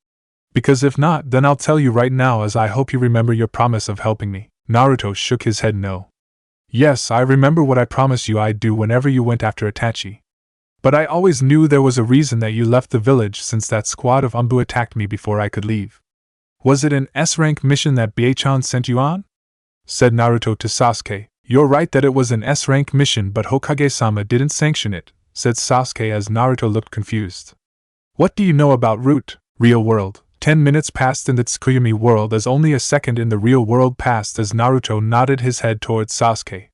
Because if not, then I'll tell you right now, as I hope you remember your promise of helping me. Naruto shook his head no. Yes, I remember what I promised you I'd do whenever you went after Itachi. But I always knew there was a reason that you left the village, since that squad of Umbu attacked me before I could leave. Was it an S-rank mission that Byaechan sent you on? Said Naruto to Sasuke. You're right that it was an S-rank mission, but Hokage-sama didn't sanction it, said Sasuke as Naruto looked confused. What do you know about Root, real world? 10 minutes passed in the Tsukuyomi world as only a second in the real world passed as Naruto nodded his head towards Sasuke.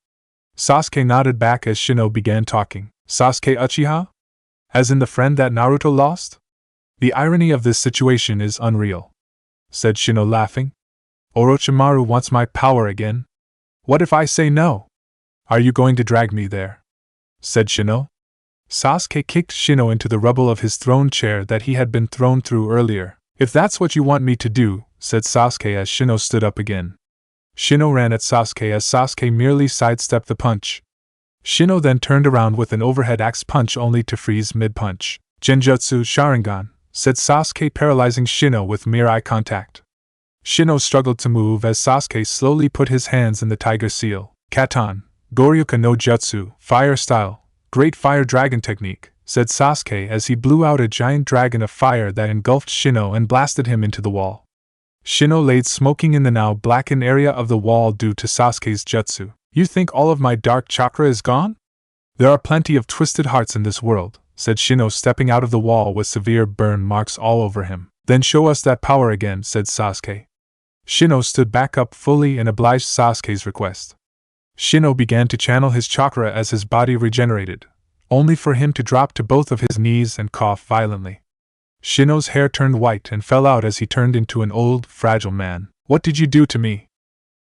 Sasuke nodded back as Shino began talking. Sasuke Uchiha? As in the friend that Naruto lost? The irony of this situation is unreal, said Shino laughing. Orochimaru wants my power again. What if I say no? Are you going to drag me there? Said Shino. Sasuke kicked Shino into the rubble of his throne chair that he had been thrown through earlier. If that's what you want me to do, said Sasuke as Shino stood up again. Shino ran at Sasuke as Sasuke merely sidestepped the punch. Shino then turned around with an overhead axe punch only to freeze mid-punch. Genjutsu Sharingan, said Sasuke, paralyzing Shino with mere eye contact. Shino struggled to move as Sasuke slowly put his hands in the tiger seal. Katan, Goryuka no Jutsu, fire style, great fire dragon technique, said Sasuke as he blew out a giant dragon of fire that engulfed Shino and blasted him into the wall. Shino laid smoking in the now blackened area of the wall due to Sasuke's jutsu. You think all of my dark chakra is gone? There are plenty of twisted hearts in this world, said Shino, stepping out of the wall with severe burn marks all over him. Then show us that power again, said Sasuke. Shino stood back up fully and obliged Sasuke's request. Shino began to channel his chakra as his body regenerated, only for him to drop to both of his knees and cough violently. Shino's hair turned white and fell out as he turned into an old, fragile man. What did you do to me?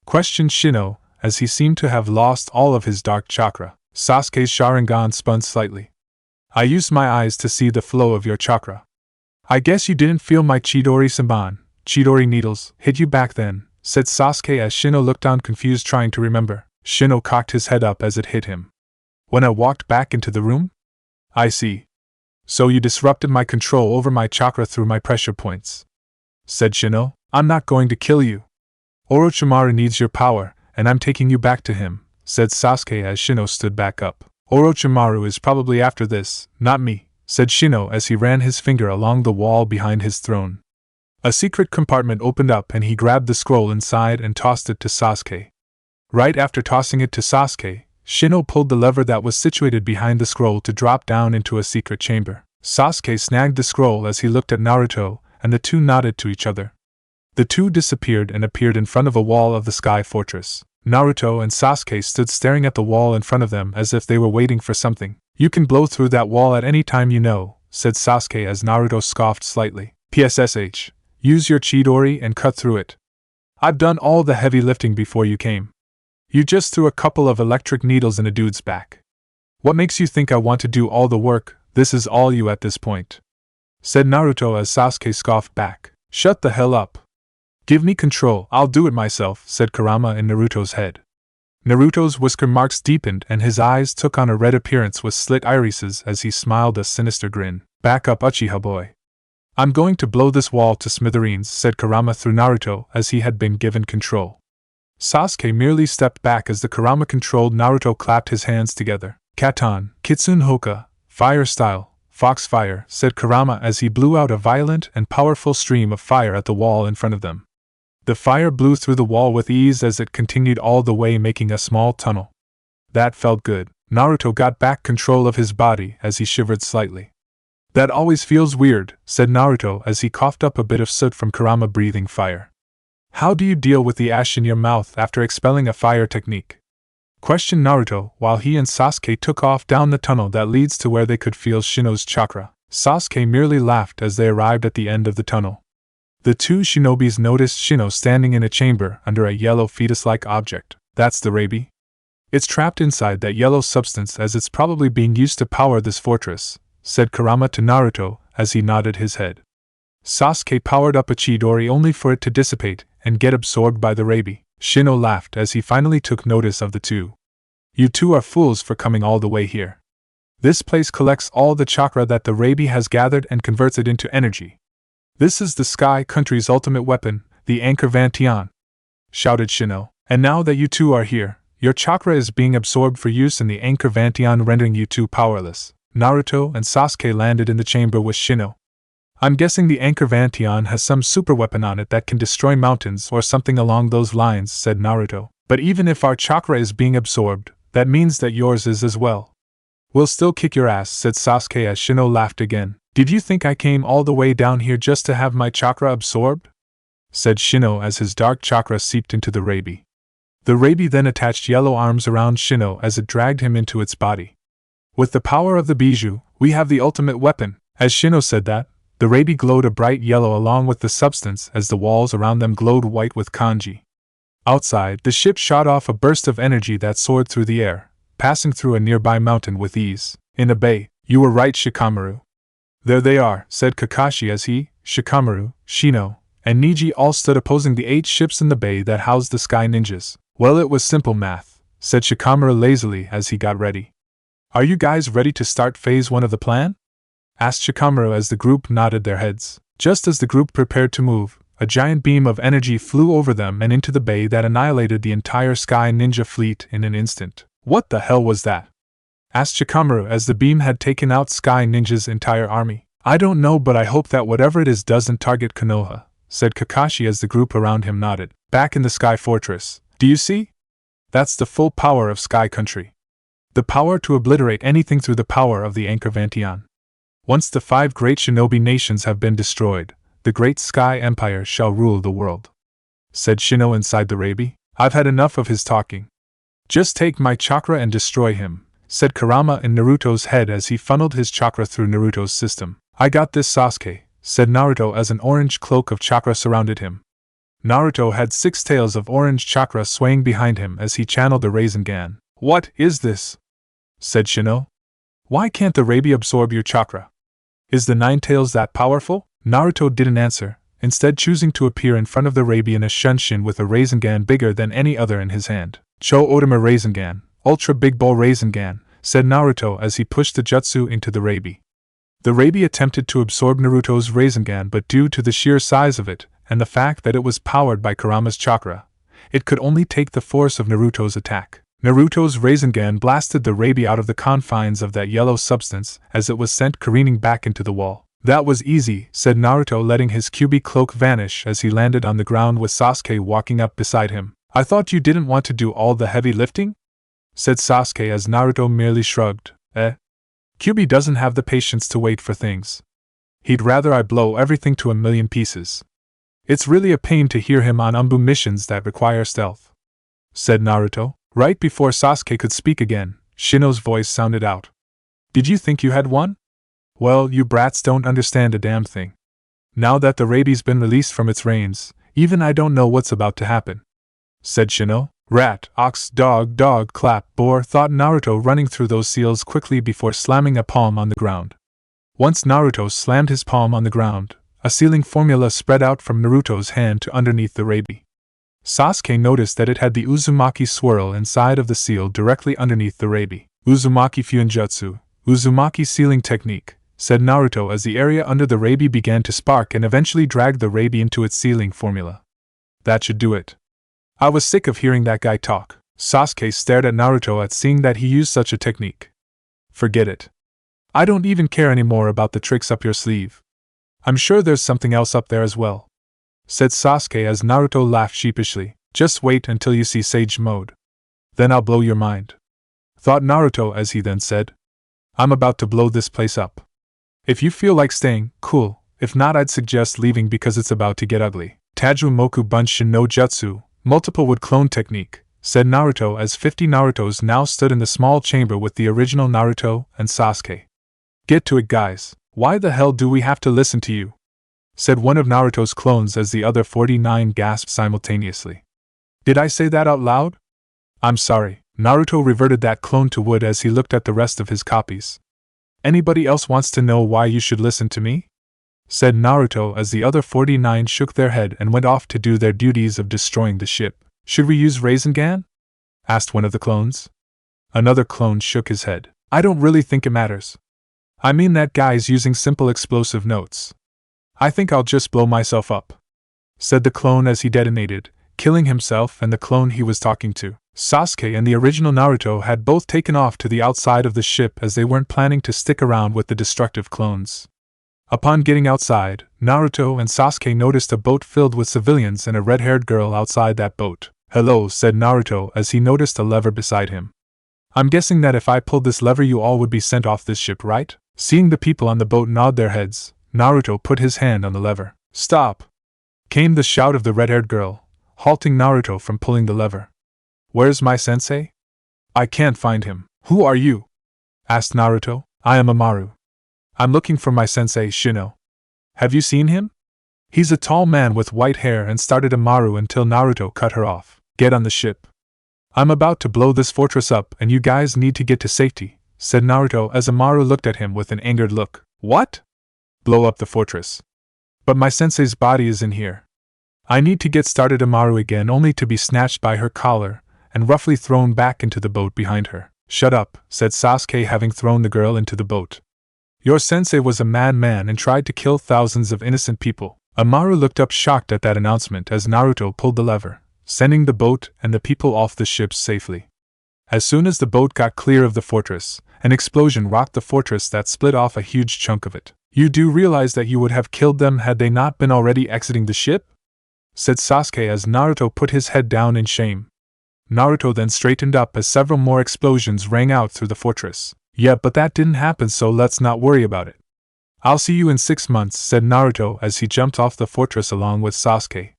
Questioned Shino, as he seemed to have lost all of his dark chakra. Sasuke's Sharingan spun slightly. I used my eyes to see the flow of your chakra. I guess you didn't feel my Chidori Samban, Chidori needles, hit you back then, said Sasuke as Shino looked down confused, trying to remember. Shino cocked his head up as it hit him. When I walked back into the room? I see. So you disrupted my control over my chakra through my pressure points, said Shino. I'm not going to kill you. Orochimaru needs your power, and I'm taking you back to him, said Sasuke as Shino stood back up. Orochimaru is probably after this, not me, said Shino as he ran his finger along the wall behind his throne. A secret compartment opened up and he grabbed the scroll inside and tossed it to Sasuke. Right after tossing it to Sasuke, Shino pulled the lever that was situated behind the scroll to drop down into a secret chamber. Sasuke snagged the scroll as he looked at Naruto, and the two nodded to each other. The two disappeared and appeared in front of a wall of the Sky Fortress. Naruto and Sasuke stood staring at the wall in front of them as if they were waiting for something. "You can blow through that wall at any time you know," said Sasuke as Naruto scoffed slightly. "PSSH, use your Chidori and cut through it. I've done all the heavy lifting before you came. You just threw a couple of electric needles in a dude's back. What makes you think I want to do all the work? This is all you at this point," said Naruto as Sasuke scoffed back. "Shut the hell up. Give me control, I'll do it myself," said Kurama in Naruto's head. Naruto's whisker marks deepened and his eyes took on a red appearance with slit irises as he smiled a sinister grin. "Back up, Uchiha boy. I'm going to blow this wall to smithereens," said Kurama through Naruto as he had been given control. Sasuke merely stepped back as the Kurama-controlled Naruto clapped his hands together. "Katan, Kitsune Hoka, fire style, fox fire," said Kurama as he blew out a violent and powerful stream of fire at the wall in front of them. The fire blew through the wall with ease as it continued all the way, making a small tunnel. That felt good. Naruto got back control of his body as he shivered slightly. "That always feels weird," said Naruto as he coughed up a bit of soot from Kurama breathing fire. "How do you deal with the ash in your mouth after expelling a fire technique?" questioned Naruto while he and Sasuke took off down the tunnel that leads to where they could feel Shino's chakra. Sasuke merely laughed as they arrived at the end of the tunnel. The two shinobis noticed Shino standing in a chamber under a yellow fetus-like object. "That's the Rabi. It's trapped inside that yellow substance as it's probably being used to power this fortress," said Kurama to Naruto as he nodded his head. Sasuke powered up a Chidori only for it to dissipate and get absorbed by the Rabi. Shino laughed as he finally took notice of the two. "You two are fools for coming all the way here. This place collects all the chakra that the Rabi has gathered and converts it into energy. This is the Sky Country's ultimate weapon, the Anchor Vantian," shouted Shino. "And now that you two are here, your chakra is being absorbed for use in the Anchor Vantian, rendering you two powerless." Naruto and Sasuke landed in the chamber with Shino. "I'm guessing the Anchor Vantian has some super weapon on it that can destroy mountains or something along those lines," said Naruto. "But even if our chakra is being absorbed, that means that yours is as well." "We'll still kick your ass," said Sasuke as Shino laughed again. "Did you think I came all the way down here just to have my chakra absorbed?" said Shino as his dark chakra seeped into the Rabi. The Rabi then attached yellow arms around Shino as it dragged him into its body. "With the power of the Bijou, we have the ultimate weapon." As Shino said that, the Rabi glowed a bright yellow along with the substance as the walls around them glowed white with kanji. Outside, the ship shot off a burst of energy that soared through the air, passing through a nearby mountain with ease. "In a bay, you were right, Shikamaru. There they are," said Kakashi as he, Shikamaru, Shino, and Niji all stood opposing the 8 ships in the bay that housed the Sky Ninjas. "Well, it was simple math," said Shikamaru lazily as he got ready. "Are you guys ready to start phase 1 of the plan?" asked Shikamaru as the group nodded their heads. Just as the group prepared to move, a giant beam of energy flew over them and into the bay that annihilated the entire Sky Ninja fleet in an instant. "What the hell was that?" asked Shikamaru as the beam had taken out Sky Ninja's entire army. "I don't know, but I hope that whatever it is doesn't target Konoha," said Kakashi as the group around him nodded. "Back in the Sky Fortress, do you see? That's the full power of Sky Country. The power to obliterate anything through the power of the Anchor Vantian. Once the 5 great shinobi nations have been destroyed, the great Sky Empire shall rule the world," said Shino inside the Rabi. "I've had enough of his talking. Just take my chakra and destroy him," said Kurama in Naruto's head as he funneled his chakra through Naruto's system. "I got this, Sasuke," said Naruto as an orange cloak of chakra surrounded him. Naruto had 6 tails of orange chakra swaying behind him as he channeled the Rasengan. "What is this?" said Shino. "Why can't the Rabi absorb your chakra? Is the 9 tails that powerful?" Naruto didn't answer, instead choosing to appear in front of the Rabi in a shunshin with a Rasengan bigger than any other in his hand. "Cho Otama Rasengan, Ultra Big Ball Rasengan," said Naruto as he pushed the jutsu into the Rabi. The Rabi attempted to absorb Naruto's Rasengan, but due to the sheer size of it, and the fact that it was powered by Kurama's chakra, it could only take the force of Naruto's attack. Naruto's Rasengan blasted the Rabi out of the confines of that yellow substance as it was sent careening back into the wall. "That was easy," said Naruto, letting his Kyuubi cloak vanish as he landed on the ground with Sasuke walking up beside him. "I thought you didn't want to do all the heavy lifting?" said Sasuke as Naruto merely shrugged. QB doesn't have the patience to wait for things. He'd rather I blow everything to a million pieces. It's really a pain to hear him on Umbu missions that require stealth, said Naruto. Right before Sasuke could speak again, Shino's voice sounded out. Did you think you had won? Well, you brats don't understand a damn thing. Now that the rabies been released from its reins, even I don't know what's about to happen, said Shino. Rat, ox, dog, clap, boar, thought Naruto, running through those seals quickly before slamming a palm on the ground. Once Naruto slammed his palm on the ground, a sealing formula spread out from Naruto's hand to underneath the rabi. Sasuke noticed that it had the Uzumaki swirl inside of the seal directly underneath the rabi. Uzumaki Fuinjutsu, Uzumaki sealing technique, said Naruto as the area under the rabi began to spark and eventually dragged the rabi into its sealing formula. That should do it. I was sick of hearing that guy talk. Sasuke stared at Naruto at seeing that he used such a technique. Forget it. I don't even care anymore about the tricks up your sleeve. I'm sure there's something else up there as well, said Sasuke as Naruto laughed sheepishly. Just wait until you see Sage Mode. Then I'll blow your mind, thought Naruto as he then said, I'm about to blow this place up. If you feel like staying, cool. If not, I'd suggest leaving because it's about to get ugly. Tajumoku Bunshin no Jutsu, multiple wood clone technique, said Naruto as 50 Narutos now stood in the small chamber with the original Naruto and Sasuke. Get to it, guys. Why the hell do we have to listen to you? Said one of Naruto's clones as the other 49 gasped simultaneously. Did I say that out loud? I'm sorry. Naruto reverted that clone to wood as he looked at the rest of his copies. Anybody else wants to know why you should listen to me? Said Naruto as the other 49 shook their head and went off to do their duties of destroying the ship. Should we use Rasengan? Asked one of the clones. Another clone shook his head. I don't really think it matters. I mean, that guy's using simple explosive notes. I think I'll just blow myself up, said the clone as he detonated, killing himself and the clone he was talking to. Sasuke and the original Naruto had both taken off to the outside of the ship as they weren't planning to stick around with the destructive clones. Upon getting outside, Naruto and Sasuke noticed a boat filled with civilians and a red-haired girl outside that boat. Hello, said Naruto as he noticed a lever beside him. I'm guessing that if I pulled this lever you all would be sent off this ship, right? Seeing the people on the boat nod their heads, Naruto put his hand on the lever. Stop! Came the shout of the red-haired girl, halting Naruto from pulling the lever. Where's my sensei? I can't find him. Who are you? Asked Naruto. I am Amaru. I'm looking for my sensei, Shino. Have you seen him? He's a tall man with white hair, and started Amaru until Naruto cut her off. Get on the ship. I'm about to blow this fortress up and you guys need to get to safety, said Naruto as Amaru looked at him with an angered look. What? Blow up the fortress. But my sensei's body is in here. I need to get started, Amaru again, only to be snatched by her collar and roughly thrown back into the boat behind her. Shut up, said Sasuke, having thrown the girl into the boat. Your sensei was a madman and tried to kill thousands of innocent people. Amaru looked up shocked at that announcement as Naruto pulled the lever, sending the boat and the people off the ship safely. As soon as the boat got clear of the fortress, an explosion rocked the fortress that split off a huge chunk of it. You do realize that you would have killed them had they not been already exiting the ship? Said Sasuke as Naruto put his head down in shame. Naruto then straightened up as several more explosions rang out through the fortress. Yeah, but that didn't happen, so let's not worry about it. I'll see you in 6 months, said Naruto as he jumped off the fortress along with Sasuke.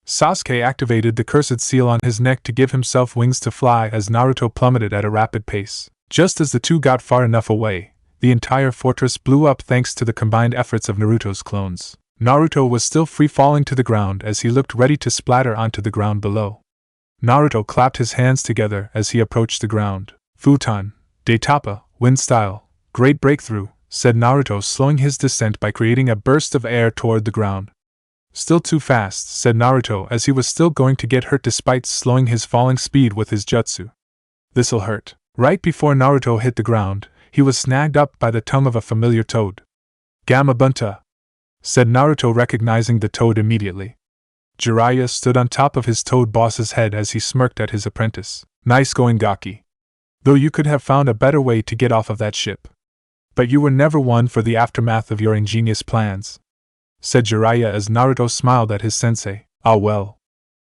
Sasuke activated the cursed seal on his neck to give himself wings to fly as Naruto plummeted at a rapid pace. Just as the two got far enough away, the entire fortress blew up thanks to the combined efforts of Naruto's clones. Naruto was still free falling to the ground as he looked ready to splatter onto the ground below. Naruto clapped his hands together as he approached the ground. Futon, Daitapa, wind style, great breakthrough, said Naruto, slowing his descent by creating a burst of air toward the ground. Still too fast, said Naruto as he was still going to get hurt despite slowing his falling speed with his jutsu. This'll hurt. Right before Naruto hit the ground, he was snagged up by the tongue of a familiar toad. Gamabunta, said Naruto, recognizing the toad immediately. Jiraiya stood on top of his toad boss's head as he smirked at his apprentice. Nice going, Gaki. Though you could have found a better way to get off of that ship. But you were never one for the aftermath of your ingenious plans, said Jiraiya as Naruto smiled at his sensei. Ah well.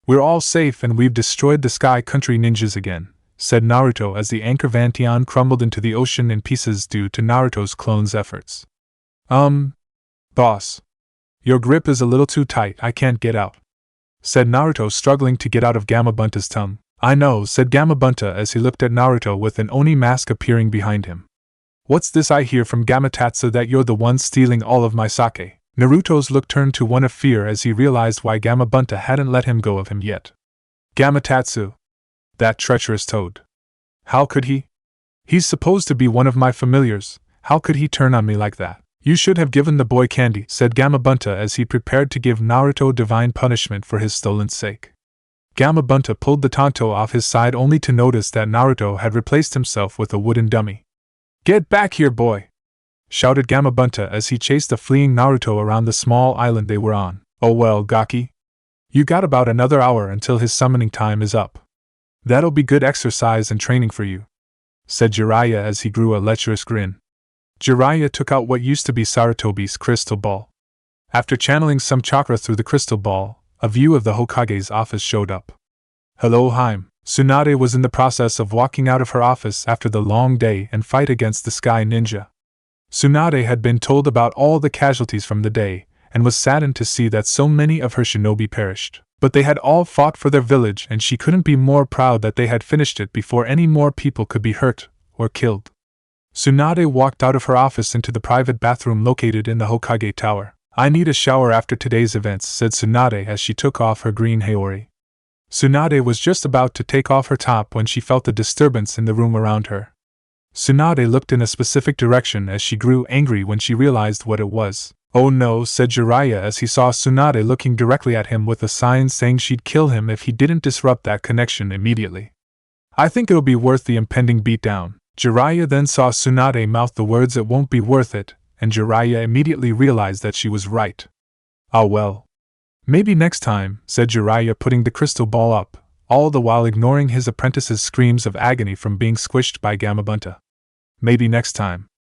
We're all safe and we've destroyed the Sky Country ninjas again, said Naruto as the anchor Vantion crumbled into the ocean in pieces due to Naruto's clone's efforts. Boss. Your grip is a little too tight, I can't get out, said Naruto, struggling to get out of Gamabunta's tongue. I know, said Gamabunta as he looked at Naruto with an Oni mask appearing behind him. What's this I hear from Amaterasu that you're the one stealing all of my sake? Naruto's look turned to one of fear as he realized why Gamabunta hadn't let him go of him yet. Amaterasu. That treacherous toad. How could he? He's supposed to be one of my familiars, how could he turn on me like that? You should have given the boy candy, said Gamabunta as he prepared to give Naruto divine punishment for his stolen sake. Gamabunta pulled the Tonto off his side only to notice that Naruto had replaced himself with a wooden dummy. Get back here, boy! Shouted Gamabunta as he chased the fleeing Naruto around the small island they were on. Oh well, Gaki. You got about another hour until his summoning time is up. That'll be good exercise and training for you, said Jiraiya as he grew a lecherous grin. Jiraiya took out what used to be Sarutobi's crystal ball. After channeling some chakra through the crystal ball, a view of the Hokage's office showed up. Hello, Heim. Tsunade was in the process of walking out of her office after the long day and fight against the Sky Ninja. Tsunade had been told about all the casualties from the day, and was saddened to see that so many of her shinobi perished. But they had all fought for their village and she couldn't be more proud that they had finished it before any more people could be hurt or killed. Tsunade walked out of her office into the private bathroom located in the Hokage Tower. I need a shower after today's events, said Tsunade as she took off her green haori. Tsunade was just about to take off her top when she felt a disturbance in the room around her. Tsunade looked in a specific direction as she grew angry when she realized what it was. Oh no, said Jiraiya as he saw Tsunade looking directly at him with a sign saying she'd kill him if he didn't disrupt that connection immediately. I think it'll be worth the impending beatdown. Jiraiya then saw Tsunade mouth the words "it won't be worth it," and Jiraiya immediately realized that she was right. Ah well. Maybe next time, said Jiraiya, putting the crystal ball up, all the while ignoring his apprentice's screams of agony from being squished by Gamabunta. Maybe next time.